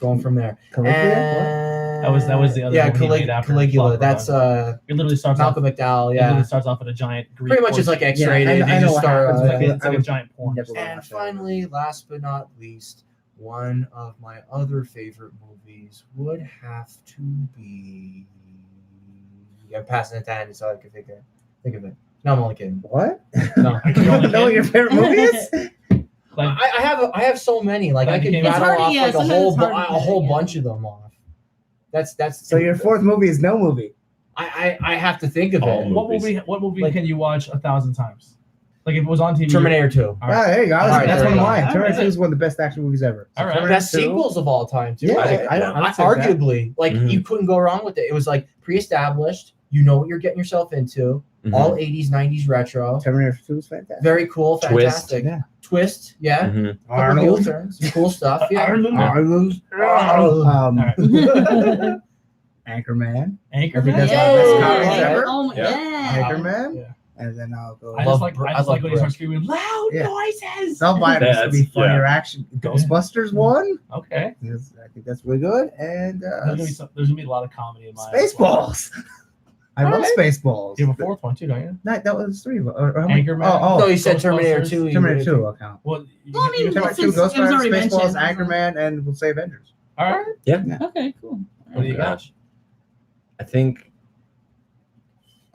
Going from there. Caligula? And... That was the other yeah, movie he made after Caligula. Clockwork That's It literally starts Malcolm off. McDowell. It Yeah, literally starts off with a giant Greek. pretty much it's like orgy. X-rated. Yeah, I you know just what start. happens, It's like, but it's like a giant porn. Never And watched that. finally, last but not least, one of my other favorite movies would have to be. I'm passing it to Andy so I can think of it. No, I'm only kidding. What? No. You don't know what your favorite movie is? Like, I have so many. Like I Like, could it's rattle hard- off yeah, like a sometimes whole it's hard to a pick, whole yeah. bunch of them off. That's So your fourth movie is no movie. I have to think of Oh, it. what movie Like- can you watch 1,000 times? Like if it was on TV. Terminator 2. All Oh, right. there you go. All right, That's there one of you go. mine. All Terminator right. 2 is one of the best action movies ever. All right. Terminator Best 2 sequels of all time too. Yeah, I would say that. arguably, like Mhm. you couldn't go wrong with it. It was like pre-established. You know what you're getting yourself into. Mhm. All 80s, 90s retro. Terminator 2 is fantastic. Very cool, Twist. fantastic. Yeah. Twist, yeah. Mhm. Couple heel turns, some cool stuff. Yeah. Arnold. Arnold. Arnold. Um, All right. Anchorman. Anchorman. I think that's one of the best comedies ever. Oh my, Yeah. yeah. Anchorman. Yeah. And then I'll go. I love just like Br- I I just love like when he starts Brick. screaming loud Yeah. noises. Self-Violence to be That's- funnier action. Ghostbusters 1. Okay. Yes, I think that's really good. And There's gonna be a lot of comedy in my Spaceballs. I love Alright. Spaceballs. You have a fourth one too, don't you? No, that was 3. Or how many- Anchorman. Oh, No, you said Terminator Ghostbusters. 2. Terminator 2 will count. Well, Well, I mean, Terminator 2, since it was Ghostbusters, already Spaceballs, mentioned. Anchorman, and we'll say Avengers. all right. Okay, cool. What do you Oh, got? gosh. I think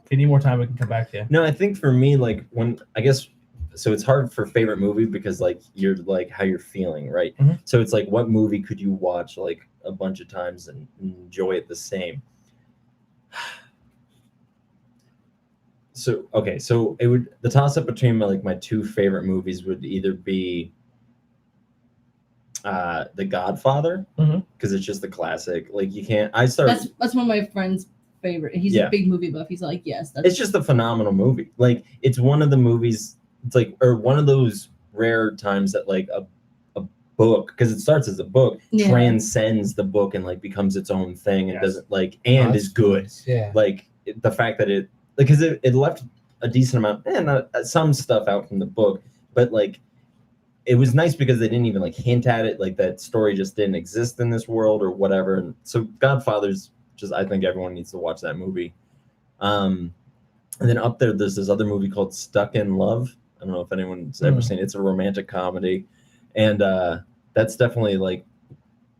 If you need more time, we can come back to you. no. I think for me, like when I guess so, it's hard for favorite movie because like you're like how you're feeling, right? Mhm. So it's like what movie could you watch like a bunch of times and enjoy it the same? So okay, so it would the toss up between my two favorite movies would either be The Godfather Mhm. because it's just the classic. Like you can't. I started. That's one of my friends' favorite. He's Yeah. a big movie buff. He's like, yes, that's It's just a phenomenal movie. Like it's one of the movies. It's like or one of those rare times that like a book because it starts as a book Yeah. transcends the book and like becomes its own thing and Yes. doesn't like and That's is good. Yeah. Like the fact that it because it left a decent amount not some stuff out from the book, but like it was nice because they didn't even like hint at it, like that story just didn't exist in this world or whatever. And so Godfather's just I think everyone needs to watch that movie. And then up there's this other movie called Stuck in Love. I don't know if anyone's ever seen it. It's a romantic comedy. And that's definitely like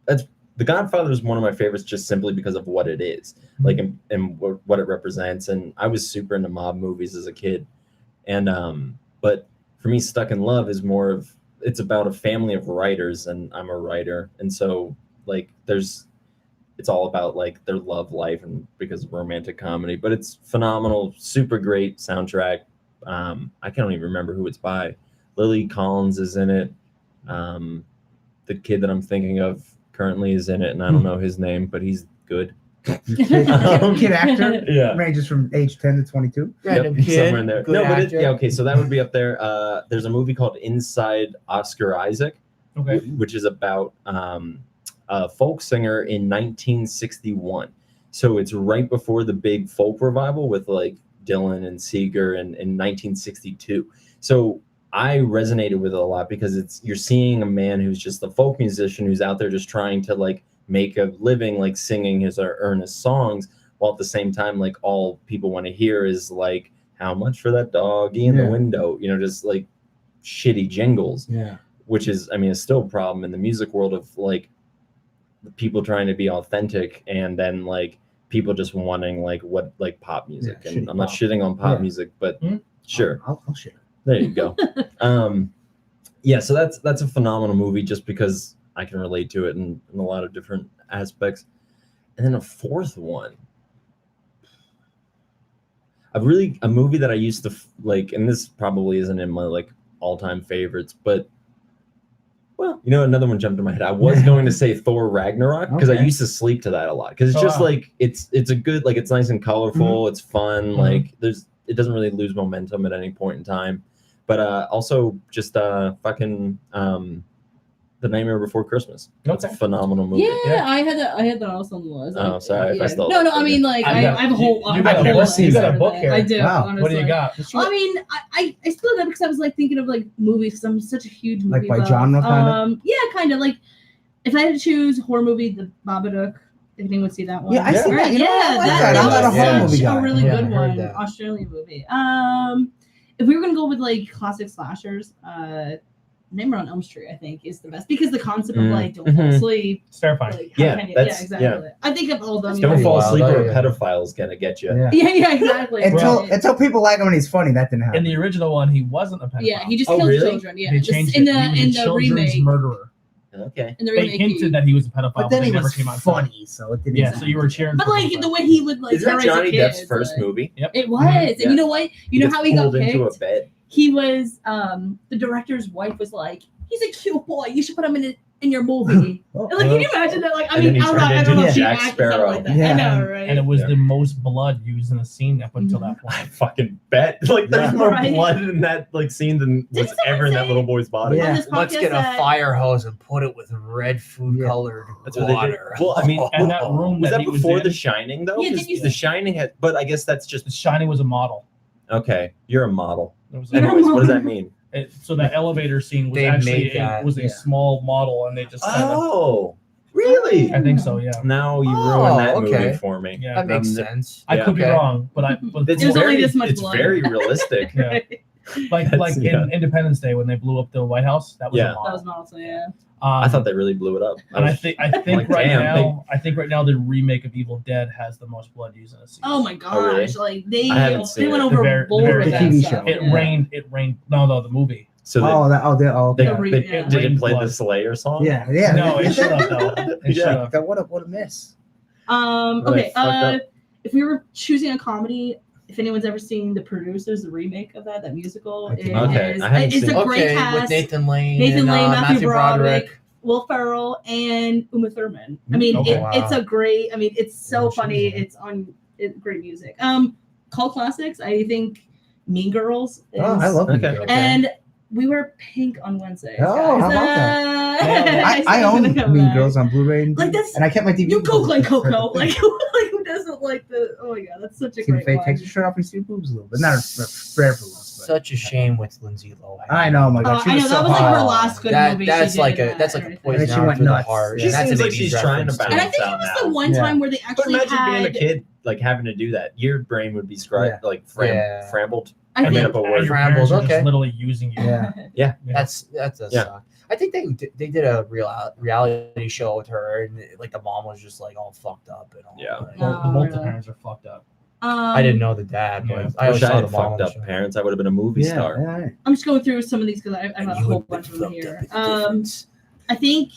that's The Godfather is one of my favorites just simply because of what it is, like and what it represents. And I was super into mob movies as a kid. And but for me, Stuck in Love is more of it's about a family of writers, and I'm a writer, and so like it's all about like their love life and because of romantic comedy. But it's phenomenal, super great soundtrack. I can't even remember who it's by. Lily Collins is in it. The kid that I'm thinking of currently is in it, and I don't know his name, but he's good. Kid actor Yeah. ranges from age 10 to 22. Random Yep, kid, somewhere in there. good No, but actor. yeah, okay, so that would be up there. There's a movie called Inside Oscar Isaac, Okay. which is about a folk singer in 1961. So it's right before the big folk revival with like Dylan and Seeger in 1962. So I resonated with it a lot because you're seeing a man who's just a folk musician who's out there just trying to like make a living, like singing his earnest songs, while at the same time, like all people want to hear is like, how much for that doggy in the Yeah. window? You know, just like shitty jingles, Yeah. which is, I mean, it's still a problem in the music world of like people trying to be authentic and then like people just wanting like what like pop music. Yeah, and shitty I'm not pop. shitting on pop Yeah. music, but Mhm. sure. I'll share. There you go. Yeah, so that's a phenomenal movie just because I can relate to it in a lot of different aspects. And then a fourth one. A movie that I used to like, and this probably isn't in my like all-time favorites, but well, you know, another one jumped in my head. I was going to say Thor Ragnarok because I Okay. used to sleep to that a lot because it's Oh, just wow. like it's a good like it's nice and colorful, it's fun, like it doesn't really lose momentum at any point in time. But also just fucking The Nightmare Before Christmas. That's a Okay. phenomenal movie. Yeah, I had that also on the list. Oh, sorry if I stole No, it no, from I you. mean like I I got- have a whole. you I got have a whole book- list you got a of book it. here. I do. Wow. Honestly. What do you got? I mean, I split it up because I was like thinking of like movies because I'm such a huge movie Like by buff. genre, kinda? Yeah, kind of like if I had to choose horror movie, The Babadook. If anyone would see that one. Yeah, I see that. You know, Yeah, I like that, that. I'm that not a was horror movie such guy. a really Yeah, I good heard one. that. Australian movie. If we were gonna go with like classic slashers, Nightmare on Elm Street, I think, is the best because the concept of like don't fall Mhm. asleep. It's terrifying. Like, how Yeah, can you? that's- exactly. I think of all of them. Don't pretty fall wild. asleep Oh, or a yeah. pedophile's gonna get you. Yeah. Yeah, exactly. Until people like him and he's funny, that didn't happen. In the original one, he wasn't a pedophile. Yeah, he just Oh, killed really? children. Yeah, They Just changed in it. the He was in a the children's remake. murderer. Okay. In the They remake, hinted that he was a pedophile, but then they he never was came out. funny, so it didn't. Yeah, so you were cheering. But for like him. the way he would like Is that terrorize Johnny the Depp's kids, first like- movie? It was, Yeah. and you know what? You know gets how he got pulled picked? into a bed. He was the director's wife was like, he's a cute boy. You should put him in your movie. Oh, And, like, can you imagine that? Like, I And then mean, he I don't know. turned I don't know into if she Jack acted something Sparrow. like that. Yeah. I know, right? And it was Yeah. the most blood used in a scene up until that I point. fucking bet. Like there's more Right. blood in that like scene than was someone ever in that say- little boy's body. Yeah. On this Let's podcast get a that- fire hose and put it with red food colored That's what they did. water. Well, I mean, And that room was that he before in, The Shining though? Yeah, 'Cause did you- The Shining had, but I guess that's The just Shining was a model. okay. You're a model. It was You're a Anyways, what does model. that mean? so that elevator scene was They actually made that, was a yeah. small model, and they just kind of, Oh, really? I think so, yeah. Now you Oh, ruined that okay. movie for me. Yeah. That makes Um, sense. I could be Okay. wrong, but but It's It was only very, this much it's blood. very realistic. yeah. like Yeah. in Independence Day when they blew up the White House, that was Yeah. a model. That was also yeah. I thought they really blew it up. And I think like, right damn, now, the remake of Evil Dead has the most blood used in a scene. Oh my gosh! really? Like they I haven't seen went it. overboard The very with that TV stuff. show. It yeah. rained. It rained. No, the movie. So they, they Yeah. Yeah. did it play Blood. the Slayer song? yeah. No, it should have though. It should Yeah. have. What a miss. Okay. fucked up. If we were choosing a comedy, if anyone's ever seen The Producers, the remake of that musical, Okay, I haven't it's seen a it. great Okay, cast. with Nathan Lane, Nathan and, Lane, Matthew Broderick, Broderick. Will Ferrell, and Uma Thurman. I mean, Okay. it's a great. I mean, it's so Yeah, she funny. was in it. It's on great music. Cult classics. I think Mean Girls. Is, Oh, I love it. Okay. And we wear pink on Wednesdays. Oh, guys. how about that? I own Mean Girls on Blu-ray, Like, that's- and I kept my DVD. You go like Coco. Like who doesn't like the? Oh my god, that's such a Tina great Fey one. takes your shirt off and see your boobs a little bit, not a rare for once. Such a shame with Lindsay Lohan. I know, my God, she I was know so that was like hot. her last good movie. That's she like did a and that's like a everything. poison And she arrow went through the nuts. heart. She That's seems an like 80s she's trying to reference, balance And I think out it was now. the one Yeah. time where they But actually imagine had. being a kid, like having to do that. Your brain would be like Yeah. frambled. I made think up a And word. your parents are Okay. just literally using you. Yeah. Yeah. That does Yeah. suck. I think they did a reality show with her, and like the mom was just like all fucked up and all. Yeah. like- Both, No, both the really. parents are fucked up. I didn't know the dad, but Yeah. I always wish I saw the had mom. fucked on the up show. parents. I would have been a movie star. Yeah. I'm just going through some of these because I have And a you whole would bunch of them fucked here. up the difference. I think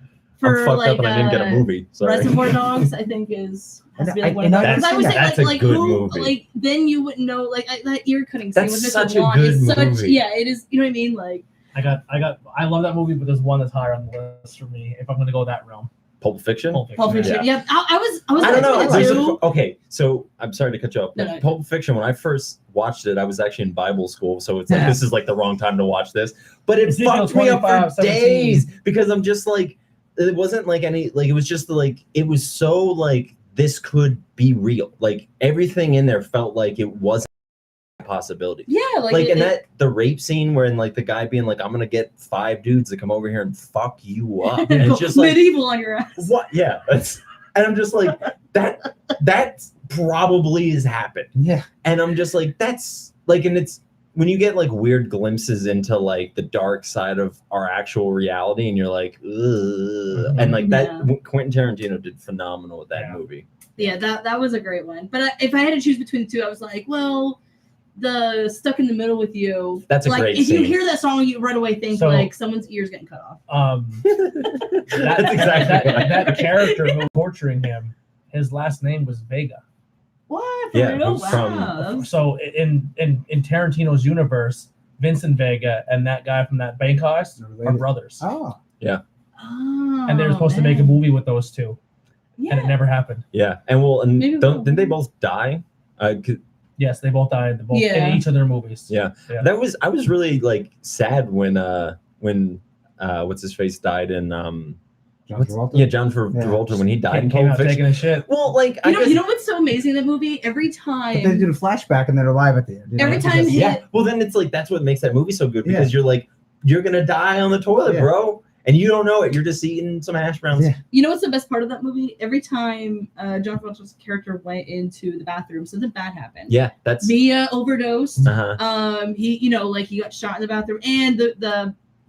I'm for fucked like up and I didn't get a movie. Sorry. Reservoir Dogs, I think has to be like one of And those. I- Because I would say that's like a like good who movie. like then you wouldn't know like that ear cutting scene That's with Mr. such a Juan good is such movie. yeah it is you know what I mean like I love that movie, but there's one that's higher on the list for me if I'm gonna go that realm. Pulp Fiction. Pulp Fiction. Pulp Fiction. Yeah. Yeah, I was I don't know. between the There's two. okay, so I'm sorry to cut you off. No, but no. Pulp Fiction, when I first watched it, I was actually in Bible school, so it's like Yeah. this is like the wrong time to watch this. But it Ezekiel fucked me up for 25:17. days because I'm just like, it wasn't like any like it was just like it was so like this could be real. Like everything in there felt like it wasn't a possibility. Yeah, like, Like in it- that the rape scene where in like the guy being like, I'm gonna get 5 dudes to come over here and fuck you up. And it's just like medieval on your ass. what? Yeah, that's and I'm just like that probably has happened. Yeah. And I'm just like that's like and it's when you get like weird glimpses into like the dark side of our actual reality and you're like ugh. And like that Yeah. Quentin Tarantino did phenomenal with that Yeah. movie. Yeah, that was a great one. But if I had to choose between the two, I was like, well, the Stuck in the Middle with You. That's a like great if you scene. hear that song, you right away think So- like someone's ears getting cut off. That's exactly what I that character who was torturing him. His last name was Vega. What? For Yeah, real? who's from- Wow. So in Tarantino's universe, Vincent Vega and that guy from that bank heist are brothers, Oh. Oh, and they were supposed to make a man. movie with those two, Yeah. and it never happened. Yeah. And well and Maybe didn't they both die? 'Cause Yes, they both died. Yeah. In each of their movies. Yeah. Yeah. I was really like sad when what's his face died in John Travolta? yeah, John Travolta when he died in Came Pulp out Fiction. taking a shit. Well, like I You know, guess, you know what's so amazing in that movie? Every But they do time, the flashback and they're alive at the end. you know? Every time Because- he- yeah. Well, then it's like that's what makes that movie so good because Yeah. you're like you're gonna die on the toilet, Yeah. bro, and you don't know it. You're just eating some hash browns. Yeah. you know what's the best part of that movie? Every time John Travolta's character went into the bathroom, something bad happened. Yeah, that's Mia overdosed. uh-huh. He, you know, like he got shot in the bathroom, and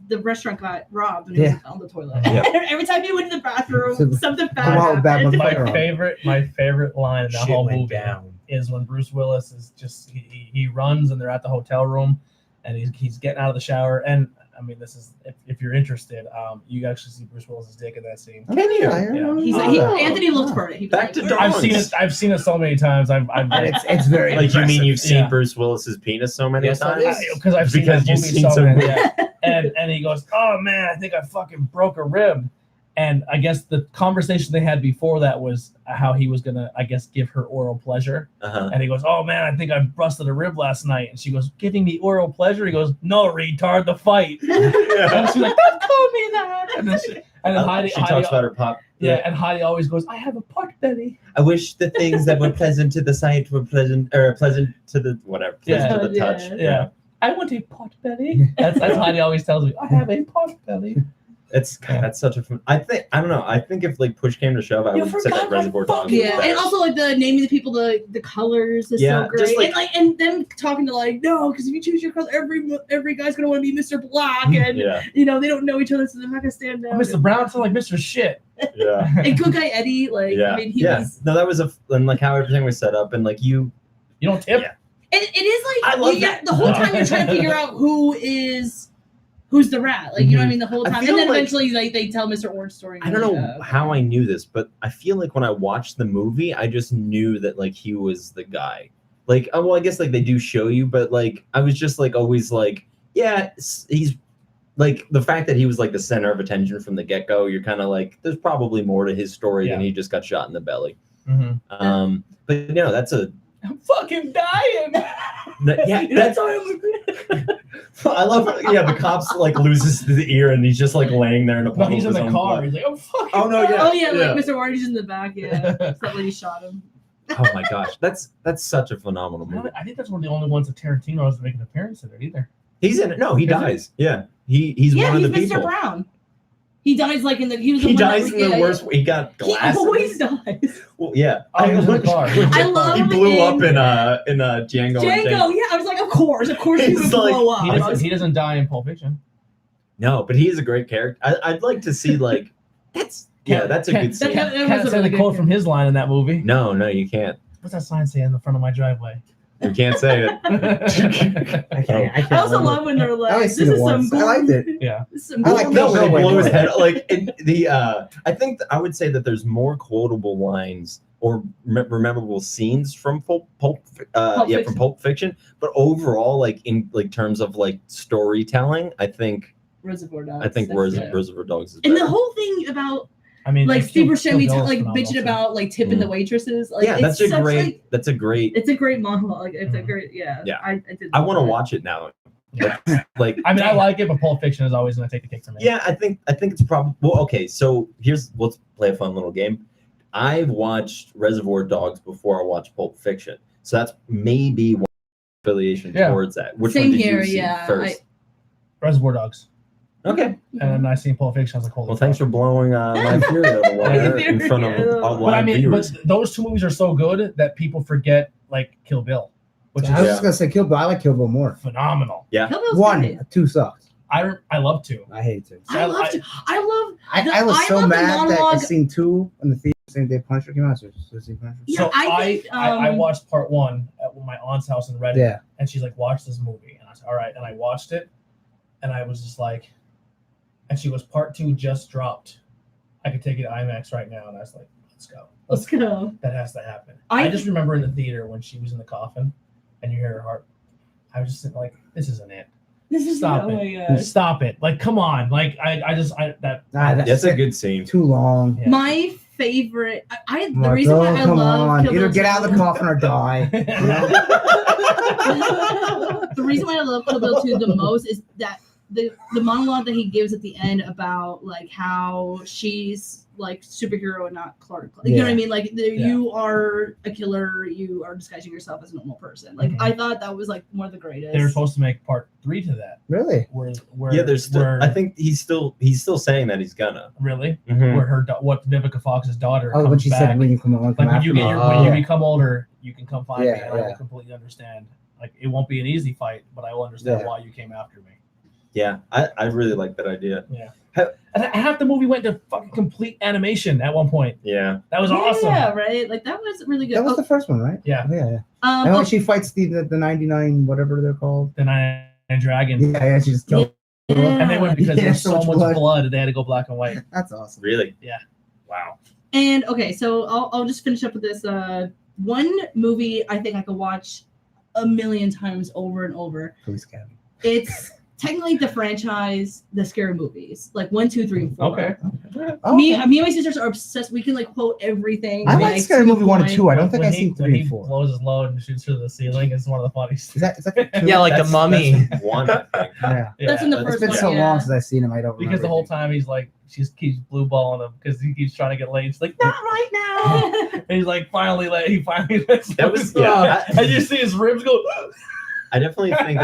the restaurant got robbed when he was on the toilet. Yeah. Every time he went to the bathroom, So- something Come on, bad bad happened. motherfucker. My favorite line in the Shit whole went movie down. is when Bruce Willis is just he runs and they're at the hotel room and he's getting out of the shower. And I mean, this is if you're interested, you actually see Bruce Willis's dick in that scene. Can you? Yeah. He's Oh. like, Anthony looked for it. He was Back like, to "Where Dawn. is I've seen it so many times. I've It's very Like you mean impressive. you've seen Yeah. Bruce Willis's penis so many Yes, times? it is. because I've seen Because that you've movie seen so so many. many. Yeah. And he goes, "Oh man, I think I fucking broke a rib." And I guess the conversation they had before that was how he was gonna, I guess, give her oral pleasure. Uh-huh. And he goes, "Oh man, I think I busted a rib last night." And she goes, "Giving me oral pleasure?" He goes, "No, retard, the fight." And she's like, "Don't call me that." And then Heidi, she talks about her pop. yeah, and Heidi always goes, "I have a pot belly." I wish the things that were pleasant to the sight were pleasant to the whatever, pleasant Yeah. to the touch. Yeah. I want a pot belly. That's Heidi always tells me. I have a pot belly. It's God, that's such a fun. I don't know. I think if like push came to shove, I You would say forgot that my Reservoir Dogs. is Yeah, better. and also like the naming the people, the colors is Yeah, so great, just, like- and them talking to like no, because if you choose your color, every guy's gonna want to be Mr. Black, and yeah, you know they don't know each other, so they're not gonna stand out. Mr. Brown sounds like Mr. Shit. yeah, And Good Guy Eddie, like yeah, I mean, he yeah. was. No, that was and like how everything was set up, and like you. You don't tip. Yeah. And it is like I love yeah, that. the whole time you're trying to figure out who's the rat, like you know what I mean, the whole I time, feel and then like- eventually like they tell Mr. Orange story. I don't know how I knew this, but I feel like when I watched the movie, I just knew that like he was the guy. Like, well, I guess like they do show you, but like I was just like always like, yeah, he's like the fact that he was like the center of attention from the get go. You're kind of like, there's probably more to his story than Yeah. he just got shot in the belly. Mm-hmm. But no, that's a I'm fucking dying. yeah. That's I love yeah. The cops like loses the ear and he's just like laying there in a No, puddle he's of in his the own car. blood. He's like, I'm fucking. Oh, no, yeah. Oh yeah, Yeah. like Mr. Orange is in the back. Yeah, that lady shot him. Oh my gosh, that's such a phenomenal movie. I think that's one of the only ones that Tarantino has to make an appearance in it either. He's in it. No, he Is he? dies. Yeah, he's Yeah, one of he's the Mr. people. Brown. He dies like in the. He was the He one that- dies in the yeah, worst. He got He glass. always dies. Well, yeah. Oh, he was in the car. I love He blew him up in Django. Django, yeah, I was like, of course he He's would like- blow up. He doesn't die in Pulp Fiction. No, but he is a great character. I'd like to see like that's yeah, that's a good That scene. kind of- Can't was a say really the good quote from his line in that movie. No, you can't. What's that sign say in the front of my driveway? You can't say it. I can't I also remember. love when they're I like, only this seen it is some once. I liked it. Yeah. This is some I like bull- that No, way blow his more. head. Like in the, I think I would say that there's more quotable lines or memorable scenes from Pulp Fiction. from Pulp Fiction. But overall, like in like terms of like storytelling, I think Reservoir Dogs. Reservoir Dogs is And better. the whole thing about I mean, like Steve Buscemi Kill Bill is like phenomenal, bitching too. about like tipping the waitresses. Like, yeah, it's that's a such, great. like, That's a great. it's a great monologue. It's a Mhm. great yeah. Yeah. I did. I love want to that. watch it now. Yeah. Like I mean, I like it, but Pulp Fiction is always going to take the cake for me. yeah, I think it's probably well. Okay, so let's play a fun little game. I've watched Reservoir Dogs before I watched Pulp Fiction, so that's maybe one affiliation Yeah. towards that. Which Same one did here, you see yeah, first? Reservoir Dogs. Okay. And then I seen Pulp Fiction. I was like, holy Well, thanks for fuck. blowing my theory out of the water in front of Yeah. all But I live mean, viewers. but those two movies are so good that people forget like Kill Bill, which I was is just gonna say Kill Bill. I like Kill Bill more. phenomenal. Kill Bill's One, great. 2 sucks. I love to. I hate 2. I love to. I love. I was so love the mad that I monologue- seen 2 in the theater the same day Punisher came out. So see Punisher. Yeah, So I think, I watched part 1 at my aunt's house in Reading, Yeah. and she's like, "Watch this movie," and I said, "All right," and I watched it, and I was just like, and she goes, "Part 2 just dropped. I could take it to IMAX right now," and I was like, "Let's go. Let's go. That has to happen." I- I just remember in the theater when she was in the coffin, and you hear her heart. I was just like, "This isn't it. This is Stop oh it. my gosh. Stop it! Like, come on! Like, that." That's a good scene. Too long. Yeah. My favorite. The Like, reason why oh, I come love on. Kill Either Bill get out of the 2 coffin or die. The reason why I love Kill Bill 2 the most is that the monologue that he gives at the end about like how she's like superhero and not Clark. Like, you know what I Yeah. mean? Like you are a killer, you are disguising yourself as a normal person. Like I thought that was like one of the greatest. They were supposed to make part 3 to that. Really? Where Yeah, there's still. where, I think he's still saying that he's gonna. really Mhm. where what Vivica Fox's daughter Oh, comes when she back. said when you come on, Like when you get after when me. you Yeah. become older, you can come find me, Yeah, and I will yeah. completely understand. Like it won't be an easy fight, but I will understand Yeah. why you came after me. Yeah, I really like that idea. Yeah. Ha- And half the movie went to fucking complete animation at one point. Yeah. That was awesome. Yeah, right. Like that was really good. That was the first one, right? Yeah. Yeah. Yeah. And oh, when she fights the 99, whatever they're called. The Nine Dragon. Yeah, she just killed. Yeah. And they went because Yeah, there's so much blood, they had to go black and white. That's awesome. Really? Yeah. Wow. And okay, so I'll just finish up with this. One movie I think I could watch a million times over and over. Police Academy. It's technically the franchise, the scary movies, like 1, 2, 3, and 4. Okay. Oh, Me okay. and my sisters are obsessed. We can like quote everything. I like Scary Movie 1 and 2. I don't think When I've seen when 3 he and 4. blows his load and shoots through the ceiling. It's one of the funniest. Is that 2? Yeah, like the That's- Mummy. that's one, I think. Yeah. That's in the that's- first It's been one, so yeah. long since I've seen him. I don't remember. because the whole anything. time he's like, she just keeps blue balling him because he keeps trying to get laid. She's like, not right now. And he's like, he finally lets That was- loose. yeah, I- And you see his ribs go. I definitely think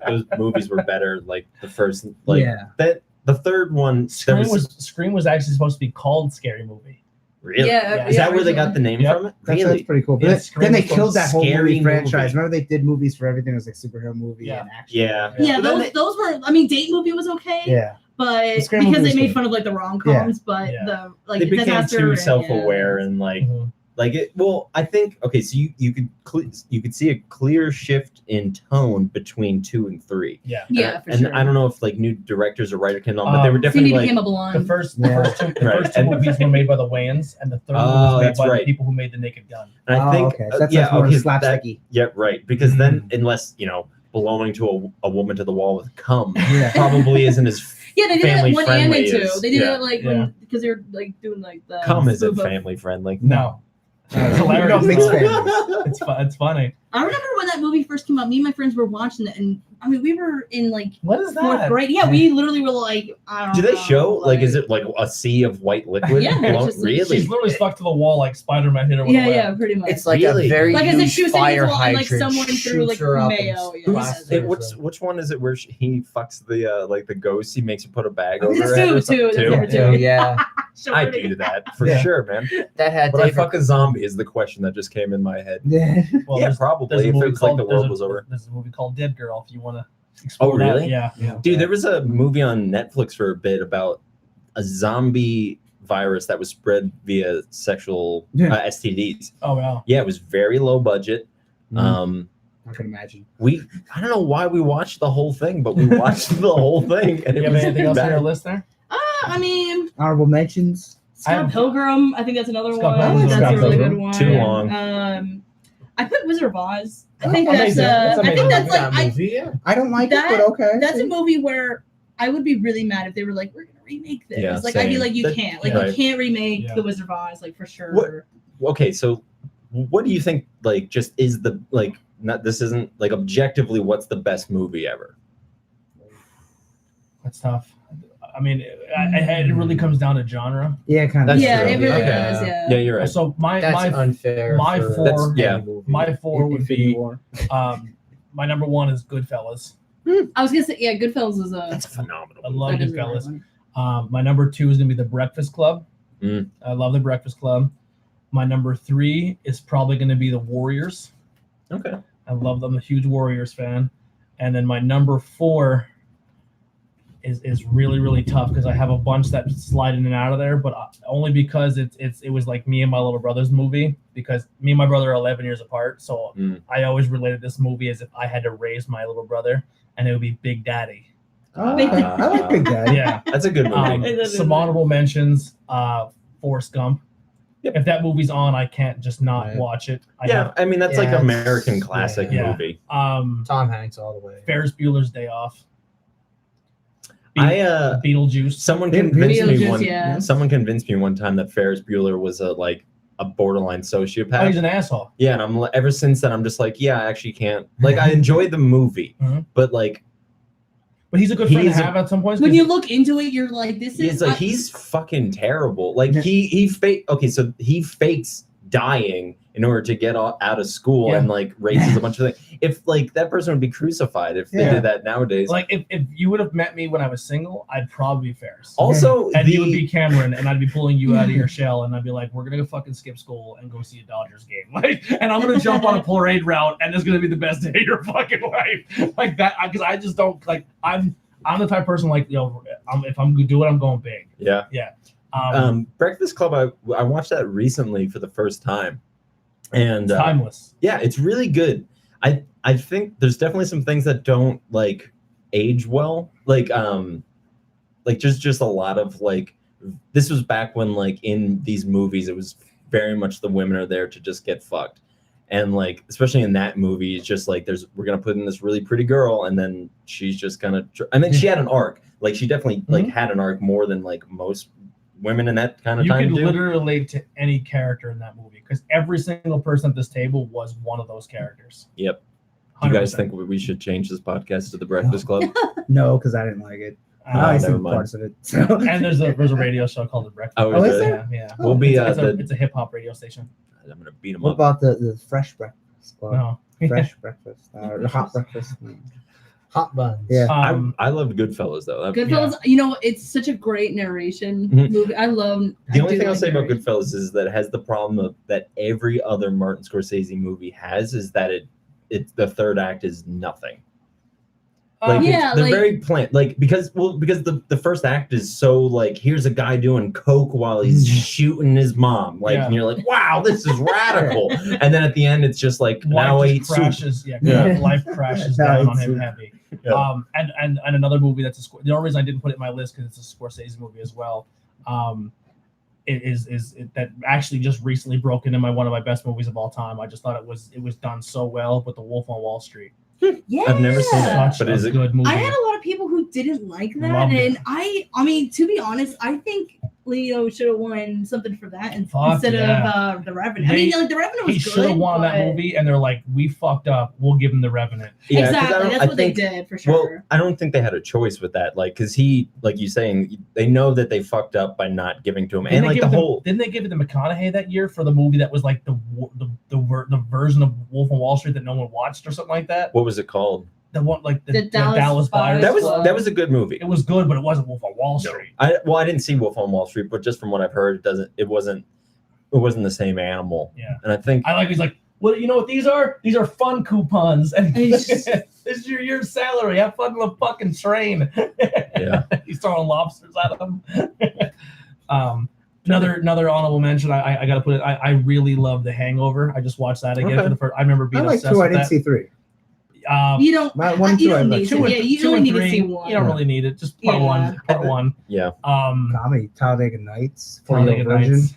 those movies were better. Like the first, like Yeah. that. The third one, Scream was actually supposed to be called Scary Movie. really. Yeah, Is that where they got the name Yep. from? It? That's Really? pretty cool. But Yeah, then Scream they was killed that whole Scary movie franchise. movie. Remember they did movies for everything. It was like superhero movie Yeah. and action. Yeah. Yeah, But then those were. I mean, Date Movie was okay. Yeah. But The Scary because Movie they was made good. fun of like the rom-coms, but Yeah. the like They became disaster too and- self-aware and like it. Well, I think okay. So you could see a clear shift in tone between 2 and 3. Yeah. Yeah, for and sure. I don't know if like new directors or writer came on, but they were Cindy definitely like became a blonde. The first Yeah. two Right. movies were made by the Wayans, and the third one Oh, was made that's by right. the people who made The Naked Gun. And I Oh, think okay. So that's yeah, more okay, slapsticky. yeah, right. Because then, unless blowing to a woman to the wall with cum Yeah. probably isn't as Yeah, they did it family one and friendly two. as- They did yeah. it like Yeah. because they're like doing like the cum isn't spoof of- family friendly. No. It's You hilarious. don't mix families. It's funny. I remember when that movie first came out. Me and my friends were watching it, and I mean, we were in like What is fourth that? grade. Yeah, we literally were like, I don't Do know. they show like is it like a sea of white liquid? Yeah, it's blown- just like- really? She's literally stuck to the wall like Spider-Man hit her with Yeah, a web. yeah, pretty much. It's like Really? a very Like as if huge she was sitting fire in the wall and, like, hydrant. someone threw, shoots like, her up and mayo, yeah. blasts her. Which one is it where he fucks the like the ghost? He makes her put a bag over That's her head two, or something, two, that's too? number two. Oh, yeah, Sure. I do that for Yeah. sure, man. that had Would I David. fuck a zombie? Is the question that just came in my head. Yeah. Well, Yeah, there's probably. a If movie it was like called- the world was over. There's a movie called Dead Girl if you want to explore Oh, that. really? Yeah. Dude, there was a movie on Netflix for a bit about a zombie virus that was spread via sexual Yeah. STDs. Oh, wow. Yeah, it was very low budget. I can imagine. I don't know why we watched the whole thing, but we watched the whole thing, and You it have was anything else on bad. your list there? I mean, Honorable mentions. I Scott have- Pilgrim. I think that's another Scott one. Pilgrim's That's Scott a really Pilgrim. good one. Too long. I put Wizard of Oz. I Oh, think amazing. That's I think amazing. that's like that movie. Yeah. I don't like That- it, but okay. that's a movie where I would be really mad if they were like, we're gonna remake this. Yeah, like I'd be same. like, you That- can't. Like right. you can't remake Yeah. the Wizard of Oz, like for sure. What- Okay, so what do you think? Like, just is the like not? This isn't like objectively. What's the best movie ever? That's tough. I mean, it really comes down to genre. Yeah, kind of. That's Yeah, true. it really Okay. does. Yeah. Yeah, you're right. So my That's unfair. my for four- that's yeah. any movie. my four would Infinity be War. my number one is Goodfellas. I was gonna say, yeah, Goodfellas is a. That's a phenomenal. I movie. love that is a really Goodfellas. good one. My number two is gonna be The Breakfast Club. Mm. I love The Breakfast Club. My number three is probably gonna be The Warriors. Okay. I love them. I'm a huge Warriors fan. And then my number four is really, really tough because I have a bunch that slide in and out of there, but only because it was like me and my little brother's movie, because me and my brother are 11 years apart. So I always related this movie as if I had to raise my little brother, and it would be Big Daddy. Oh, okay. I like Big Daddy. Yeah. That's a good movie. Some honorable mentions, Forrest Gump. Yep. If that movie's on, I can't just not Right. watch it. I mean that's like Yeah, American it's- classic yeah. movie. Tom Hanks all the way. Ferris Bueller's Day Off. I Beetlejuice. someone Beetlejuice, convinced me yeah. Someone convinced me one time that Ferris Bueller was a borderline Oh, sociopath. he's an asshole. Yeah, and ever since then I'm just like, yeah, I actually can't. Like I enjoyed the movie, Mhm. but like But he's a good friend to He's a- have at some points. When 'cause you look into it, you're like, this is. He's fucking terrible. Like Yeah. he so he fakes dying in order to get out of school Yeah. and like raises a bunch of things. If like that person would be crucified if they Yeah. did that nowadays. like if you would have met me when I was single, I'd probably be Ferris. Also, And you would be Cameron, and I'd be pulling you out of your shell, and I'd be like, "We're gonna go fucking skip school and go see a Dodgers game." Like, and I'm gonna jump on a parade route, and it's gonna be the best day of your fucking life. Like that, because I just don't like. I'm the type of person like if I'm gonna do it, I'm going big. yeah. Breakfast Club. I watched that recently for the first time, and timeless. yeah, it's really good. I think there's definitely some things that don't like age well. Like just a lot of like this was back when like in these movies it was very much the women are there to just get fucked. And like especially in that movie, it's just like we're gonna put in this really pretty girl, and then she's just gonna. She had an arc. Like she definitely like had an arc more than like most women in that kind of You time could do. literally relate to any character in that movie because every single person at this table was one of those characters. Yep. Do you guys 100%. think we should change this podcast to the Breakfast Club? No, because I didn't like it. I Uh, only never seen mind. parts of it. So. and there's a radio show called The Breakfast. Oh, Oh, is is it? there? Yeah. We'll be It's a hip hop radio station. I'm gonna beat him What up. about the fresh breakfast? Club? No. Fresh breakfast or the hot breakfast? Hot buns. Yeah. I loved Goodfellas though. Goodfellas, it's such a great narration Mhm. movie. I love. The only thing I'll say about Goodfellas is that it has the problem that every other Martin Scorsese movie has is that it's the third act is nothing. Like they're very plain, like because the first act is so like here's a guy doing coke while he's shooting his mom, like and you're like, wow, this is radical. And then at the end, it's just like now I eat soup. Life crashes Now down I on eat him soup. heavy. Yeah. And another movie that's the only reason I didn't put it in my list because it's a Scorsese movie as well. It is that actually just recently broke into one of my best movies of all time. I just thought it was done so well with The Wolf on Wall Street. Yeah. I've never seen that. Such But is a it good movie. I had a lot of people who didn't like that, Loved it. and I mean, to be honest, I think Leo should have won something for that Fuck instead yeah. of The Revenant. I mean, like The Revenant was He good. should have won that but- movie, and they're like, "We fucked up. We'll give him The Revenant." Yeah, 'cause Exactly, that's I what they think- did for sure. Well, I don't think they had a choice with that, like because he, like you saying, they know that they fucked up by not giving to him, and like Didn't they give it to McConaughey that year for the movie that was like the version of Wolf on Wall Street that no one watched or something like that? what was it called? The one like the Dallas Dallas Buyers Buyers Club. That was a good movie. It was good, but it wasn't Wolf on Wall Street. I didn't see Wolf on Wall Street, but just from what I've heard, it wasn't the same animal. Yeah. And I think I like he's like, well, you know what these are? These are fun coupons, and It's this just- is your year's salary. Have fun on the fucking train. Yeah. He's throwing lobsters at them. Another honorable mention. I gotta put it. I really love The Hangover. I just watched that again Okay. for the first. I remember I being like obsessed two. I with didn't that. see three. You don't. One and you two, I don't like need two to. and- Yeah, you two only and need to three, see one. You don't really need it. Just part Yeah. one. Part one. yeah. Comedy, Talladega Nights, For Talladega Your Virgin. Nights.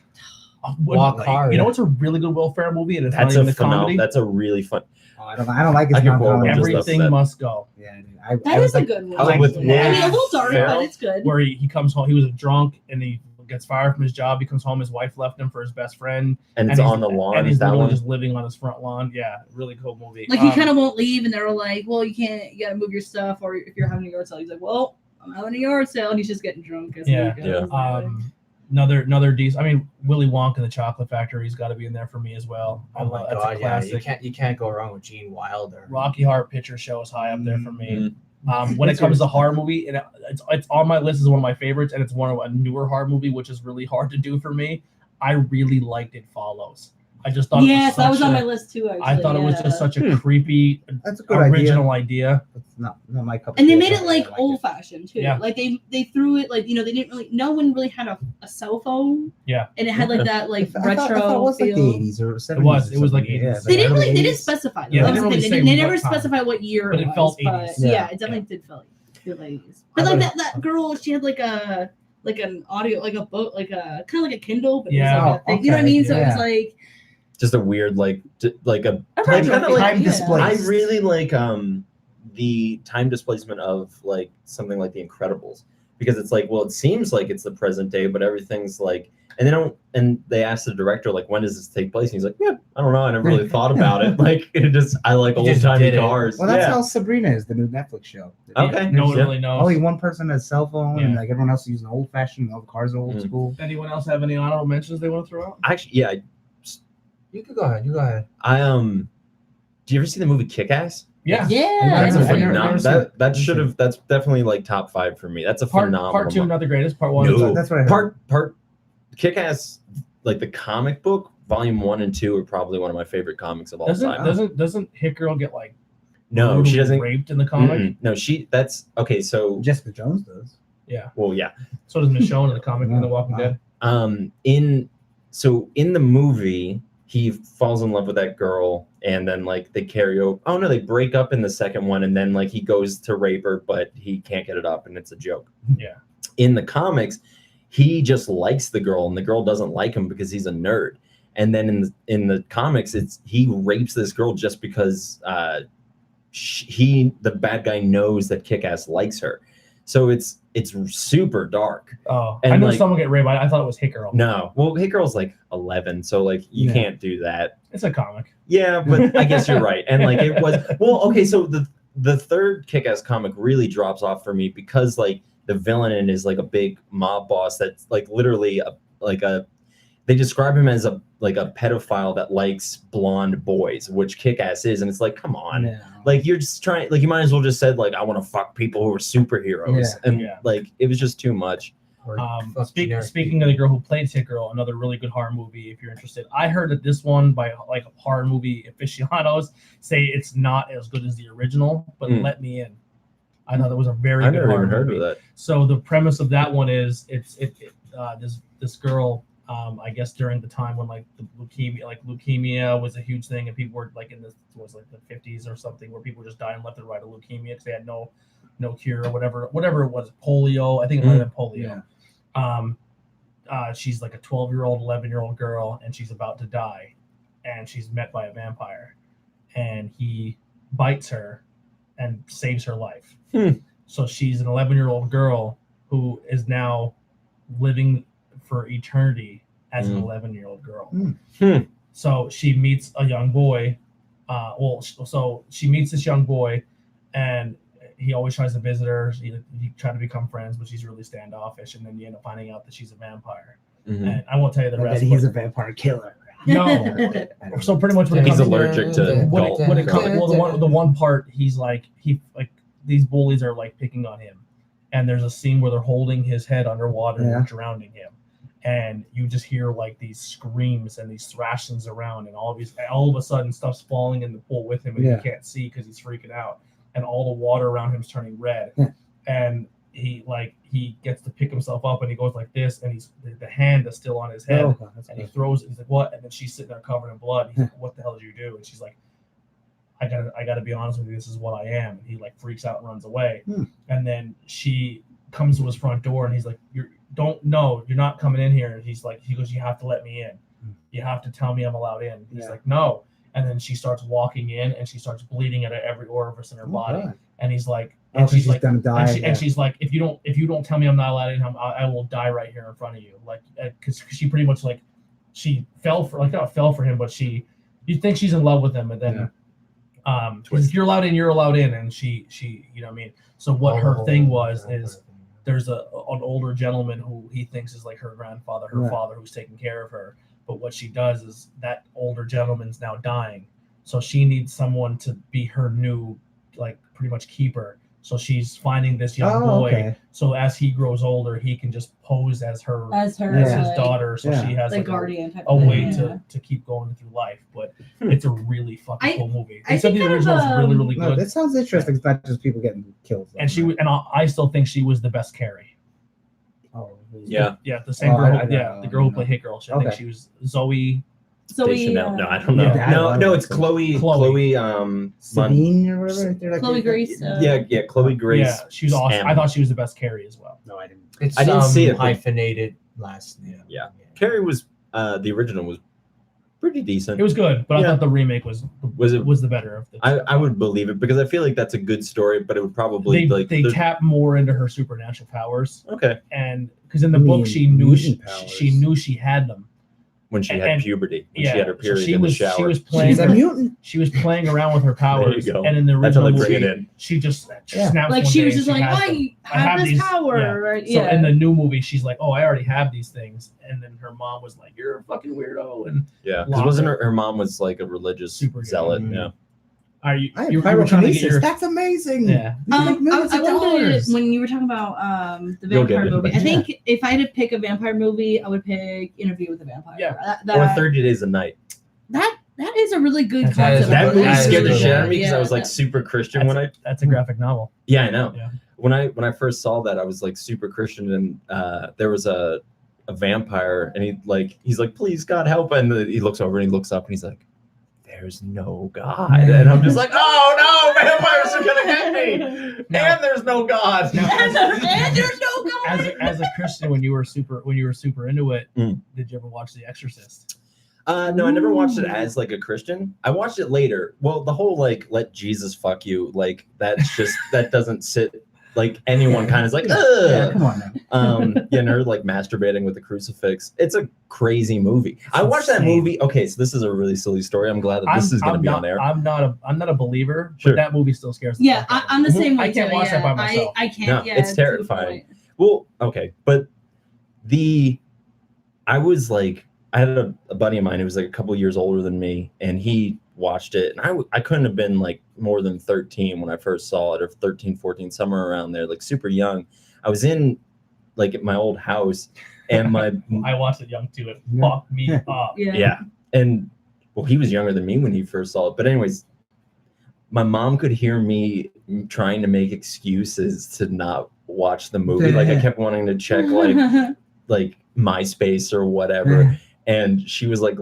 Walk Hard. You know what's a really good Will Ferrell movie, and it's That's not a even a comedy. phenomenal. That's a really fun. Oh, I don't like his I could quote non-comedy. him just Everything that. must go. Yeah, dude. That is a good one. I like with I mean, a little Will dark, Ferrell, but it's good. Where he comes home, he was a drunk, and he gets fired from his job. He comes home, his wife left him for his best friend, and it's he's- on the lawn. and Is he's that literally one? just living on his front lawn. Yeah, really cool movie. Like he kind of won't leave, and they're like, "Well, you can't. You gotta move your stuff, or if you're having a yard sale." He's like, "Well, I'm having a yard sale," and he's just getting drunk. As Yeah, he goes. another decent. I mean, Willy Wonka and the Chocolate Factory's got to be in there for me as well. Oh my that's a god, yeah, classic. you can't go wrong with Gene Wilder. Rocky Horror Picture Show is high up there for me. Mhm. When it comes to horror movie, it's on my list as one of my favorites, and it's one of a newer horror movie, which is really hard to do for me. I really liked It Follows. I just thought Yes, that was such on a- my list too. Actually, I thought it was just such a Hmm. creepy, That's a good original idea. idea. It's not my cup of And they tea. made I it don't like it. old fashioned too. Yeah. Like they threw it like they didn't really. No one really had a cell phone. Yeah. And it had like that like I thought retro it was like feel. the 80s or 70s. It was like 80s. They didn't early really. They 80s. didn't specify. Yeah, That they was the didn't thing. really They say never what time. specified what year But it it was. felt but 80s. yeah, Yeah. it definitely did feel 80s. But like that girl, she had like an audio, like a book, like a kind of like a Kindle, but Yeah. it was like a thing. You know what I Okay, mean? So it was yeah. like Just a weird like a retro kind of feel, like time yeah. display. I really like the time displacement of like something like The Incredibles because it's like, well, it seems like it's the present day, but everything's like And they asked the director, like, when does this take place? And he's like, yeah, I don't know. I never really thought about it. Like, I like He old just timey did it. cars. Well, that's yeah. how Sabrina is, the new Netflix show. Okay. No one Yeah. really knows. Only one person has a cell phone, and Yeah. like everyone else is using old fashioned. All the cars are old Mhm. school. Anyone else have any honorable mentions they want to throw out? Actually, yeah. You could go ahead. You go ahead. Do you ever see the movie Kick-Ass? Yeah. That's a I've never phenomenal. seen it. That should have. That's definitely like top 5 for me. That's a phenomenal. Part 2, not the greatest. Part 1. No, That's what I heard. part Kick-Ass, like the comic book, volume 1 and 2 are probably one of my favorite comics of all time. Doesn't Hit Girl get like No, she brutally doesn't. raped in the comic? Mm-mm. No, that's okay. So, Jessica Jones does. Yeah. well, yeah. So does Michonne in the comic in The Walking Wow. Dead. In the movie, he falls in love with that girl, and then like they carry over. Oh no, they break up in the second one, and then like he goes to rape her, but he can't get it up, and it's a joke. Yeah. In the comics, he just likes the girl, and the girl doesn't like him because he's a nerd. And then in the comics, he rapes this girl just because the bad guy knows that Kick-Ass likes her. So it's super dark. Oh, And I know like- someone get raped. I thought it was Hit Girl. No, well, Hit Girl's like 11, so like you Yeah. can't do that. It's a comic. Yeah, but I guess you're right. And like it was okay. So the third Kick-Ass comic really drops off for me because like the villain in is like a big mob boss that's like literally they describe him as a pedophile that likes blonde boys, which Kick-Ass is, and it's like, come on. Yeah. Like you're just trying, like you might as well just said like I want to fuck people who are superheroes, Yeah. and Yeah. like it was just too much. Or fuck generic Speaking of the girl who played Hit Girl, another really good horror movie. If you're interested, I heard that this one by like horror movie aficionados say it's not as good as the original, but Mm. Let Me In. I thought it was a very I good never horror even heard movie. of that. So the premise of that one is this girl, I guess during the time when like the leukemia was a huge thing, and people were like in this was like the 50s or something, where people were just dying left and right of leukemia because they had no cure or whatever it was, polio. I think it might have been polio. She's like a 12-year-old, 11-year-old girl, and she's about to die, and she's met by a vampire, and he bites her and saves her life. So she's an 11-year-old girl who is now living for eternity as an 11-year-old girl. So she meets a young boy. So she meets this young boy, and he always tries to visit her. He tried to become friends, but she's really standoffish. And then you end up finding out that she's a vampire. Mhm. And I won't tell you the And rest. that he's a but- vampire killer. No. I don't So know. pretty much when it He's comes allergic to when gulp. it comes, well, the one part he's like these bullies are like picking on him, and there's a scene where they're holding his head underwater and Yeah. they're drowning him, and you just hear like these screams and these thrashings around, and all of a sudden stuff's falling in the pool with him, and Yeah. he can't see because he's freaking out, and all the water around him is turning red, Yeah. and he gets to pick himself up, and he goes like this, and the hand is still on his head. Oh, okay, that's And he good. throws it. He's like, "What?" And then she's sitting there covered in blood. He's like, "What the hell did you do?" And she's like, "I gotta be honest with you. This is what I am." And he like freaks out and runs away. And then she comes to his front door, and he's like, "You're not coming in here." And he goes, "You have to let me in. You have to tell me I'm allowed in." He's Yeah. like, "No." And then she starts walking in, and she starts bleeding at every orifice in her body. God. And he's like, Oh, and 'cause she's she's like, gonna die. and she's like, if you don't tell me I'm not allowed in, I will die right here in front of you. Like, because she pretty much like, she fell for him, but you think she's in love with him, and then, if you're allowed in, you're allowed in, and she, you know what I mean. So what her thing was is there's an older gentleman who he thinks is like her grandfather, her Right. father, who's taking care of her. But what she does is that older gentleman's now dying, so she needs someone to be her new, like pretty much keeper. So she's finding this young boy. Okay. So as he grows older, he can just pose as her, As her, Yeah. as his like, daughter. So Yeah. she has the like guardian type a of way thing. to keep going through life. But it's a really fucking I- cool movie. I They said think the kind of, original is really, really No, good. that sounds interesting. It's not just people getting killed. And I still think she was the best Carrie. Oh, really? Yeah. Yeah, the same Oh, girl. I don't know. The girl who played Hit Girl. I think Okay. she was Zoe. Zoe, Chanel. No, I don't know. Yeah. No, it's Chloe. Chloe. Sabine or whatever. They're like- Chloe Grace. Yeah, Chloe Grace. Yeah, she was awesome. M. I thought she was the best Carrie as well. No, I didn't. It's I didn't see it, but- hyphenated last name. Yeah. Carrie was the original was pretty decent. It was good, but I Yeah. thought the remake was the better of the two. I would believe it because I feel like that's a good story, but it would probably they tap more into her supernatural powers, okay and because in the You book mean she knew mutant she powers. knew she had them. when she had And- puberty, when Yeah, she had her so period she in the was shower. she was playing She's a her- mutant. she was playing around with her powers, go. and in the That's how original they bring it movie, in. she just Yeah. snaps. Like one she day was and just like, has them. I have this these- power, yeah. right? So in the new movie, she's like, "Oh, I already have these things," and then her mom was like, "You're a fucking weirdo." And Yeah, because Locker. wasn't her mom was like a religious Super zealot? good. Yeah. are you? I have You were trying to get pyrokinesis. your That's amazing. yeah. You can make millions I of wanted dollars. when you were talking about the You'll get vampire it, movie. but I think if I had to pick a vampire movie, I would pick Interview with a Vampire. Yeah. Or 30 Days a Night. That is a really good That concept. is That That movie is scared the really shit out good. of me because I was like that- super Christian when I. That's a graphic novel. Yeah, I know. Yeah. When I first saw that, I was like super Christian, and there was a vampire, and he's like, please God help, and he looks over and he looks up and he's like, there's no God, and I'm just like, oh no, vampires are gonna get me, Now- and there's no God. Now- and there's no God. As a Christian, when you were super into it, Mm. did you ever watch The Exorcist? No, I never watched it Ooh. as like a Christian. I watched it later. Well, the whole like let Jesus fuck you, like that's just that doesn't sit like anyone kind of is like, Yeah, ugh. come on now. Yeah, and her like masturbating with the crucifix. It's a crazy movie. I watched that insane. movie. Okay, so this is a really silly story. I'm glad that this is going to be not, on air. I'm not a believer, Sure. but that movie still scares me. Yeah, I'm the same way I can't too. watch yeah. that by myself. I can't. No, yeah, it's to the terrifying. point. Well, okay, but I was like, I had a buddy of mine who was like a couple years older than me, and he watched it, and I couldn't have been like more than 13 when I first saw it, or 13, 14, somewhere around there, like super young. I was in like at my old house, and my I watched it young too. It Yeah. fucked me up. Yeah. yeah, and well, he was younger than me when he first saw it, but anyways, my mom could hear me trying to make excuses to not watch the movie. Like I kept wanting to check like MySpace or whatever, and she was like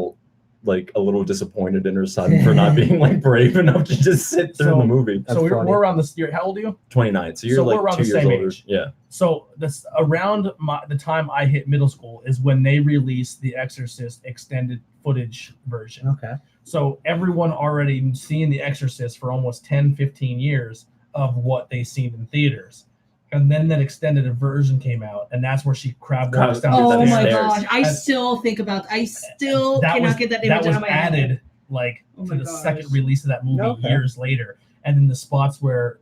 a little disappointed in her son for not being like brave enough to just sit through So- the movie. So we're funny. around this year. How old are you? 29, so you're So we're like around 2 the years same older. age. Yeah. So that's around the time I hit middle school is when they released the Exorcist extended footage version. Okay. So everyone already seen The Exorcist for almost 10, 15 years of what they seen in theaters. And then that extended version came out, and that's where she crab walks down Oh the my stairs. gosh! I And still think about. I still that cannot was, get that that image was out of my head. added like Oh to my the gosh. second release of that movie Okay. years later. And then the spots where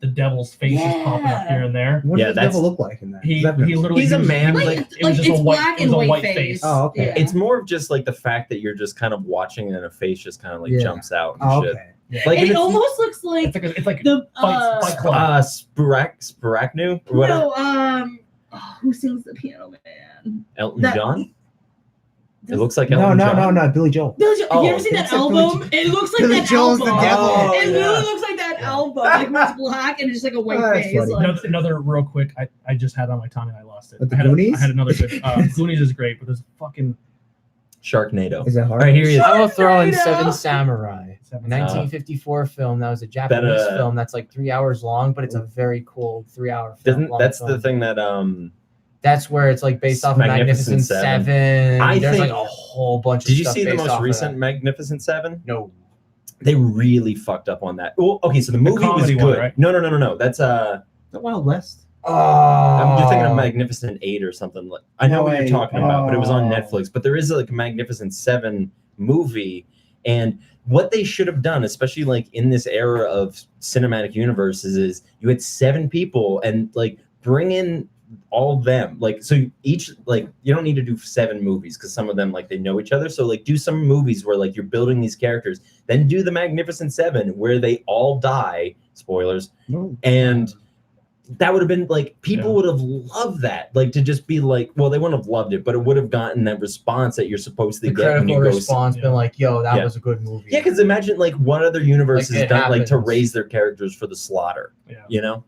the devil's face is popping up Yeah. here and there. What Yeah, does the that's- devil look like in that? He 'Cause I've never seen it. literally He's a was- man, Like, like, it was just it's a white, black it was and a white white face. face. Oh, okay. Yeah. It's more of just like the fact that you're just kind of watching and a face just kind of like Yeah. jumps out and Oh, shit. okay. Yeah. Like and It it's, almost looks like It's like the Fight Club. Sparaknu or whatever. no who sings the piano man? Elton that- John. It looks like No, Elton no, John. no, Billy Joel. Billy Joel, have you Oh, ever seen it that looks like Billy album? It looks like Billy that Joel's album. the devil. Oh, It yeah. literally looks like that album, like where it's black and it's just like a white Oh, that's face. funny. Like, Another real quick. I just had it on my tongue and I lost it. But the I had Goonies? I had another good. Goonies is great, but there's fucking Sharknado. Is that All hard? right, here he is. I will throw in Sharknado. Seven Samurai, a Seven 1954 film. That was a Japanese That, film that's like 3 hours long, but it's a very cool 3 hour film. Doesn't long that's film. the thing that That's where it's like based off of Magnificent Magnificent Seven. Seven. I There's think- like a whole bunch of Did you stuff see the based most off of recent that. Magnificent Seven? No. They really fucked up on that. Well, okay, so the movie was comedy good. one, right? No. That's The Wild West. Oh. I'm thinking of Magnificent 8 or something. Like I know No what you're way. talking about, but it was on Oh. Netflix. But there is like a Magnificent 7 movie, and what they should have done, especially like in this era of cinematic universes, is you had 7 people and like bring in all of them. Like so each like you don't need to do 7 movies because some of them like they know each other. So like do some movies where like you're building these characters, then do the Magnificent 7 where they all die. Spoilers. And that would have been like people Yeah. would have loved that, like to just be like, well, they wouldn't have loved it, but it would have gotten that response that you're supposed to The get when critical you go. response Yeah. been like, yo, that Yeah. was a good movie. Yeah, because imagine like what other universe Like, has it done like to happens. raise their characters for the slaughter. Yeah. You know,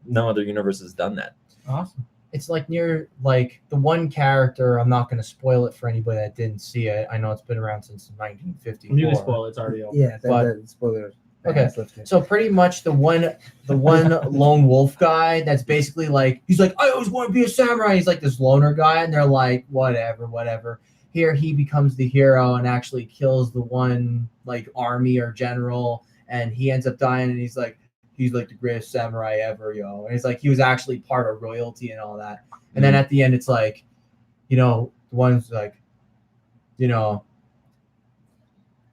no other universe has done that. awesome. It's like near like the one character. I'm not going to spoil it for anybody that didn't see it. I know it's been around since 1954. You can spoil it. It's already over. Yeah, But- that spoiler. Okay, That's lifted. So pretty much the one lone wolf guy that's basically like he's like I always want to be a samurai. He's like this loner guy, and they're like whatever. here he becomes the hero and actually kills the one like army or general, and he ends up dying, and he's like the greatest samurai ever, yo. And it's like he was actually part of royalty and all that. And then at the end, it's like, you know, the one's like, you know,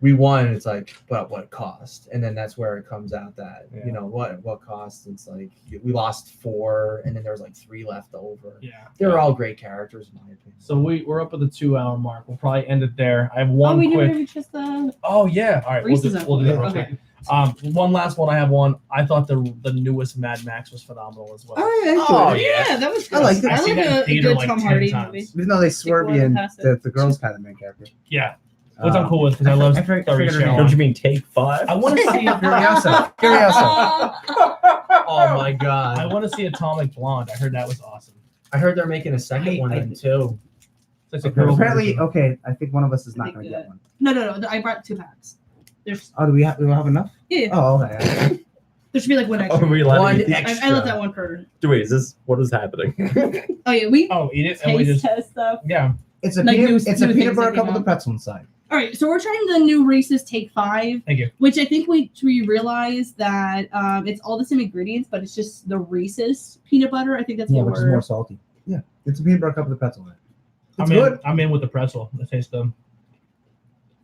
we won. It's like, but what cost? And then that's where it comes out that, you know, what cost? It's like we lost 4, and then there was like 3 left over. Yeah. They're all great characters, in my opinion. So we're up at the 2-hour mark. We'll probably end it there. I have one we quick. didn't just Oh yeah. All right. We'll do that real Okay. quick. One last one. I have one. I thought the newest Mad Max was phenomenal as well. Oh, Yeah, that was good. I liked it. I I've seen like that in a theater good like Tom 10 Hardy times. movie. Even though they swerve Like, you and past it. the girl's kind of the main character. Yeah. Which I'm cool with because I love I forget Story her name. Shell. Don't you mean Take 5? I want to see Furiosa. Oh my I god! want to see Atomic Blonde. I heard that was awesome. I heard they're making a second one then too. It's like a girl Apparently, version. okay, I think one of us is not Make going to it. get one. No. I brought 2 packs. There's Oh, do we have enough? yeah. Oh, okay. There should be like one extra. Are we One letting you extra. I let that one per. Wait, is this what is happening? Oh yeah, we Oh, eat it and we taste just test stuff. yeah. It's a Like peanut, new- it's a new peanut things butter that cup came with a out. pretzel inside. All right, so we're trying the new Reese's Take 5, Thank you. which I think we realized that it's all the same ingredients, but it's just the Reese's peanut butter. I think that's Yeah, what which is we're. more salty. Yeah, it's a peanut butter cup with a pretzel in it. It's I'm good. in. I'm in with the pretzel. It tastes good.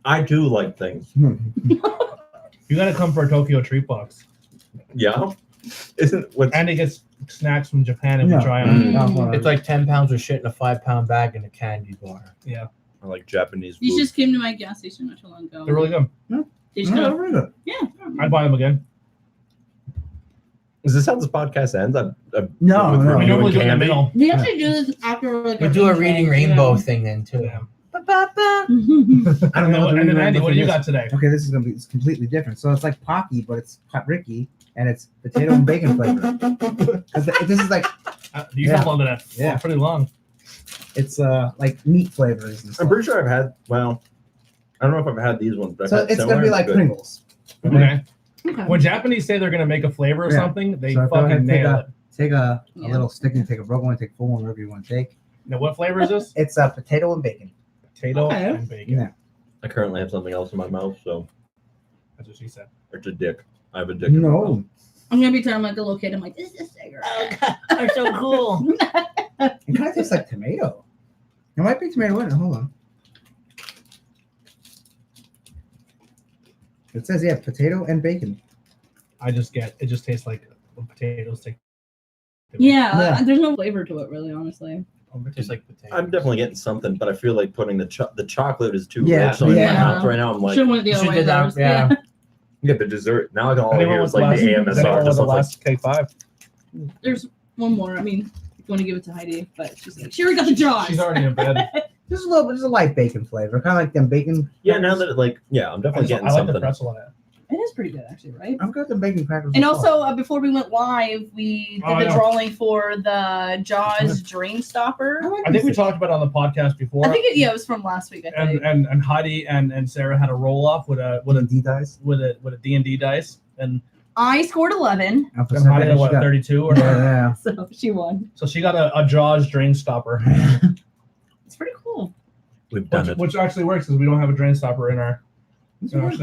I do like things. You gotta come for a Tokyo treat box. Yeah. Isn't what And it gets snacks from Japan and Yeah. we try them. Mm. It's like 10 pounds of shit in a 5-pound bag in a candy bar. Yeah, I like Japanese You food. just came to my gas station not too long ago. they're really good. Did you No, know? very good. Yeah. I'd buy them again. Is this how this podcast ends? I'm No, with no. We reviewing normally do it in the candy? middle. We actually do this after like We our do a intro, reading yeah. rainbow thing then too. Yeah. I don't know. what the And then real Andy, what do thing you is. got today? Okay, this is gonna be it's completely different. So it's like Pocky, but it's Ricky, and it's potato and bacon flavor. 'Cause this is like You Yeah. felt under that. Yeah. Oh, pretty long. it's like meat flavors. And stuff. I'm pretty sure I've had. Well, I don't know if I've had these ones, but I've So had it's similar. gonna be like Good. Pringles. Okay. Okay. When Japanese say they're gonna make a flavor or Yeah. something, they So go ahead, fucking nail it. Take a Yeah. little stick and take a broken one, take a full one, whatever you want to take. Now, what flavor is this? It's potato and bacon. Potato Okay. and bacon. Yeah. I currently have something else in my mouth, so That's what she said. it's a dick. I have a dick. in my mouth. No. I'm gonna be telling like a little kid. I'm like, this is a cigarette. They're so cool. It kind of tastes like tomato. It might be tomato in it. Hold on. It says potato and bacon. I just get it. Just tastes like potatoes. Yeah, Yeah. there's no flavor to it, really, honestly. Tastes like potato. I'm definitely getting something, but I feel like putting the chocolate is too Yeah, rich. So in yeah. my mouth right now, I'm like, Should have went the you other should way. do that, first. yeah. get the dessert. Now I can all I Anyone hear with is like the anyone AMSR. with Just the like, last cake 5? There's one more. I mean, if you want to give it to Heidi, but she's like, she already got the jaws. She's already in bed. Just a light bacon flavor, kind of like them bacon. yeah, now that I'm I definitely getting like the something. pretzel on it. It is pretty good, actually, right? I've got the bacon crackers. And before. also, before we went live, we Oh, did the yeah. drawing for the Jaws Drain Stopper. I think we talked about it on the podcast before. I think it was from last week. I think. and Heidi and Sarah had a roll off with a D dice. with a D&D dice, and I scored 11, and Heidi had what 32 or Yeah. so she won. so she got a Jaws drain stopper, It's pretty cool. We've done it. which actually works because we don't have a drain stopper in our.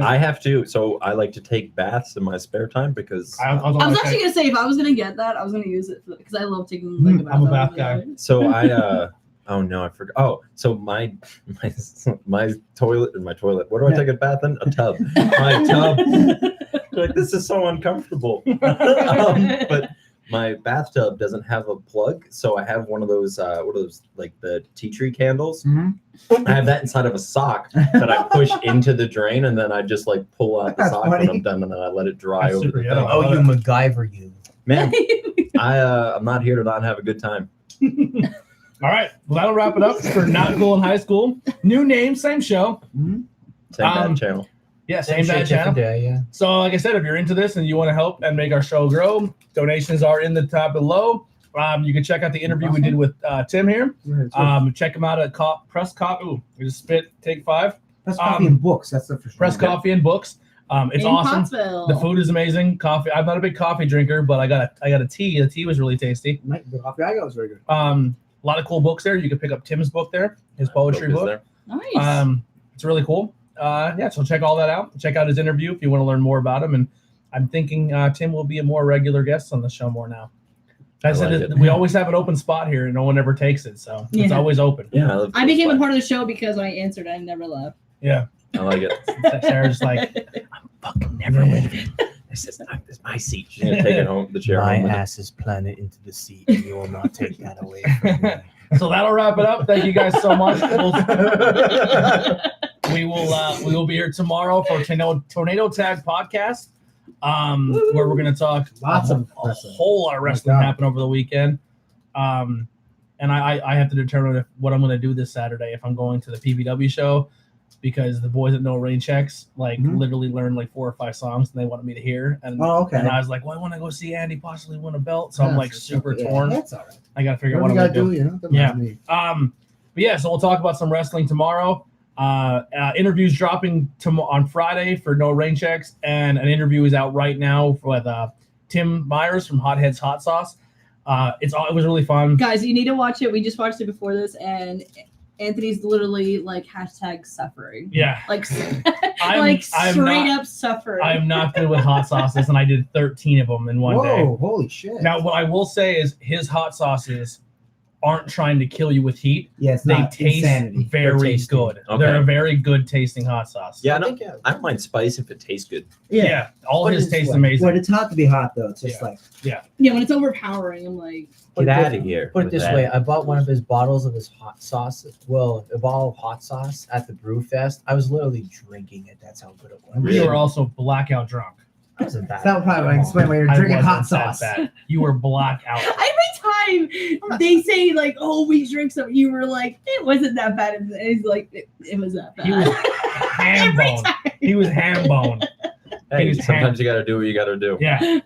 I have to. So I like to take baths in my spare time because. I was actually gonna say if I was gonna get that, I was gonna use it because I love taking like a bath. I'm a out bath guy. of it. So I. Oh no, I forgot. Oh, so my toilet and my toilet. What do I take a bath in? A tub. My tub. Like this is so uncomfortable. But my bathtub doesn't have a plug, so I have one of those. What are those? Like the tea tree candles. Mhm. I have that inside of a sock that I push into the drain, and then I just like pull out the That's sock when funny. I'm done, and then I let it dry That's over super the yellow. thing. Oh, you MacGyver, you. Man, I'm not here to not have a good time. All right, well that'll wrap it up for Not Cool in High School. New name, same show. Mhm. Same bad channel. Yeah, same bad shit, channel. different day, yeah. So, like I said, if you're into this and you want to help and make our show grow, donations are in the tab below. You can check out the interview we did with Tim here. Check him out at Press Coffee. Ooh, we just spit take 5. Press coffee and books. That's the first. Press Coffee and Books. It's In awesome. Pottsville. The food is amazing. Coffee. I'm not a big coffee drinker, but I got a tea. The tea was really tasty. The coffee I got was very good. A lot of cool books there. You can pick up Tim's book there, his poetry book. Nice. It's really cool. Yeah, so check all that out. Check out his interview if you want to learn more about him. And I'm thinking Tim will be a more regular guest on the show more now. I said like that it. we always have an open spot here, and no one ever takes it, so it's Yeah. always open. Yeah, I became a part of the show because I answered. I never left. Yeah, I like it. Sarah's like, I'm fucking never leaving. This is my seat. She's gonna take it home, the chair My home. with her. ass is planted into the seat, and you will not take that away from me. So that'll wrap it up. Thank you guys so much. We will be here tomorrow for Tornado Tag Podcast, where we're going to talk Lots of a wrestling. whole lot of wrestling God. happened over the weekend. And I have to determine what I'm going to do this Saturday, if I'm going to the PBW show, because the boys at No Rain Checks literally learned like 4 or 5 songs and they wanted me to hear. And, Oh, okay. and I was like, well, I want to go see Andy possibly win a belt. So I'm like super Yeah, torn. That's all right. I got to figure out Whatever what you I'm gotta going to do, do. you know. Doesn't matter to me. But yeah, so we'll talk about some wrestling tomorrow. Interviews dropping on Friday for No Rain Checks, and an interview is out right now with Tim Myers from Hot Heads Hot Sauce. It was really fun. Guys, you need to watch it. We just watched it before this, and Anthony's literally like #suffering. Yeah, Like, I'm straight not- up suffering. I'm not good with hot sauces, and I did 13 of them in one day. Whoa, holy shit. Now, what I will say is his hot sauces aren't trying to kill you with heat. yeah, it's They not taste insanity. very tasty. good. Okay. They're a very good tasting hot sauce. Yeah, I I don't mind spice if it tastes good. Yeah, all But his it's taste like- amazing. When it's hot to be hot, though, it's just Yeah. like, yeah, when it's overpowering, I'm like, Put Get it out of here. Put it with this that. way: I bought one of his bottles of his hot sauce. Well, a bottle of hot sauce at the Brew Fest. I was literally drinking it. That's how good it was. Really? You were also blackout drunk. I wasn't that. that would probably explain why you're I drinking hot wasn't that sauce. bad. You were blackout. every time they say like, "Oh, we drink some," you were like, "It wasn't that bad." And it's like, it was that bad. He was ham Every bone. time. He was ham bone. Hey, He's sometimes you got to do what you got to do. Yeah.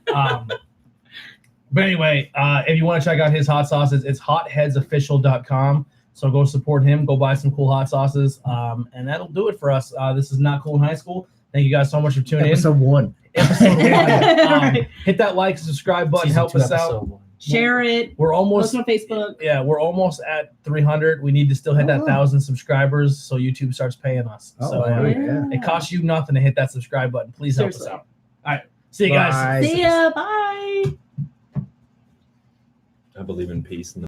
But anyway, if you want to check out his hot sauces, it's hotheadsofficial.com. So go support him. Go buy some cool hot sauces. And that'll do it for us. This is Not Cool in High School. Thank you guys so much for tuning Episode 1. in. Episode 1. Right. Hit that like, subscribe button. Season Help 2, us out. episode 1. Share it. We're Post almost on Facebook. Yeah, we're almost at 300. We need to still hit that Oh. 1,000 subscribers so YouTube starts paying us. Oh, so wow. Yeah. it costs you nothing to hit that subscribe button. Please help us Seriously. out. All right. See you guys. Bye. See ya. Bye. I believe in peace and